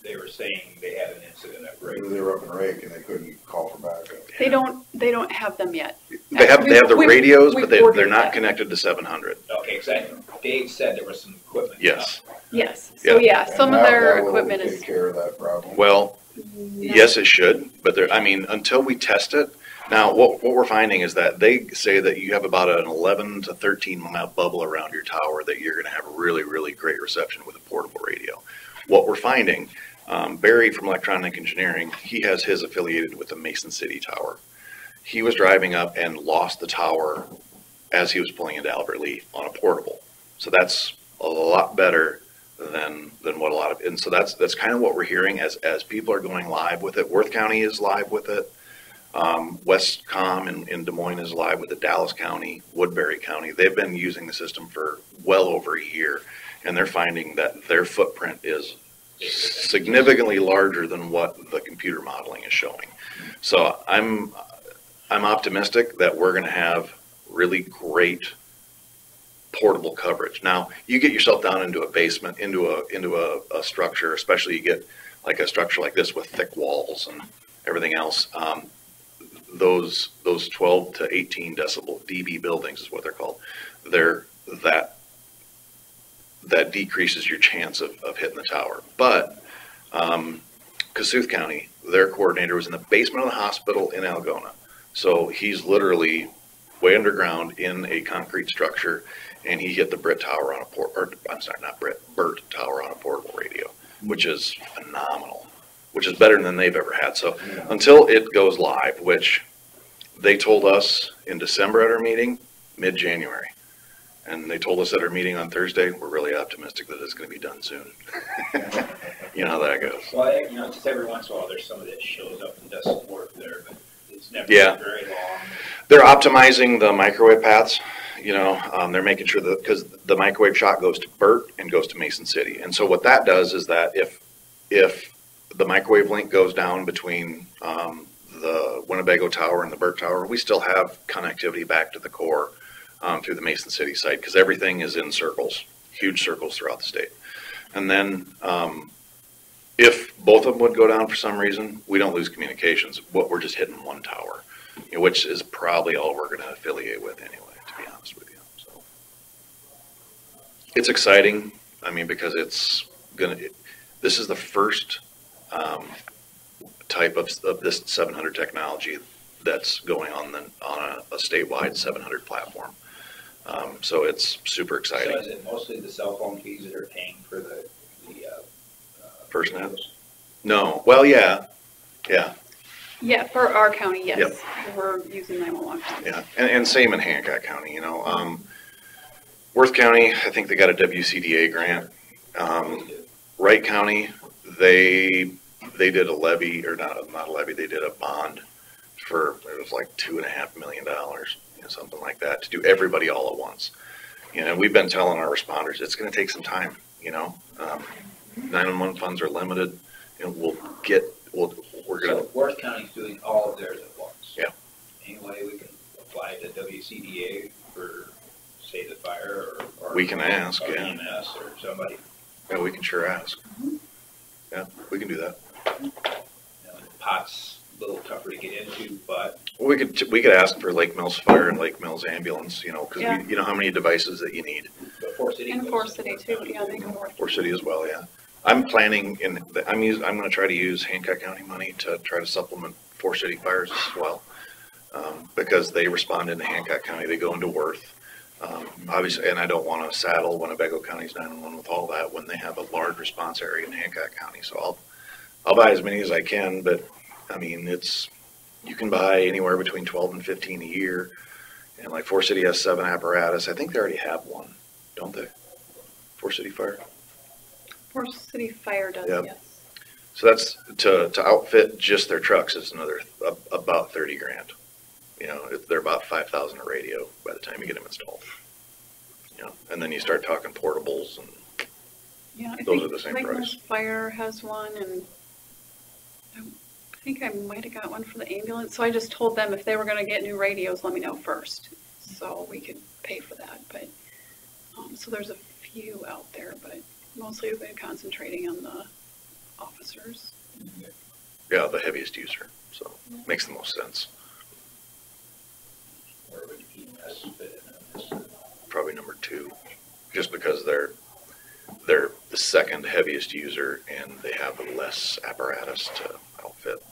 They were saying they had an incident at Rake.
They were up in Rake and they couldn't call for backup.
They don't have them yet.
They have the radios, but they're
ordered
not
them.
connected to 700.
Okay, exactly. Dave said there was some equipment.
Yes.
Yes. So yeah, some of their equipment
take
is.
care of that problem.
Well, yes, it should, but I mean, until we test it. Now, what we're finding is that they say that you have about an 11 to 13 mile bubble around your tower that you're going to have really, really great reception with a portable radio. What we're finding, Barry from Electronic Engineering, he has his affiliated with the Mason City Tower. He was driving up and lost the tower as he was pulling into Albert Lee on a portable. So that's a lot better than what a lot of, and so that's kind of what we're hearing as people are going live with it. Worth County is live with it. Westcom in Des Moines is live with it. Dallas County, Woodbury County. They've been using the system for well over a year, and they're finding that their footprint is significantly larger than what the computer modeling is showing. So I'm optimistic that we're going to have really great portable coverage. Now, you get yourself down into a basement, into a structure, especially you get like a structure like this with thick walls and everything else. Those 12 to 18 decibel dB buildings is what they're called. That decreases your chance of hitting the tower. But Kossuth County, their coordinator was in the basement of the hospital in Algona. So he's literally way underground in a concrete structure, and he hit the BRT tower on BERT tower on a portable radio, which is phenomenal, which is better than they've ever had. So until it goes live, which they told us in December at our meeting, mid-January, and they told us at our meeting on Thursday, we're really optimistic that it's going to be done soon. You know how that goes.
Well, just every once in a while, there's somebody that shows up and doesn't work there, but it's never
been
very long.
They're optimizing the microwave paths. They're making sure that, because the microwave shot goes to BERT and goes to Mason City. And so what that does is that if the microwave link goes down between the Winnebago Tower and the BERT Tower, we still have connectivity back to the core through the Mason City site, because everything is in circles, huge circles throughout the state. And then if both of them would go down for some reason, we don't lose communications. We're just hitting one tower. which is probably all we're gonna affiliate with anyway, to be honest with you, so. It's exciting, I mean, because this is the first, type of this 700 technology that's going on a statewide 700 platform. So it's super exciting.
So is it mostly the cell phone fees that are paying for the
FirstNet?
radios?
No, well, yeah,
Yeah, for our county, yes.
Yep.
We're using 911.
yeah, and same in Hancock County, you know. Worth County, I think they got a WCDA grant. Wright County, they did a levy, or not a levy, they did a bond for, it was like $2.5 million, you know, something like that, to do everybody all at once. You know, we've been telling our responders, it's gonna take some time, you know. 911 funds are limited, and we're gonna.
So Worth County's doing all of theirs at once?
Yeah.
Any way we can apply to WCDA for, say, the fire or?
We can ask,
or
yeah.
EMS or somebody?
Yeah, we can sure ask. Yeah, we can do that.
You know, the pot's a little tougher to get into, but
Well, we could ask for Lake Mills Fire and Lake Mills Ambulance, you know, because
Yeah.
you know how many devices that you need.
Forest City.
And
goes
Forest
to
City
Worth
too,
County.
yeah, they go north.
Forest City as well, yeah. I'm planning I'm gonna try to use Hancock County money to try to supplement Forest City Fires as well. Because they respond into Hancock County, they go into Worth. Obviously, and I don't wanna saddle Winnebago County's 911 with all that when they have a large response area in Hancock County. So I'll buy as many as I can, but I mean, you can buy anywhere between 12 and 15 a year. And like Forest City has 7 apparatus. I think they already have one, don't they? Forest City Fire?
Forest City Fire does,
Yep.
yes.
So that's to outfit just their trucks is another about 30 grand. You know, they're about 5,000 a radio by the time you get them installed. You know, and then you start talking portables and
Yeah, I
Those
think
are the same
Lake
price.
Mills Fire has one, and I think I might have got one for the ambulance. So I just told them if they were gonna get new radios, let me know first, so we could pay for that. But, so there's a few out there, but mostly we've been concentrating on the officers.
yeah, the heaviest user. So makes the most sense.
Where would EMS fit in on this?
Probably number 2, just because they're the second heaviest user and they have less apparatus to outfit.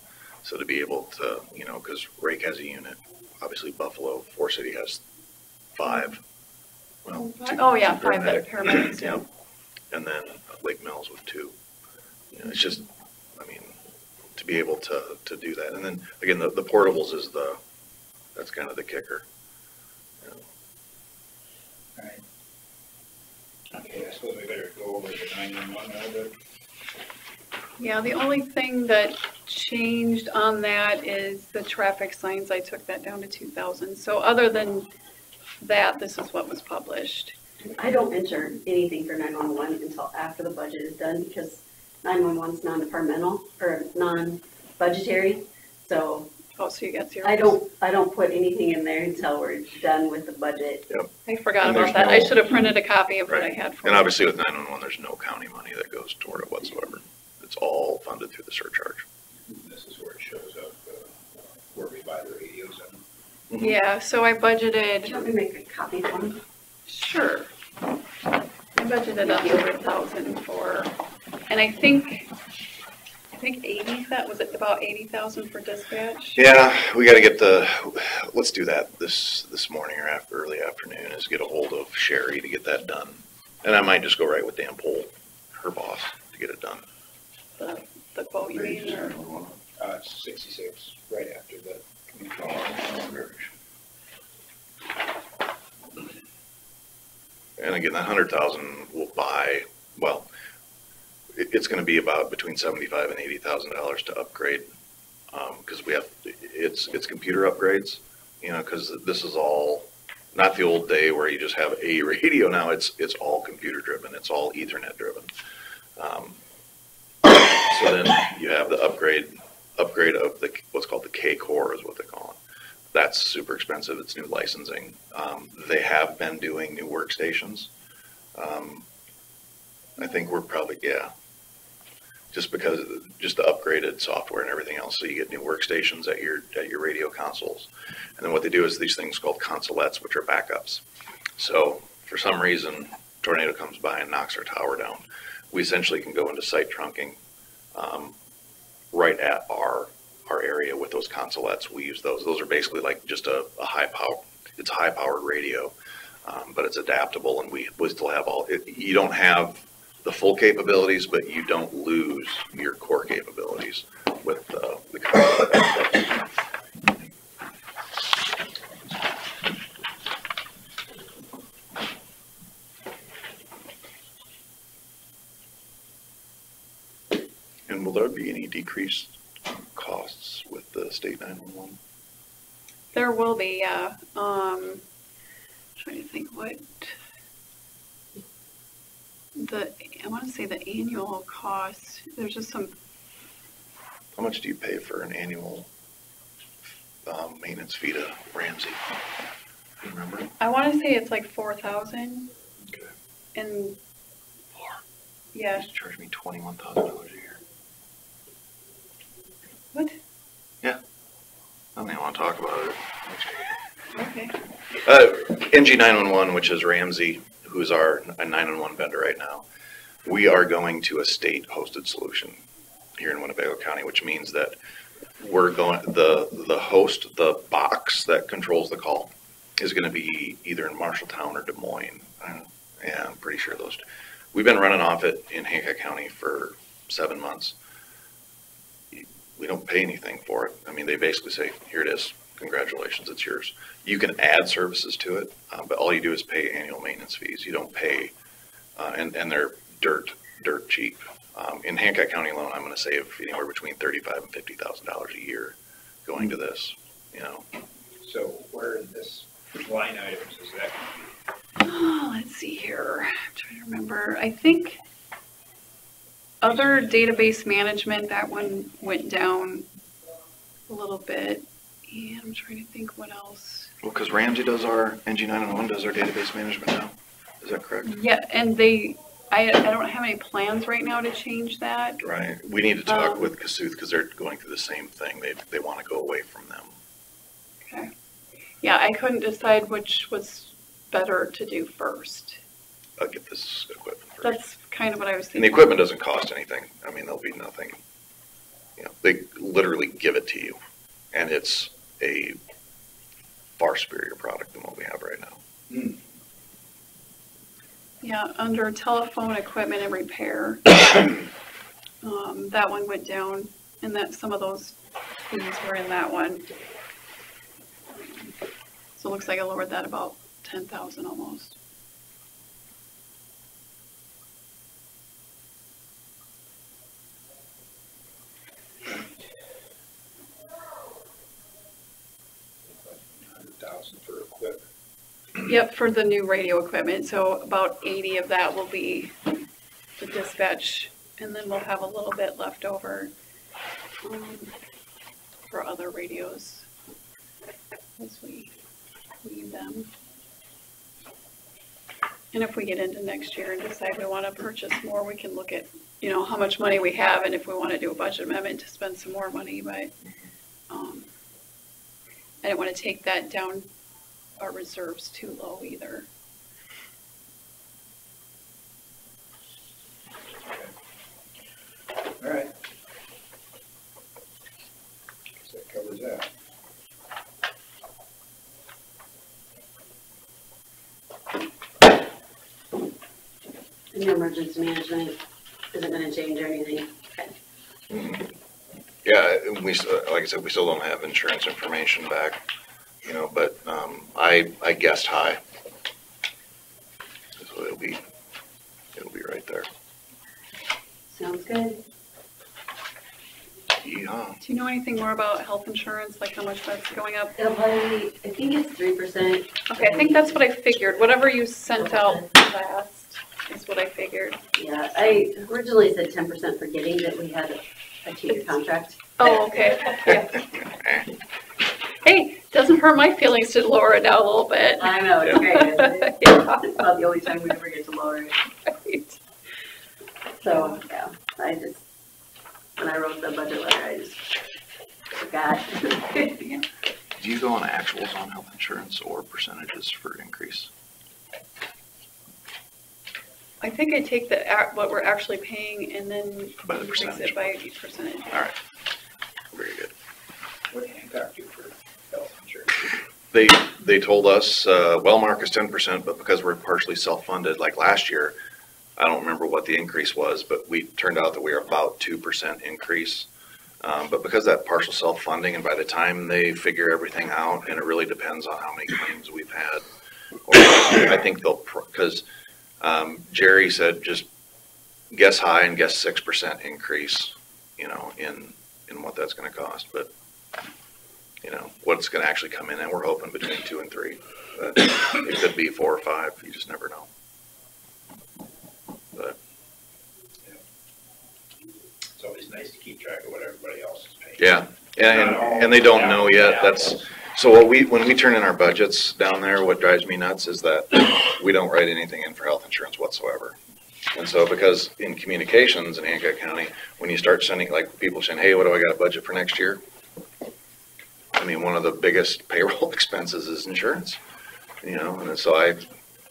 So to be able to, you know, because Rake has a unit, obviously Buffalo, Forest City has 5. Well,
Oh, yeah,
two
5 that paramedics, yeah.
And then Lake Mills with 2. You know, it's just, I mean, to be able to do that. And then again, the portables is that's kind of the kicker. You know.
All right. Okay, I suppose we better go over the 911 a little bit.
Yeah, the only thing that changed on that is the traffic signs. I took that down to 2,000. So other than that, this is what was published.
I don't enter anything for 911 until after the budget is done because 911 is non-departmental or non-budgetary. So
Oh, so you got 0.
I don't put anything in there until we're done with the budget.
I forgot
And
about
there's
that. I
no-
should have printed a copy of what I
Right.
had for
And
you.
obviously with 911, there's no county money that goes toward it whatsoever. It's all funded through the surcharge.
This is where it shows up, where we buy the radios and
Yeah, so I
Do you
budgeted,
want me to make a copy for me?
sure. I budgeted 100,000 for, and I think 80, that was it about 80,000 for dispatch?
Yeah, we gotta get let's do that this morning or early afternoon, is get a hold of Sherry to get that done. And I might just go right with Dan Pohl, her boss, to get it done.
The quote you mean, or?
it's 66, right after the community.
And again, that 100,000 will buy, well, it's gonna be about between $75,000 and $80,000 to upgrade. Cause it's computer upgrades, you know, cause this is all, not the old day where you just have a radio now, it's all computer driven, it's all Ethernet driven. So then you have the upgrade of what's called the K Core is what they call it. That's super expensive, it's new licensing. They have been doing new workstations. I think we're probably, just because, just the upgraded software and everything else. So you get new workstations at your radio consoles. And then what they do is these things called consolettes, which are backups. So for some reason, tornado comes by and knocks our tower down. We essentially can go into site trunking right at our area with those consolettes. We use those. Those are basically like just a high power, it's a high powered radio, but it's adaptable, and we still have all, you don't have the full capabilities, but you don't lose your core capabilities with the consolette. And will there be any decreased costs with the state 911?
There will be, yeah. Trying to think what I want to say the annual cost. There's just some.
How much do you pay for an annual maintenance fee to Ramsey? Do you remember?
I want to say it's like 4,000.
Okay.
And
More.
yeah.
Just charge me $21,000 a year.
What?
Yeah. I don't even want to talk about it.
Okay.
NG 911, which is Ramsey, who's our 911 vendor right now, we are going to a state-hosted solution here in Winnebago County, which means that we're going, the host, the box that controls the call is going to be either in Marshalltown or Des Moines. Yeah, I'm pretty sure those. We've been running off it in Hancock County for 7 months. We don't pay anything for it. I mean, they basically say, here it is. Congratulations, it's yours. You can add services to it, but all you do is pay annual maintenance fees. You don't pay, and they're dirt cheap. In Hancock County alone, I'm going to save anywhere between $35,000 and $50,000 a year going to this. You know.
So where in this line items is that?
Oh, let's see here. I'm trying to remember. I think other database management, that one went down a little bit. And I'm trying to think what else.
Well, because Ramsey does our, NG911 does our database management now. Is that correct?
Yeah, and I don't have any plans right now to change that.
Right. We need to talk with Kasuth because they're going through the same thing. They want to go away from them.
Okay. Yeah, I couldn't decide which was better to do first.
I'll get this equipment first.
That's kind of what I was thinking.
And the equipment doesn't cost anything. I mean, there'll be nothing. You know, they literally give it to you, and it's a far superior product than what we have right now.
Yeah, under telephone equipment and repair, that one went down, and that some of those fees were in that one. So it looks like I lowered that about 10,000 almost.
For equipment.
Yep, for the new radio equipment. So about 80 of that will be the dispatch, and then we'll have a little bit left over for other radios as we need them. And if we get into next year and decide we want to purchase more, we can look at, you know, how much money we have and if we want to do a budget amendment to spend some more money. But I didn't want to take that down our reserves too low either.
All right. Guess that covers that.
And your emergency management isn't gonna change or anything? Okay.
Yeah, we, like I said, we still don't have insurance information back, you know, but I guessed high. So it'll be right there.
Sounds good.
Yeehaw.
Do you know anything more about health insurance, like how much that's going up?
It'll probably be, I think it's 3%.
Okay, I think that's what I figured. Whatever you sent out last is what I figured.
Yeah, I originally said 10% forgetting that we had a 2-year contract.
Oh, okay. Yeah. Hey, doesn't hurt my feelings to lower it down a little bit.
I know, it's great, isn't it?
Yeah.
It's about the only time we ever get to lower it.
Right.
So, yeah, I just when I wrote the budget letter, I just forgot.
Do you go on actuals on health insurance or percentages for increase?
I think I take what we're actually paying and then
By the
increase
percentage.
it by percentage.
All right, very good.
What do Hancock do for health insurance?
They told us, Wellmark is 10%, but because we're partially self-funded, like last year, I don't remember what the increase was, but we turned out that we were about 2% increase. But because that partial self-funding, and by the time they figure everything out, and it really depends on how many claims we've had, or I think they'll, because Jerry said just guess high and guess 6% increase, you know, in what that's going to cost. But you know, what's going to actually come in, and we're hoping between 2 and 3. But it could be 4 or 5. You just never know. But
It's always nice to keep track of what everybody else is paying.
yeah, and they don't know yet. That's so when we turn in our budgets down there, what drives me nuts is that we don't write anything in for health insurance whatsoever. And so because in communications in Hancock County, when you start sending, like, people saying, hey, what do I got a budget for next year? I mean, one of the biggest payroll expenses is insurance, you know, and so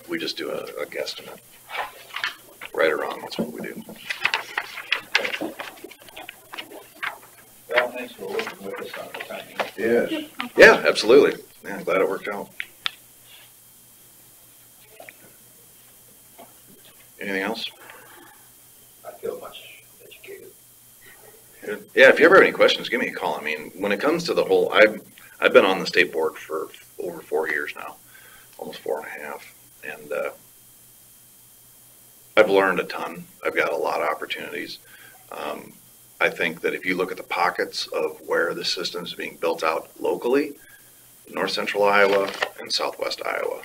we just do a guesstimate. Right or wrong, that's what we do.
Well, thanks for working with us on the timing.
Yes.
Yeah, absolutely. Yeah, I'm glad it worked out. Anything else?
I feel much educated.
Good. Yeah, if you ever have any questions, give me a call. I mean, when it comes to the whole, I've been on the state board for over 4 years now, almost 4.5, and I've learned a ton. I've got a lot of opportunities. I think that if you look at the pockets of where the system is being built out locally, north central Iowa and southwest Iowa,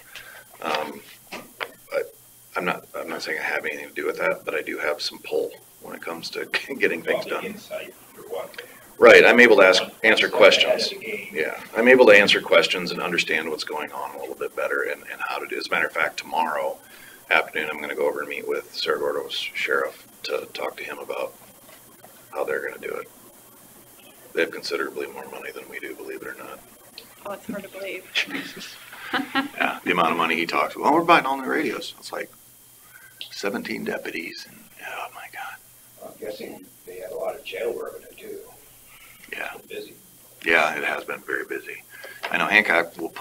I'm not saying I have anything to do with that, but I do have some pull when it comes to getting things done.
Insight for one thing.
Right, I'm able to answer questions. Yeah, I'm able to answer questions and understand what's going on a little bit better and how to do it. As a matter of fact, tomorrow afternoon, I'm going to go over and meet with Cerro Gordo's sheriff to talk to him about how they're going to do it. They have considerably more money than we do, believe it or not.
Oh, it's hard to believe.
Jesus. Yeah, the amount of money he talks, well, we're buying all new radios. It's like 17 deputies, and oh my God.
I'm guessing they had a lot of jail revenue too.
Yeah.
Busy.
Yeah, it has been very busy. I know Hancock will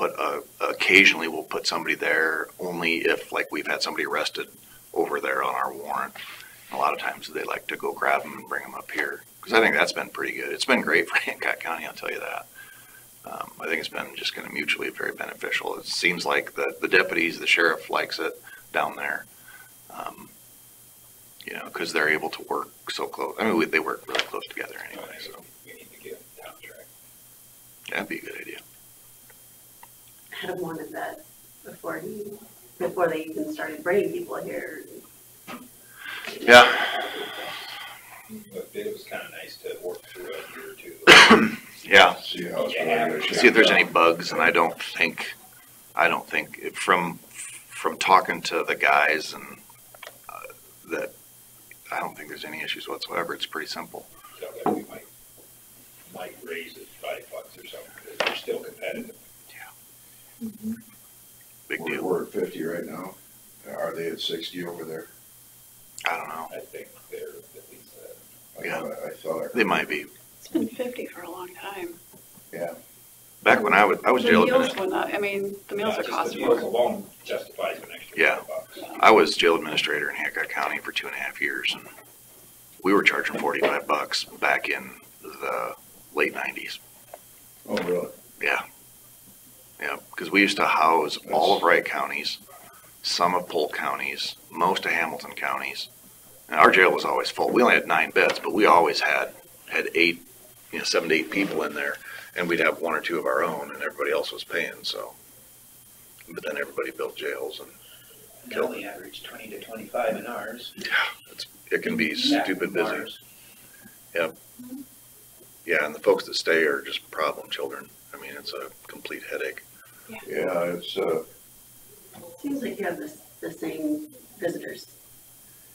occasionally we'll put somebody there only if, like, we've had somebody arrested over there on our warrant. A lot of times they like to go grab them and bring them up here, because I think that's been pretty good. It's been great for Hancock County, I'll tell you that. I think it's been just kind of mutually very beneficial. It seems like the deputies, the sheriff likes it down there, you know, because they're able to work so close. I mean, they work really close together anyway, so.
We need to get a contract.
That'd be a good idea.
Adam wanted that before they even started bringing people here.
Yeah.
But it was kind of nice to work through a year or two.
Yeah.
See how it's
Yeah.
going.
See if there's any bugs, and I don't think from talking to the guys and that I don't think there's any issues whatsoever. It's pretty simple.
So that we might raise it $5 or something, because they're still competitive.
Big deal.
We're at 50 right now. Are they at 60 over there?
I don't know.
I think they're at least
Yeah.
I thought.
They might be.
It's been 50 for a long time.
Yeah.
Back when I was
The
jail
meals
administrator.
went up. I mean, the meals are
the
costing
meals
more.
alone justifies an extra
Yeah.
$5.
I was jail administrator in Hancock County for 2.5 years, and we were charging $45 back in the late 90s.
Oh, really?
Yeah. Yeah, because we used to house all of Wright counties, some of Polk counties, most of Hamilton counties. And our jail was always full. We only had 9 beds, but we always had 8, 7 to 8 people in there, and we'd have 1 or 2 of our own, and everybody else was paying. So, but then everybody built jails, and
We only average 20 to 25 in ours.
it can be stupid busy.
Ours.
Yep. Yeah, and the folks that stay are just problem children. I mean, it's a complete headache.
Yeah, it's,
Seems like you have the same visitors.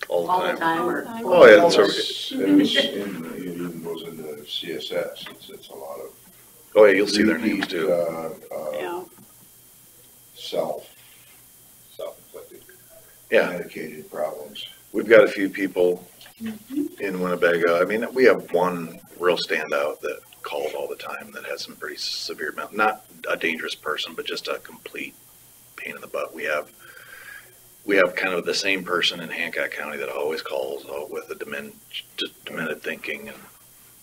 all the
all the
time.
time or?
Oh, yeah, it's
It even goes into CSS, it's a lot of.
Oh, yeah, you'll see their names too.
Yeah.
Self-inflicted.
Yeah,
Medicated problems.
we've got a few people in Winnebago. I mean, we have one real standout that calls all the time that has some pretty severe, not a dangerous person, but just a complete pain in the butt. We have kind of the same person in Hancock County that always calls with a demented thinking.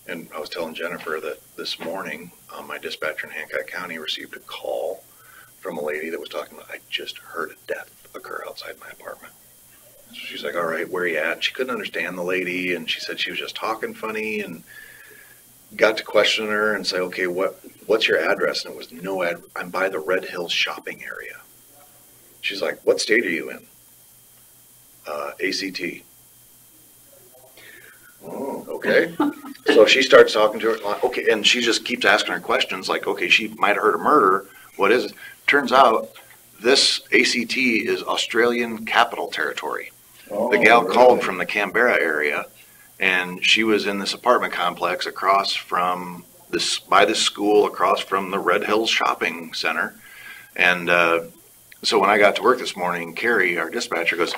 And I was telling Jennifer that this morning, my dispatcher in Hancock County received a call from a lady that was talking about, I just heard a death occur outside my apartment. So she's like, all right, where are you at? She couldn't understand the lady, and she said she was just talking funny, and got to question her and say, okay, what's your address? And it was no ad. I'm by the Red Hills shopping area. She's like, what state are you in? ACT.
Oh.
Okay. So she starts talking to her, like, okay, and she just keeps asking her questions like, okay, she might have heard a murder. What is it? Turns out this ACT is Australian Capital Territory.
Oh,
The gal
really?
called from the Canberra area, and she was in this apartment complex across from by this school, across from the Red Hills Shopping Center. And so when I got to work this morning, Carrie, our dispatcher, goes,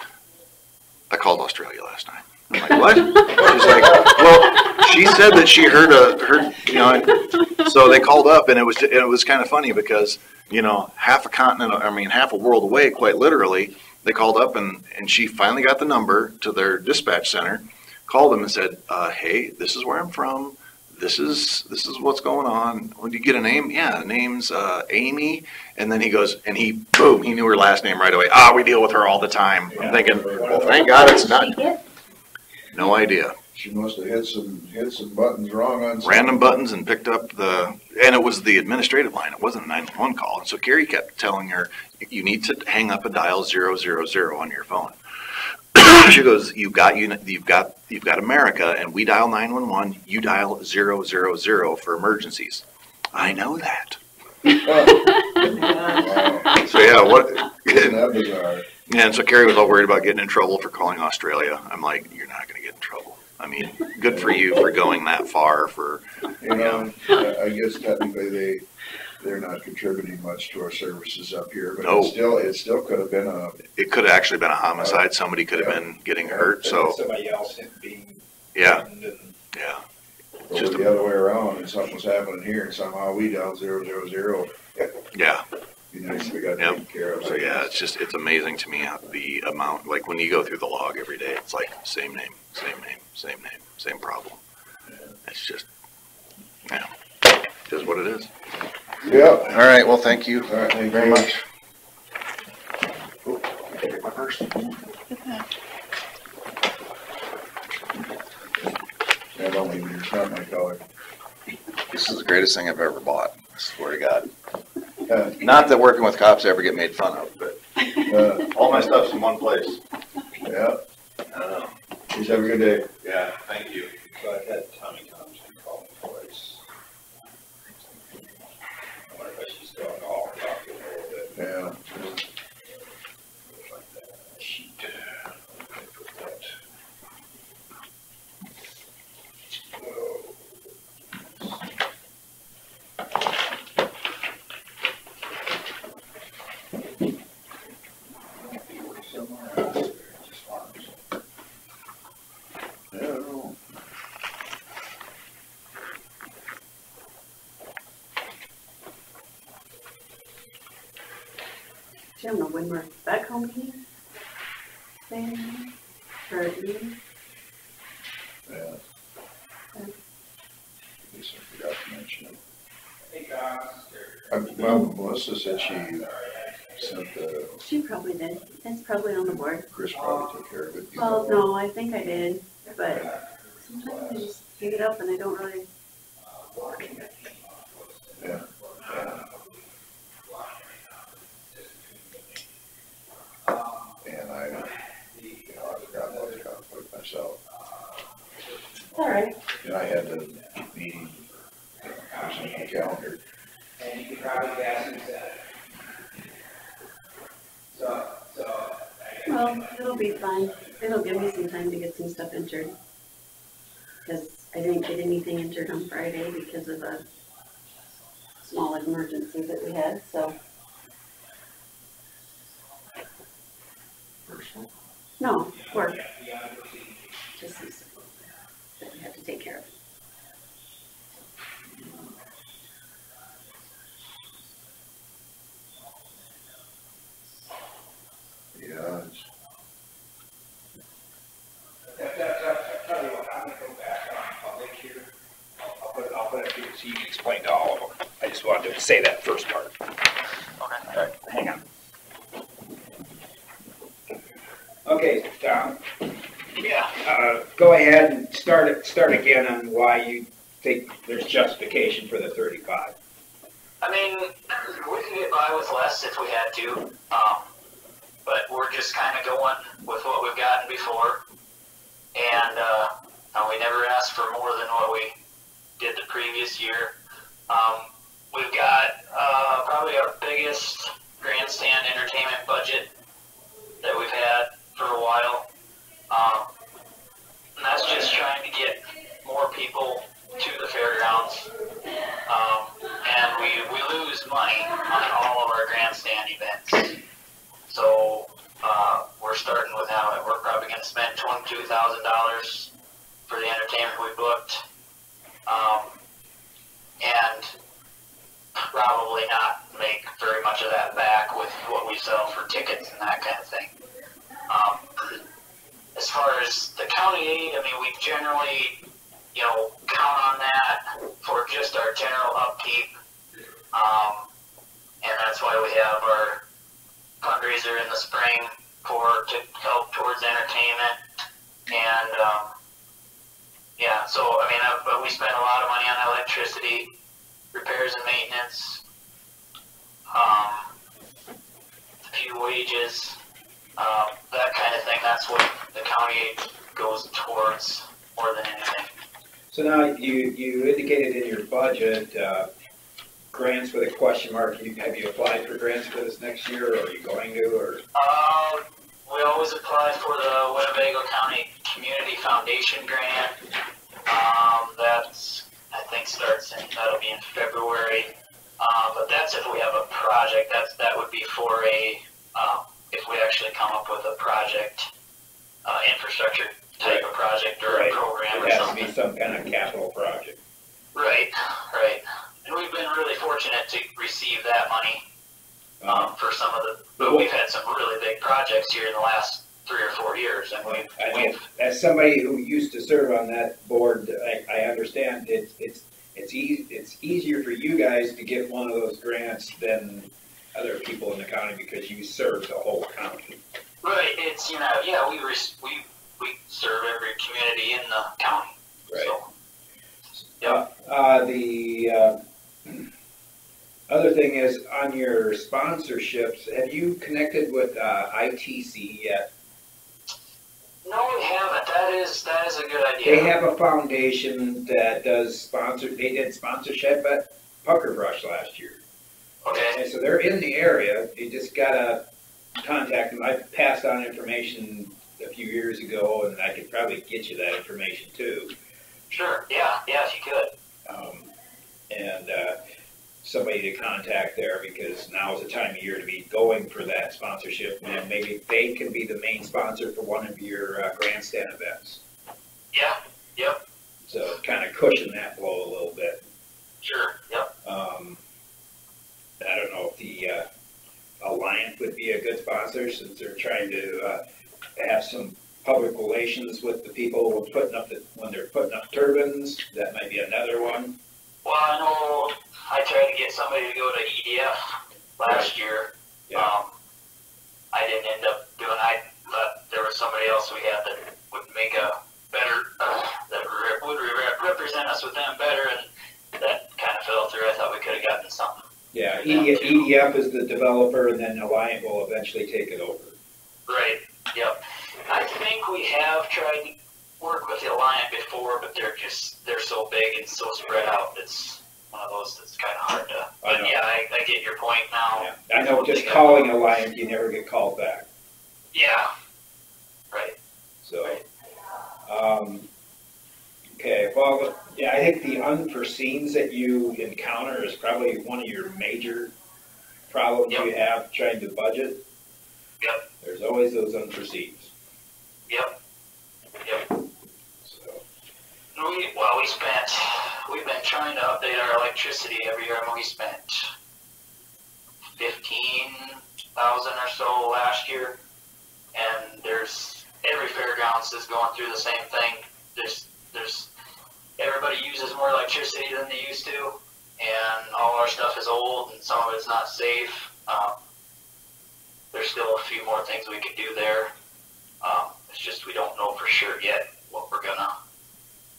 I called Australia last night. I'm like, what? She's like, well, she said that she heard, and so they called up, and it was kind of funny because, half a continent, half a world away, quite literally, they called up and she finally got the number to their dispatch center, called them and said, hey, this is where I'm from. This is what's going on. When you get a name? Yeah, name's Amy. And then he goes, and he knew her last name right away. We deal with her all the time. I'm thinking, well, thank God it's not. No idea.
She must have hit some buttons wrong on.
Random buttons and picked up and it was the administrative line. It wasn't a 911 call. And so Carrie kept telling her, you need to hang up and dial 000 on your phone. She goes, you've got America, and we dial 911. You dial 000 for emergencies. I know that. So yeah,
Isn't that bizarre?
And so Carrie was all worried about getting in trouble for calling Australia. I'm like, you're not going to get in trouble. I mean, good for you for going that far.
I guess technically they're not contributing much to our services up here, but
No.
it still could have been
It could have actually been a homicide. Somebody could have been getting hurt. So
Somebody else being.
yeah,
And
yeah.
or
Just
the other way around, and something was happening here, and somehow we dialed 000.
Yeah.
Be nice if we got
Yep.
taken care of.
So yeah, it's amazing to me how the amount, like when you go through the log every day, it's like same name, same problem. It's just, yeah, it is what it is.
Yep.
All right, well, thank you.
All right, thank you
very much.
My purse. Yeah, don't leave me. It's not my color.
This is the greatest thing I've ever bought. I swear to God. Not that working with cops ever get made fun of, but all my stuff's in one place.
Yeah.
I don't know.
Please have a good day.
Yeah, thank you.
So I've had Tommy Thompson call me twice. I wonder if I should still talk to him a little bit.
Yeah.
Sheet. I put that.
Yeah, I don't know.
Do you know when we're back home here? Staying or eating?
Yeah.
Okay.
At least I forgot to mention it.
Hey, guys.
Well, Melissa said she sent the,
She probably did. It's probably on the board.
Chris probably took care of it.
Well, no, I think I did, but sometimes I just pick it up and I don't really.
Yeah. And I forgot about the conflict myself.
All right.
And I had the meeting, it was on the calendar.
And you can probably guess who's that. So.
Well, it'll be fine. It'll give me some time to get some stuff entered. Because I didn't get anything entered on Friday because of a small emergency that we had, so. No, work. Just some stuff that we have to take care of.
Yeah,
Tell you what, I'm gonna go back on public here. I'll put it here so you can explain to all of them. I just wanted to say that first part. Okay. All right, hang on. Okay, Tom.
Yeah.
Go ahead and start again on why you think there's justification for the 35.
I mean, we could get by with less if we had to, but we're just kind of going with what we've gotten before, and we never asked for more than what we did the previous year. We've got probably our biggest grandstand entertainment budget that we've had for a while, and that's just trying to get more people to the fairgrounds, and we lose money on all of our grandstand events. So we're starting with that. We're probably going to spend $22,000 for the entertainment we booked, and probably not make very much of that back with what we sell for tickets and that kind of thing. As far as the county aid, I mean, we generally, count on that for just our general upkeep, and that's why we have our fundraiser in the spring to help towards entertainment, and so I mean, but we spend a lot of money on electricity, repairs and maintenance, a few wages, that kind of thing. That's what the county aid goes towards more than anything.
So now you indicated in your budget grants with a question mark. Have you applied for grants for this next year, or are you going to? Or
we always apply for the Winnebago County Community Foundation grant. That's, I think, that'll be in February. But that's if we have a project. That would be for if we actually come up with a project, infrastructure type of project or a program or something.
It has to be some kind of capital project.
Right. And we've been really fortunate to receive that money for some of but we've had some really big projects here in the last 3 or 4 years. And
as somebody who used to serve on that board, I understand it's easier for you guys to get one of those grants than other people in the county because you serve the whole county.
Right. It's we serve every community in the county.
Right.
So,
the other thing is on your sponsorships. Have you connected with ITC yet?
No, we haven't. That is a good idea.
They have a foundation that does sponsor. They did sponsorship at Pucker Brush last year.
Okay.
And so they're in the area. You just gotta contact them. I passed on information a few years ago, and I could probably get you that information too.
Sure. Yeah. If you could.
And somebody to contact there, because now is the time of year to be going for that sponsorship, and maybe they can be the main sponsor for one of your grandstand events.
Yeah. Yep.
So kind of cushion that blow a little bit.
Sure. Yep.
I don't know if the Alliant would be a good sponsor, since they're trying to have some public relations with the people when they're putting up turbines. That might be another one.
Well, I know I tried to get somebody to go to EDF last year.
Yeah.
I didn't end up doing. I thought there was somebody else we had that would make a better that would represent us with them better, and that kind of fell through. I thought we could have gotten something.
Yeah, EDF is the developer, and then Alliant will eventually take it over.
Right. Yep. I think we have tried to work with the Alliant before, but they're so big and so spread out. It's one of those that's kind of hard to. But yeah, I get your point now.
Yeah. I know just calling Alliant, you never get called back.
Yeah. Right.
Okay, well, yeah, I think the unforeseens that you encounter is probably one of your major problems you have trying to budget.
Yep.
There's always those unforeseens.
Yep.
So,
we've been trying to update our electricity every year, and we spent 15,000 or so last year. And every fairgrounds is going through the same thing. There's everybody uses more electricity than they used to, and all our stuff is old, and some of it's not safe. There's still a few more things we could do there. It's just we don't know for sure yet what we're gonna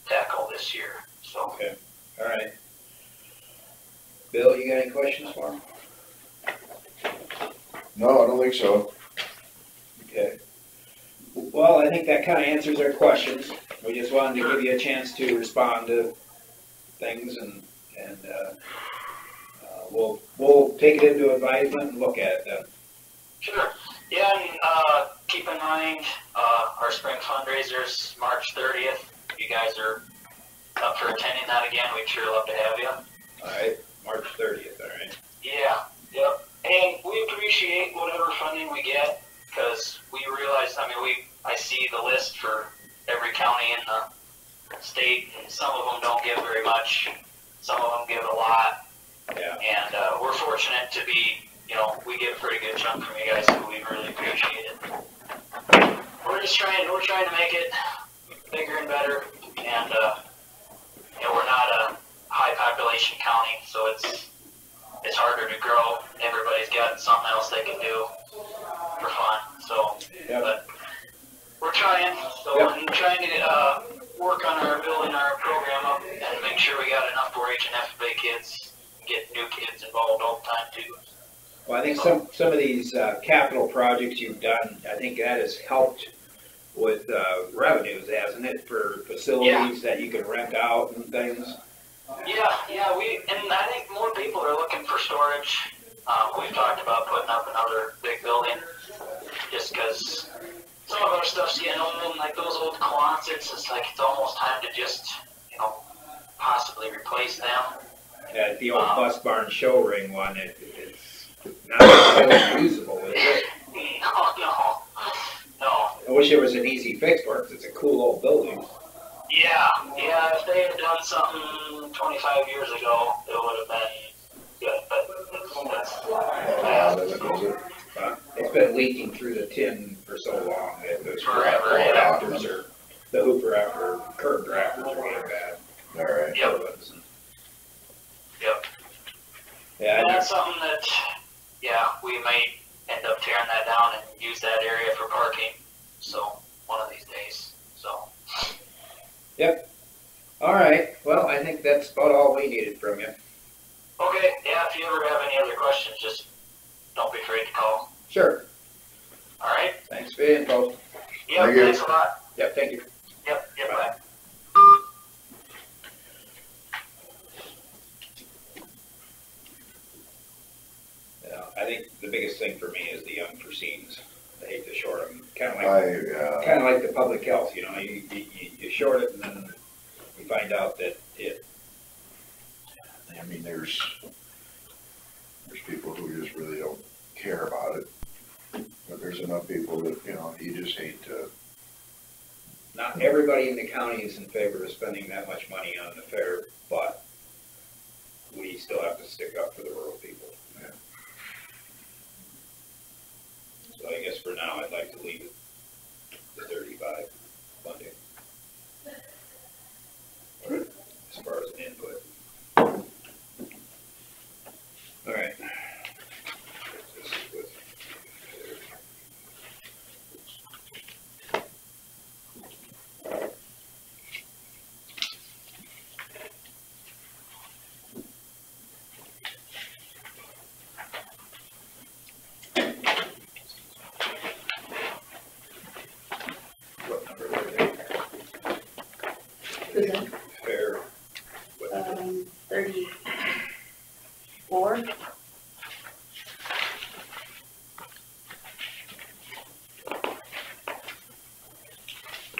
tackle this year. So.
okay, all right. Bill, you got any questions for him?
No, I don't think so.
Okay. Well, I think that kind of answers our questions. We just wanted to give you a chance to respond to things, and we'll take it into advisement and look at it then.
Sure. Yeah, and keep in mind our spring fundraiser's March 30th. If you guys are up for attending that again, we'd sure love to have you.
All right, March 30th, all right.
Yeah, yep. And we appreciate whatever funding we get, because we realize, I see the list for every county in the state, and some of them don't give very much, some of them give a lot.
Yeah.
And we're fortunate to be, we get a pretty good chunk from you guys, so we really appreciate it. We're trying to make it bigger and better, and we're not a high population county, so it's harder to grow. Everybody's got something else they can do for fun, so, but we're trying, I'm trying to work on building our program up and make sure we got enough 4-H and FFA kids, get new kids involved all the time too.
Well, I think some of these capital projects you've done, I think that has helped with revenues, hasn't it, for facilities that you can rent out and things?
Yeah, and I think more people are looking for storage. We've talked about putting up another big building, just because some of our stuff's getting old, like those old closets, it's almost time to just, possibly replace them.
Yeah, the old bus barn show ring one, it's not really usable, is it?
No.
I wish there was an easy fix for it, 'cause it's a cool old building.
Yeah, if they had done something 25 years ago, it would have been good, but
it's been leaking through the tin for so long that those
Forever,
rafters are, the hoop rafter, curved rafters are getting bad.
All right.
Yep.
Yeah,
And that's something that, we may end up tearing that down and use that area for parking, so, one of these days, so.
Yep. All right. Well, I think that's about all we needed from you.
Okay, if you ever have any other questions, just don't be afraid to call.
Sure.
All right?
Thanks for the info.
Yep,
Thank you.
thanks a lot.
Yep, thank you.
Yep, bye.
Yeah, I think the biggest thing for me is the unforeseens. I hate to short them. Kind of like the public health, you short it and then you find out that
I mean, there's people who just really don't care about it, but there's enough people that, you just hate to.
Not everybody in the county is in favor of spending that much money on the fair, but we still have to stick up for the rural people.
Yeah.
So I guess for now, I'd like to leave it to 35 funding. As far as an input. All right. What number are they?
Who's that?
Fair. What number?
34.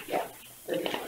Yeah, 34.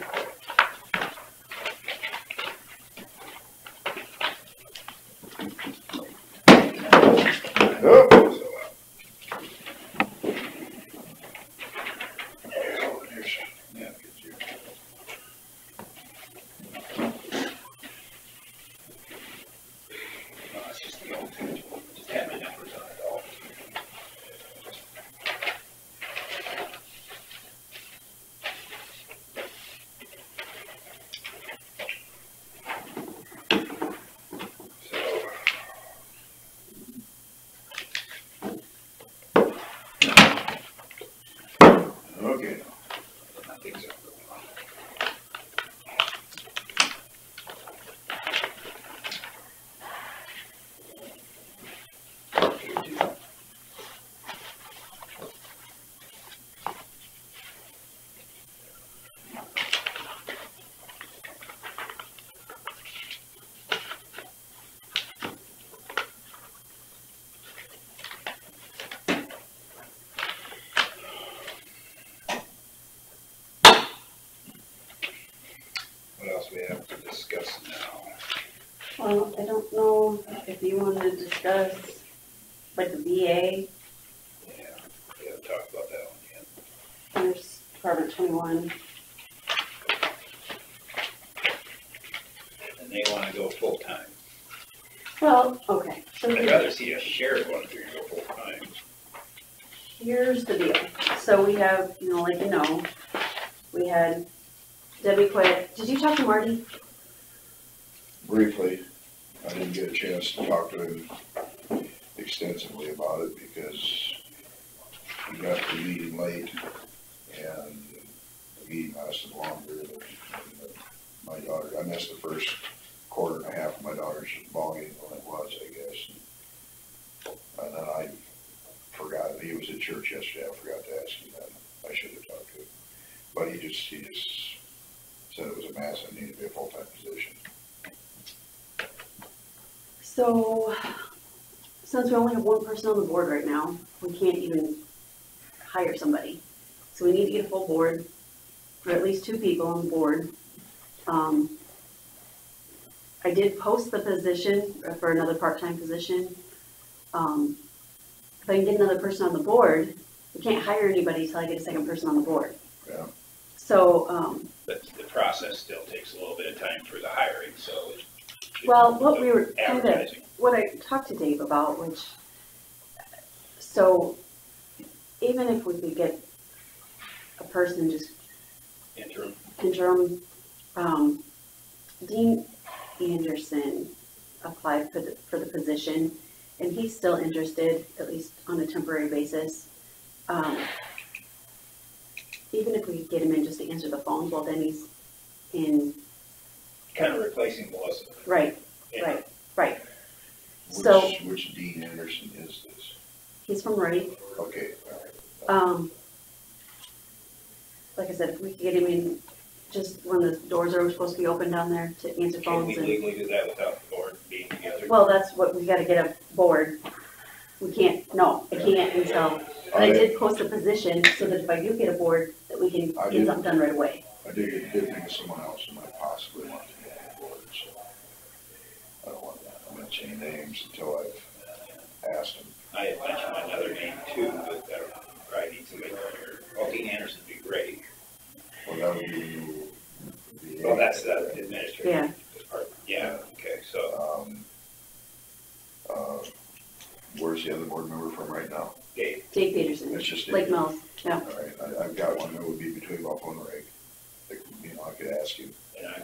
else we have to discuss now?
Well, I don't know if you wanted to discuss, like, the VA,
Yeah, we haven't talked about that one yet.
there's Department 21.
And they wanna go full-time.
Well, okay, so
I'd rather see a sheriff one if you're gonna go full-time.
here's the deal. So we have, we had Debbie quit. Did you talk to Marty?
Briefly, I didn't get a chance to talk to him extensively about it because we got to the meeting late and the meeting lasted longer than my daughter. I missed the first quarter and a half of my daughter's ball game when it was, I guess. And then I forgot, he was at church yesterday, I forgot to ask him that. I should have talked to him. But he just said it was a mess and needed to be a full-time position.
So, since we only have one person on the board right now, we can't even hire somebody. So we need to get a full board, or at least 2 people on the board. I did post the position for another part-time position. If I can get another person on the board, we can't hire anybody until I get a second person on the board.
Yeah.
So,
But the process still takes a little bit of time for the hiring, so.
well, what we were kind of,
Advertising.
what I talked to Dave about, so even if we could get a person just interim, Dean Anderson applied for the position, and he's still interested, at least on a temporary basis. Even if we could get him in just to answer the phone, well, then he's in.
Kind of replacing Melissa.
Right,
Yeah.
right. So,
Which Dean Anderson is this?
he's from Ruddy.
Okay, all right.
Like I said, if we could get him in just when the doors are supposed to be open down there to answer
Can
phones
we
and.
legally do that without the board being together?
Well, that's what, we gotta get a board. We can't, no, I can't until, but I did post a position so that if I do get a board, that we can get something done right away.
I did think of someone else who might possibly want to be on the board, so I don't want to mention any names until I've asked them.
I had mentioned another name too, but I don't know, probably need somebody from here. Well, Dean Anderson would be great.
Well, that would be the.
Well, that's the administrative.
Yeah.
Department. Yeah, okay, so.
Where's the other board member from right now?
Dave.
Dave Peterson,
It's just
Lake
Dave.
Mills, yeah.
All right, I've got one that would be between Buffalo and Rake. I could ask you.
And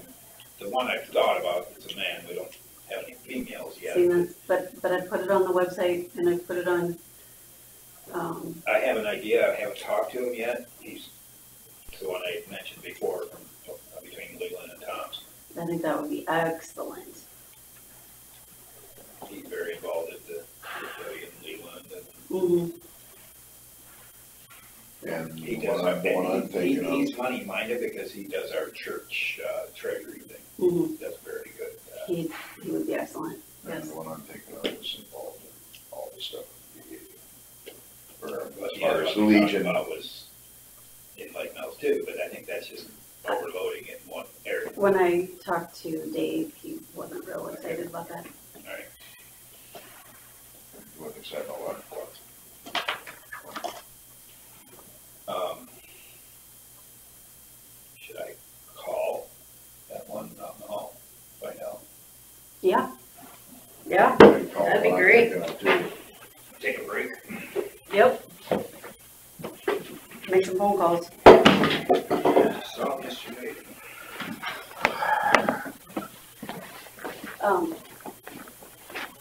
the one I've thought about is a man, we don't have any females yet.
See, but I put it on the website and I put it on,
I have an idea, I haven't talked to him yet. He's the one I mentioned before from between Leland and Thompson.
I think that would be excellent.
He's very involved at the in Leland
Mm-hmm.
And
he
the
does.
one I'm thinking of.
He's money minded because he does our church treasury thing.
Mm-hmm.
That's very good.
He would be excellent,
And
yes.
the one I'm thinking of is involved in all this stuff.
But
As
the
far
other
as
one
the
we talked
Legion,
about was in Lake Mills too, but I think that's just overloading in one area.
When I talked to Dave, he wasn't real excited about that.
All right.
what they said, a lot.
Should I call that one out in the hall, find out?
Yeah. Yeah,
Call
that'd be
what I'm
great.
thinking of, too.
Take a break.
Yep. Make some phone calls.
Saw him yesterday.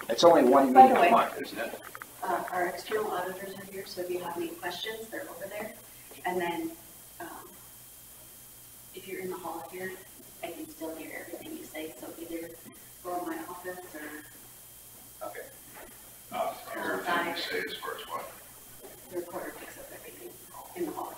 It's only one
By the
meeting
way,
a month, isn't it?
Our external auditors are here, so if you have any questions, they're over there. And then, if you're in the hall here, I can still hear everything you say, so either go in my office or
Okay.
Everything you say as far as what?
the recorder picks up everything in the hall.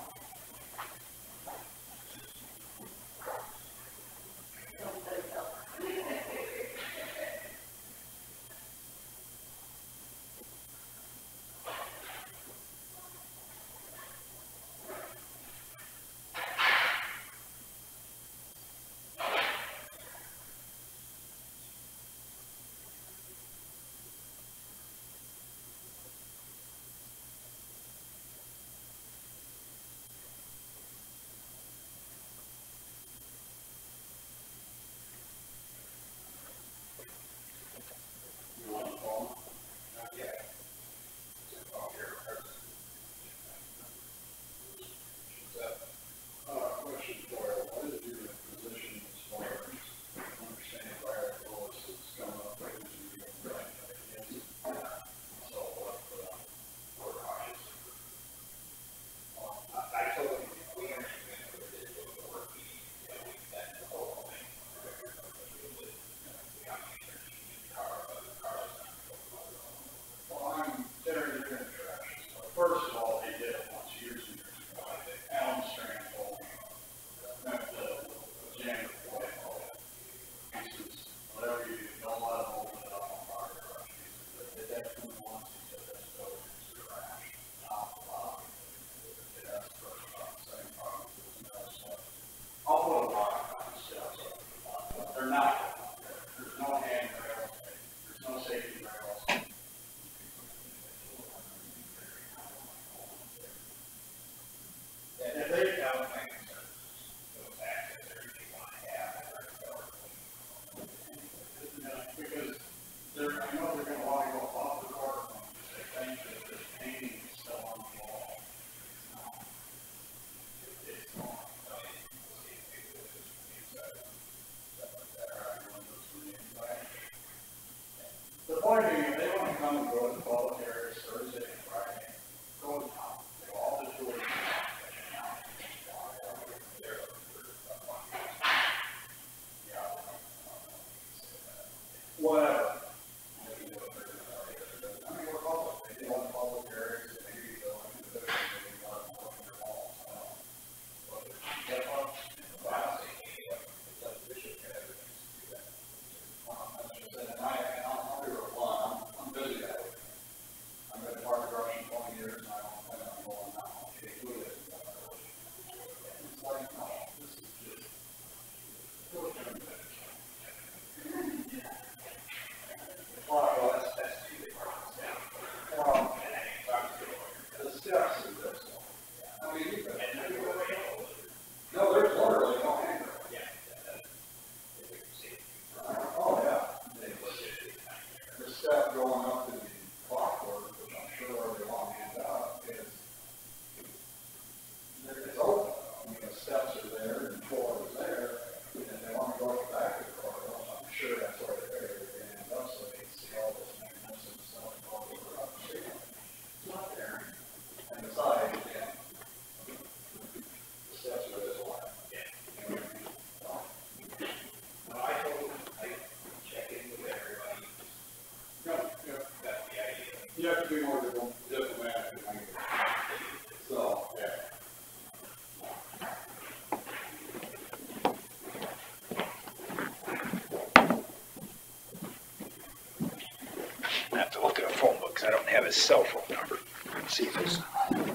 have his cell phone number, see if it's, I don't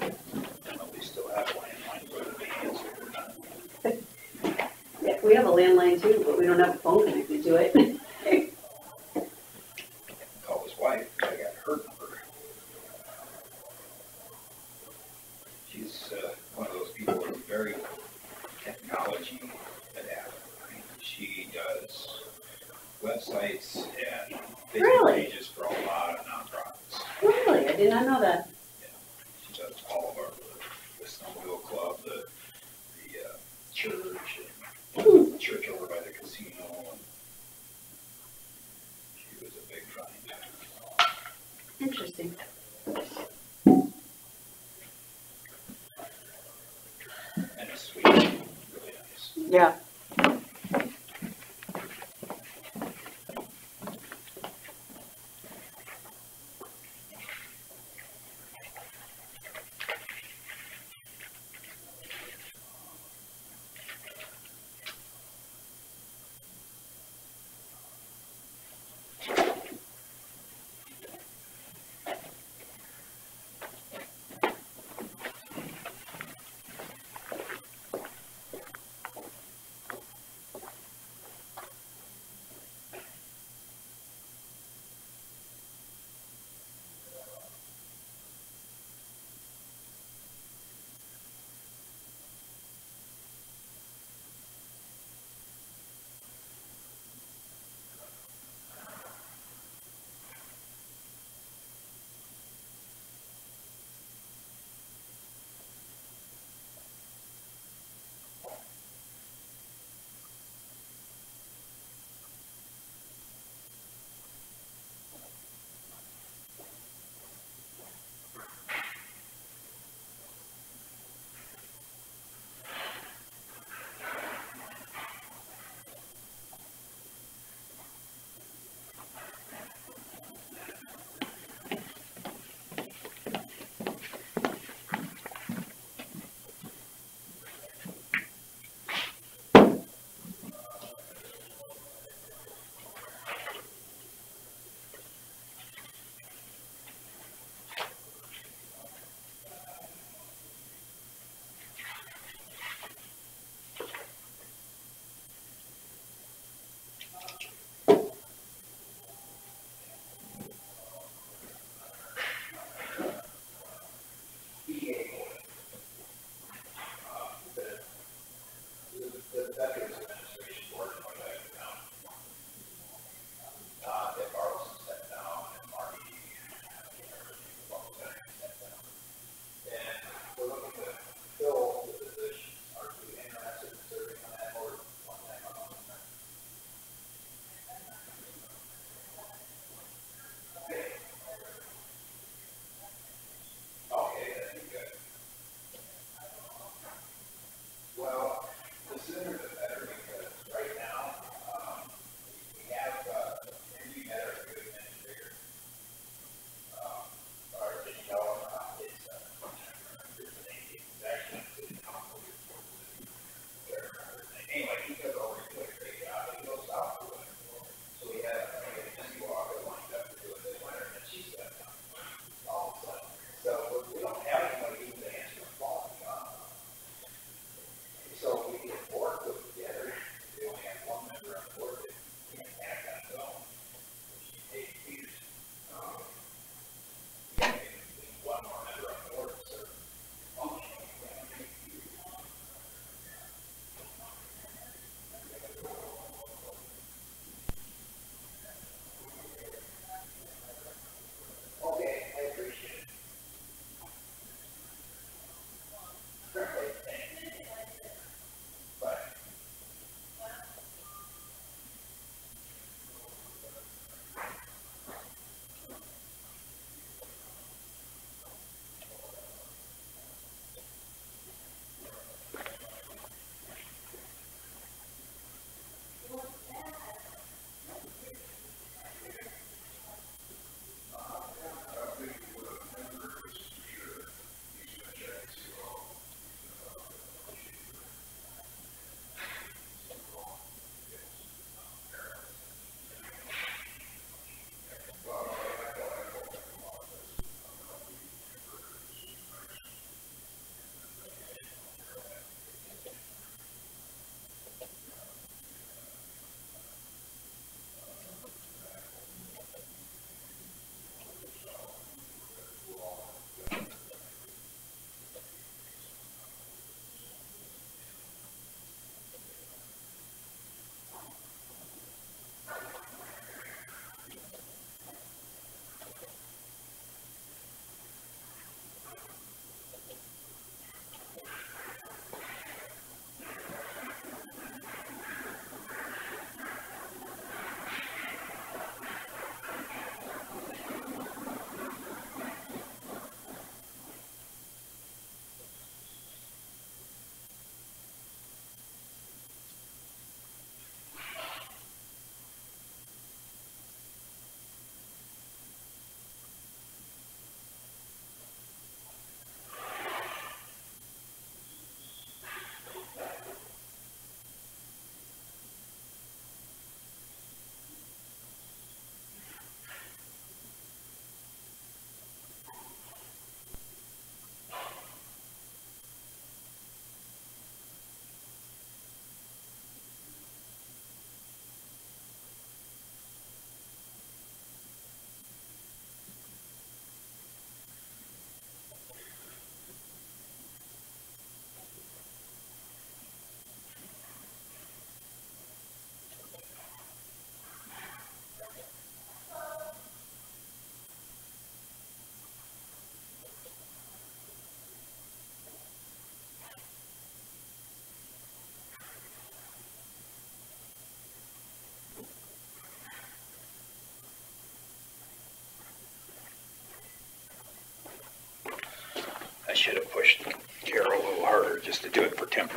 know if we still have a landline, whether they answer it or not.
Yeah, we have a landline too, but we don't have a phone connected to it.
Call his wife, I got her number. She's, one of those people who's very technology adept. I mean, she does websites and Facebook
Really?
pages for a lot of nonprofits.
Really? I did not know that.
She does all of our, the Snowmobile Club, the church, and the church over by the casino, and she was a big find.
Interesting.
And it's sweet, really nice.
Yeah.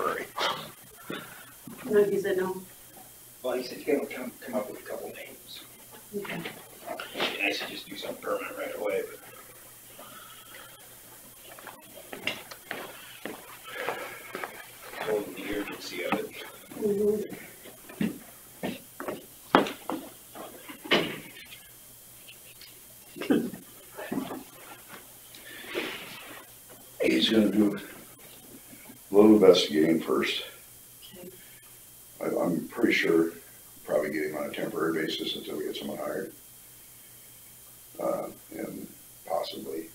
temporary.
No, he said no.
Well, he said he's gonna come up with a couple names.
Okay.
It'd be nice to just do something permanent right away, but. Holding the urgency of it.
Mhm.
He's gonna do a little investigating first. I'm pretty sure probably get him on a temporary basis until we get someone hired. And possibly.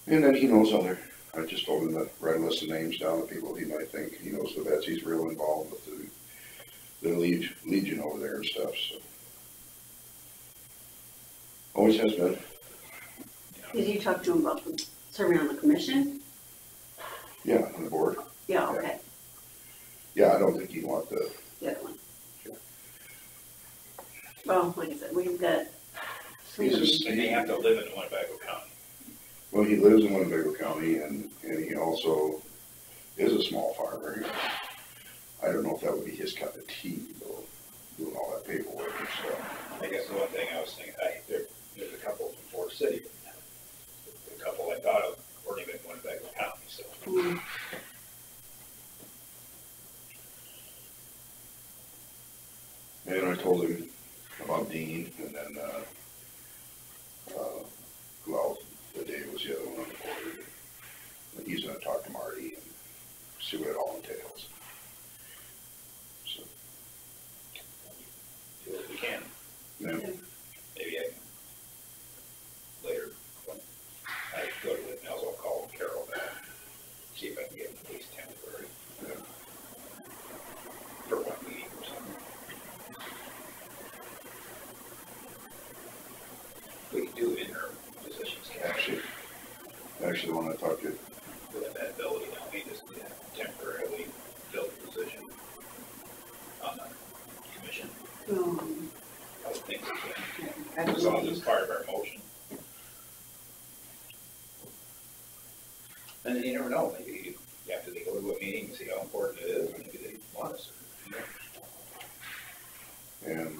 And then he knows other, I just told him to write a list of names down of people he might think, he knows the vets, he's real involved with the Legion over there and stuff, so. Always has been.
Did you talk to him about serving on the commission?
Yeah, on the board.
Yeah, okay.
Yeah, I don't think he'd want the,
The other one. Well, like I said, we've got.
he's just,
And they have to live in Winnebago County.
well, he lives in Winnebago County and he also is a small farmer. I don't know if that would be his cup of tea, though, doing all that paperwork and stuff.
I guess the one thing I was thinking, there's a couple from Forest City, but the couple I thought of weren't even in Winnebago County, so.
Mm.
And I told him about Dean, and then, well, the day was the other one on the board. And he's gonna talk to Marty and see what it all entails. So,
Do what we can.
yeah,
Maybe I can later, when I go to the mills, I'll call Carol back, see if I can get him at least temporary. For 1 meeting or something. We can do interim positions,
actually, the one I talked to,
we have that ability, don't we, just to temporarily fill the position on the commission. I would think we can, as long as it's part of our motion. And then you never know, maybe after they go to a meeting and see how important it is, maybe they want us.
and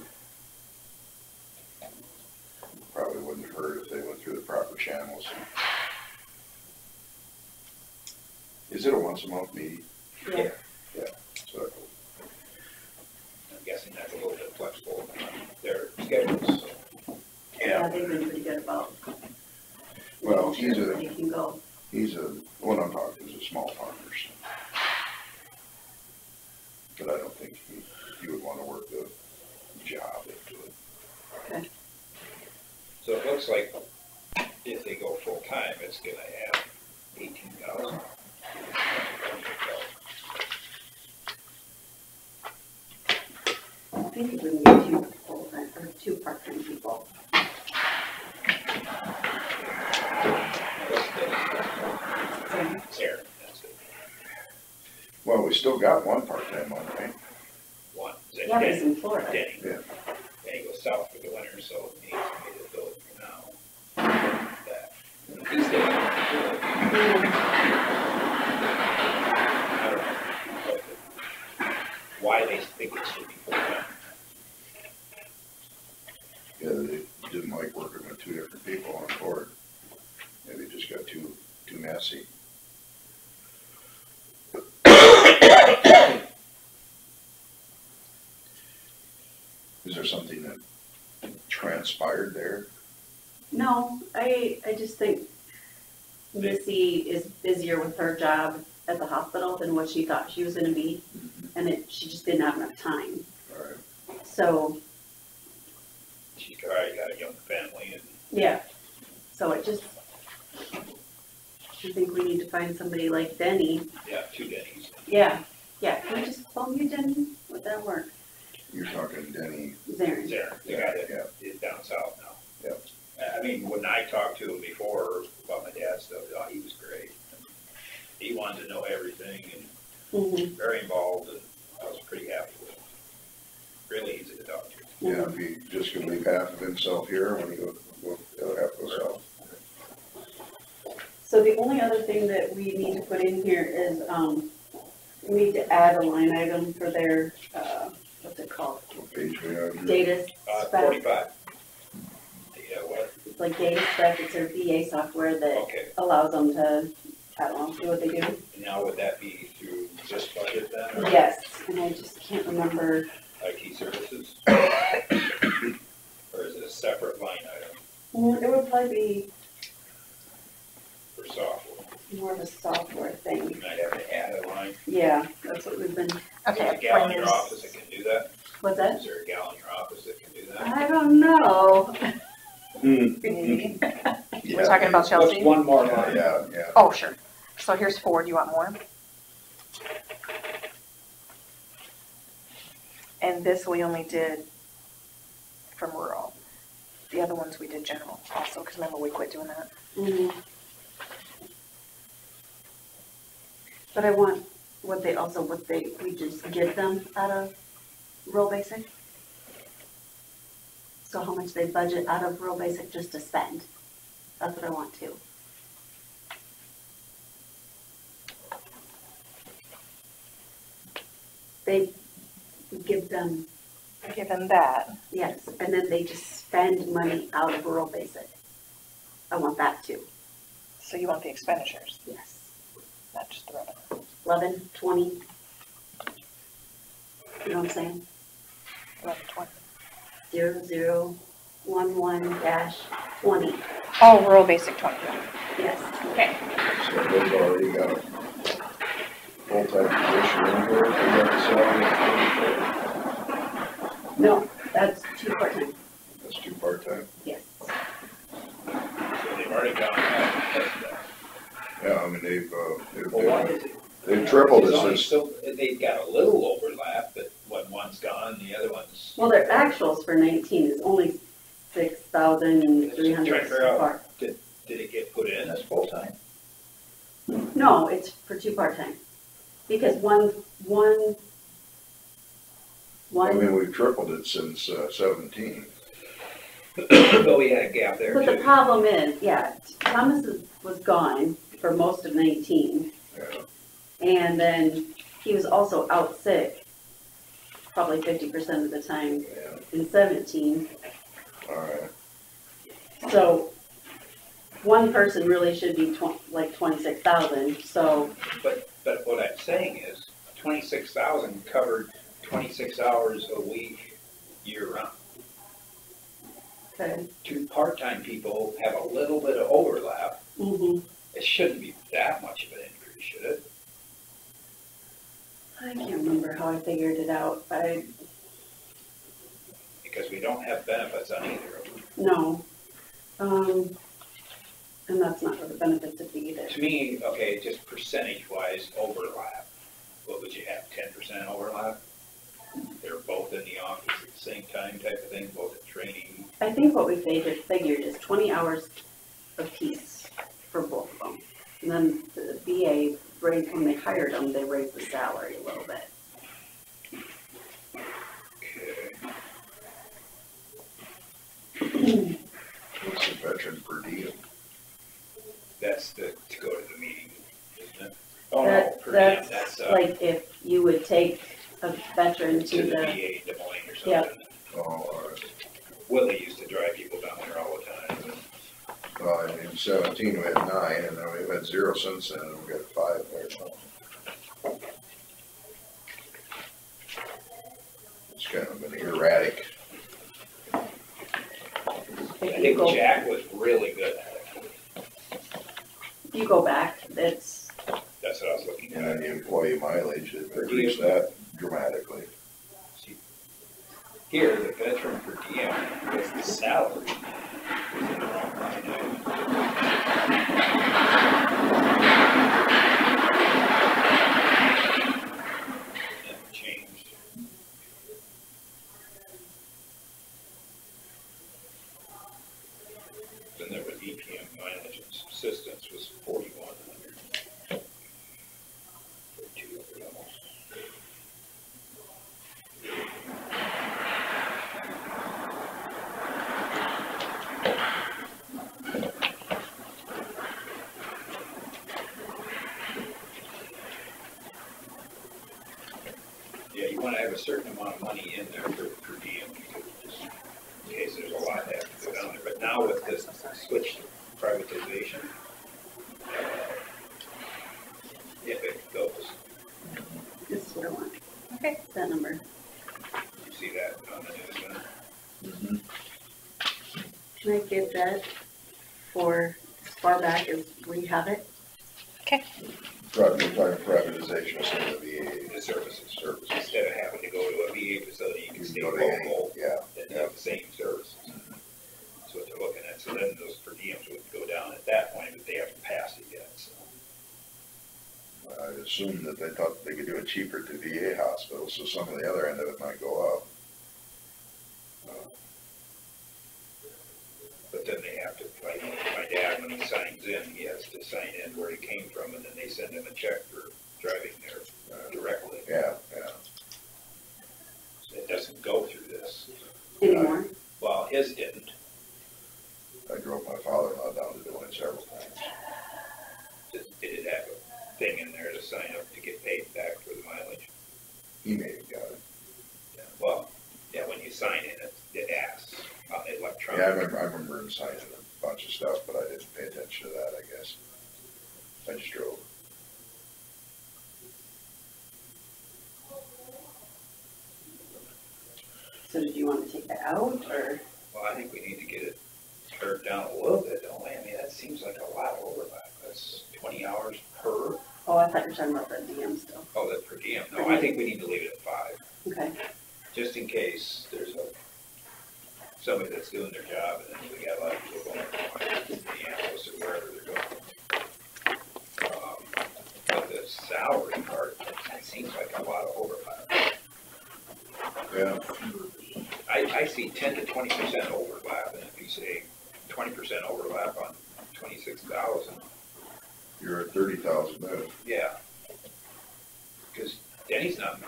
probably wouldn't hurt if they went through the proper channels. Is it a once a month meeting?
Yeah.
Yeah, so,
I'm guessing that's a little bit flexible on their schedules, so.
Yeah, they've been pretty good about.
well,
making sure everybody can go.
what I'm talking is a small farmer, so. But I don't think he would wanna work the job into it.
Okay.
So it looks like if they go full-time, it's gonna add 18,000.
I think we can get two full-time, or two part-time people.
Sarah, that's it.
Well, we still got one part-time one, right?
One. Is that
Yeah, but it's
Denny?
in Florida.
Denny.
Yeah.
Denny goes south for the winter, so he needs to be the bill for now. That. He's there. I don't know why they think it should be full-time.
Yeah, they didn't like working with two different people on board. Maybe just got too messy. Is there something that transpired there?
No, I just think Missy is busier with her job at the hospital than what she thought she was gonna be, and she just didn't have enough time.
All right.
So,
She's already got a young family and.
yeah, so I think we need to find somebody like Denny.
Yeah, two Denny's.
Yeah, can we just call you Denny? Would that work?
You're talking Denny.
Zarin.
There, the guy that is down south now. Yep. I mean, when I talked to him before about my dad's stuff, oh, he was great. He wanted to know everything and very involved, and I was pretty happy with him. Really easy to talk to.
Yeah, if he just could leave half of himself here when he goes, the other half goes south.
So the only other thing that we need to put in here is, we need to add a line item for their, what's it called?
What page we are?
Data spec.
45. Yeah, what?
It's like data spec, it's their VA software that
Okay,
allows them to, I don't know, do what they do.
now would that be through this budget then? Or
Yes, and I just can't remember.
IT services? Or is it a separate line item
It would probably be
for software?
more of a software thing.
You might have to add a line.
Yeah, that's what we've been,
Okay,
Is there a gal in
bring
your
this-
office that can do that?
what's that?
Is there a gal in your office that can do that?
I don't know.
Maybe.
Yeah.
We're talking about
What's
Chelsea?
one more
Yeah,
line?
yeah.
Oh, sure. So here's 4, do you want more? And this we only did from rural. The other ones we did general also, because remember we quit doing that.
Mhm. But I want what we just give them out of rural basic. So how much they budget out of rural basic just to spend. That's what I want too. They give them,
Give them that.
yes, and then they just spend money out of rural basic. I want that too,
So you want the expenditures,
yes.
not just the revenue.
11, 20. You know what I'm saying?
11, 20.
0011-20,
Oh, rural basic 20.
yes.
Okay.
So they've already got a full-time position in here, they got the salary.
No, that's 2 part-time,
That's 2 part-time.
yes.
So they've already gone ahead and tested that.
Yeah, I mean,
Well, why is it?
they've tripled
It's
it
only
since,
so, they've got a little overlap, but when one's gone, the other one's.
Well, their actuals for 19 is only 6,300
Trying to figure
so
out,
far.
did it get put in as full-time?
No, it's for 2 part-time. Because
I mean, we've tripled it since 17.
But we had a gap there
But the
too.
problem is, yeah, Thomas was gone for most of 19.
Yeah.
And then he was also out sick, probably 50% of the time
Yeah,
in 17.
all right.
So one person really should be like 26,000, so,
But what I'm saying is, 26,000 covered 26 hours a week, year-round.
okay.
2 part-time people have a little bit of overlap.
Mm-hmm.
It shouldn't be that much of an increase, should it?
I can't remember how I figured it out.
Because we don't have benefits on either of them.
No. And that's not where the benefits would be either.
To me, okay, just percentage-wise overlap, what would you have, 10% overlap? They're both in the office at the same time type of thing, both at training.
I think what we figured is 20 hours apiece for both of them. And then the VA raised, when they hired them, they raised the salary a little bit.
Okay.
What's the veteran per diem?
That's to go to the meeting, isn't it? Oh, no, per diem,
That's
that's,
like if you would take a veteran
to
to
the
the,
VA in Des Moines or
Yep.
something.
Oh, all right.
Willie used to drive people down there all the time.
In 17, we had 9, and then we've had 0 since then, and we got 5 there. It's kind of been erratic.
I think Jack was really good at it.
if you go back, it's,
That's what I was looking
And
at.
then the employee mileage, it reduced that dramatically.
Here, the veteran per diem was the salary. Was in the wrong line item. That changed. Then there was EPM mileage and subsistence was 4,100. 4,200 almost. want to have a certain amount of money in there for per diem, because just in case there's a lot that has to go down there. But now with this switch to privatization, if it goes,
This is what I want.
Okay.
That number.
you see that on the news,
Can I get that for as far back as we have it?
Privatization of some of the
the services.
services.
Instead of having to go to a VA facility, you can stay
Go to any-
local
Yeah,
and have the same services. That's what they're looking at. So then those per diems would go down at that point, but they haven't passed it yet, so.
I'd assume that they thought they could do it cheaper to VA hospitals, so some of the other end of it might go up.
But then they have to, like, my dad, when he signs in, he has to sign in where he came from, and then they send him a check for driving there directly.
Yeah.
It doesn't go through this.
Anymore?
Well, his didn't.
I drove my father-in-law down to do it several times.
Did it have a thing in there to sign up to get paid back for the mileage?
He may have got it.
Yeah, well, yeah, when you sign in, it asks on the electronic.
Yeah, I remember him signing a bunch of stuff, but I didn't pay attention to that, I guess. I just drove.
So did you want to take that out, or?
Well, I think we need to get it pared down a little bit, don't we? I mean, that seems like a lot of overlap. That's 20 hours per,
Oh, I thought you were talking about the DM still.
oh, that's per diem. No, I think we need to leave it at 5,
Okay.
just in case there's somebody that's doing their job, and then we got a lot of people going to the analysts or wherever they're going. But the salary part, it seems like a lot of overlap.
Yeah.
I see 10 to 20% overlap, and if you say 20% overlap on 26,000,
You're at 30,000 now.
yeah. Because Denny's not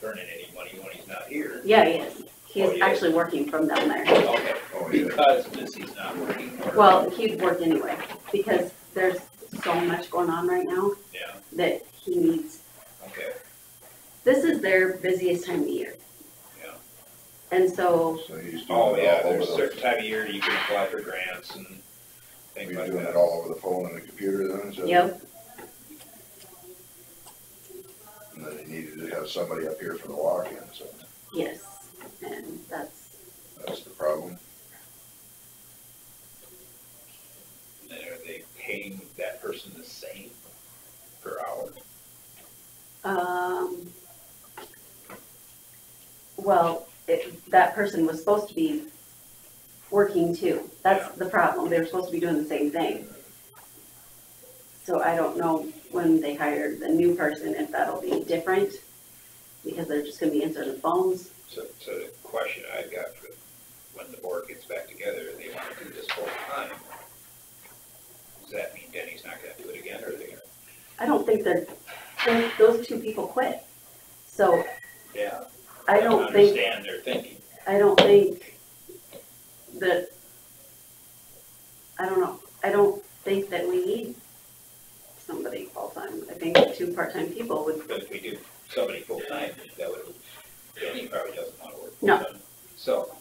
earning any money when he's not here.
Yeah, he is. He's
Oh, he is?
actually working from down there.
Okay,
Oh, yeah.
because Missy's not working. or-
Well, he'd work anyway, because there's so much going on right now
Yeah,
that he needs.
okay,
This is their busiest time of year.
yeah.
And so,
So he's doing
Oh,
it
yeah,
all over
there's a
the,
certain time of year you can apply for grants and things
he's
like
doing
that.
it all over the phone and the computer then, so.
yep,
And then he needed to have somebody up here for the walk-in, so
yes, and
that's the problem.
And are they paying that person the same per hour?
well, that person was supposed to be working too. That's the problem. They were supposed to be doing the same thing. So I don't know when they hire the new person if that'll be different, because they're just gonna be answering the phones.
So the question I've got for when the board gets back together, they want to do this full time. Does that mean Denny's not gonna do it again, or are they gonna?
I don't think those two people quit. So
Yeah.
I don't think,
Understand their thinking.
I don't think that, I don't know, I don't think that we need somebody full-time. I think 2 part-time people would,
But if we do somebody full-time, that would, Denny probably doesn't want to work
No.
full-time. So,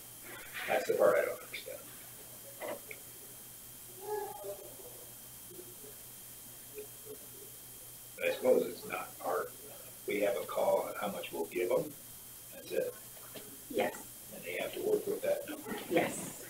that's the part I don't understand. But I suppose it's not our, we have a call on how much we'll give them, that's it,
yes,
and they have to work with that number.
yes.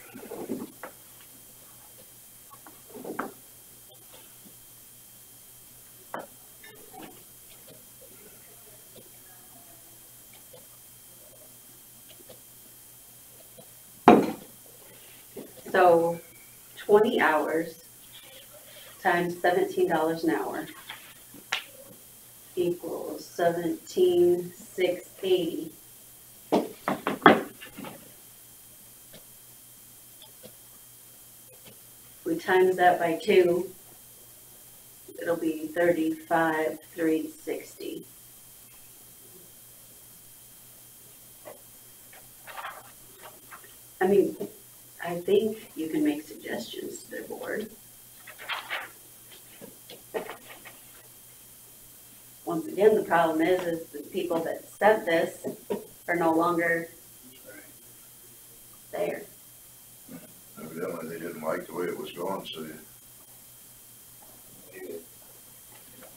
So 20 hours times $17 an hour equals 17,680. We times that by 2, it'll be 35,360. I mean, I think you can make suggestions to the board. Once again, the problem is the people that set this are no longer there.
Evidently, they didn't like the way it was going, so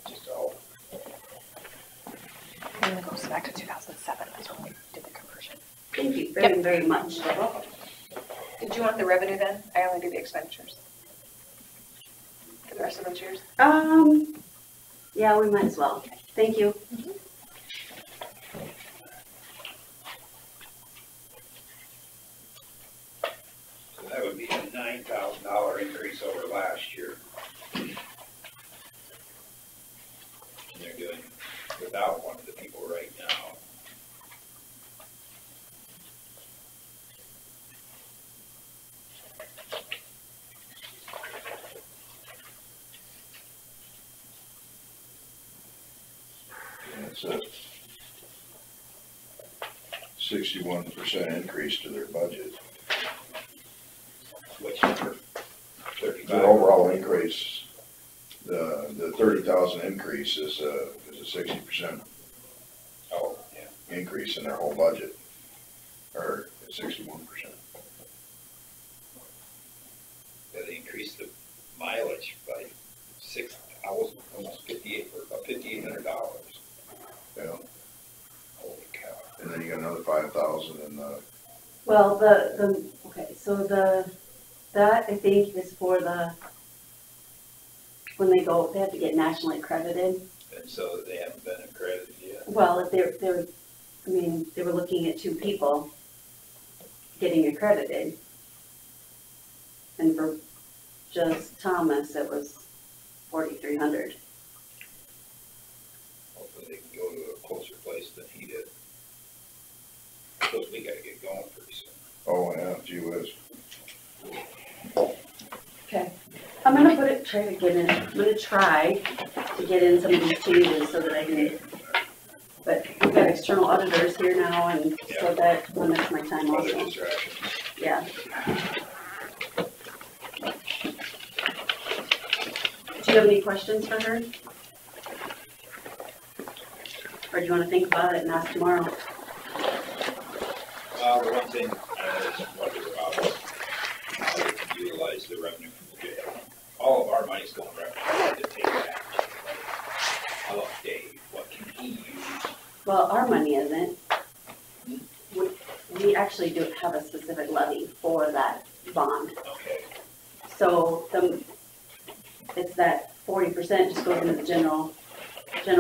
Just all,
And it goes back to 2007, that's when we did the conversion.
Thank you very, very much.
Did you want the revenue then? I only do the expenditures. For the rest of those years?
Yeah, we might as well. Thank you.
so that would be a $9,000 increase over last year. And they're doing without one of the people right now.
it's a 61% increase to their budget.
Which number? 35.
The overall increase, the 30,000 increase is a 60%
Oh, yeah.
increase in their whole budget, or 61%.
That increased the mileage by 6,000, almost $5,800.
Yeah,
Holy cow.
and then you got another 5,000 in the,
Well, okay, so that I think is for when they have to get nationally accredited.
And so they haven't been accredited yet.
Well, if they were looking at 2 people getting accredited. And for just Thomas, it was 4,300.
Hopefully they can go to a closer place than he did. Because we gotta get going pretty soon.
oh yeah, gee whiz.
Okay. I'm gonna try to get in some of these changes so that I can, but we've got external auditors here now, and so that limits my time
Other
also.
distractions.
Yeah. Do you have any questions for her? Or do you wanna think about it and ask tomorrow?
The one thing I just wonder about is how we can utilize the revenue from the jail. All of our money's going right to take back. How about Dave? What can he use?
Well, our money isn't. We actually do have a specific levy for that bond.
Okay,
So it's that 40% just goes into the general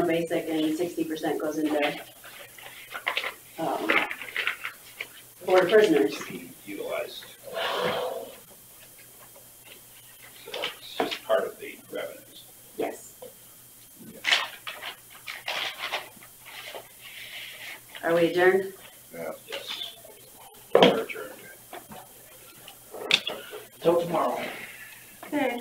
basic, and 60% goes into, board of prisoners.
to be utilized. So it's just part of the revenues.
Yes. Are we adjourned?
Yeah.
Yes. We're adjourned.
Till tomorrow.
Okay.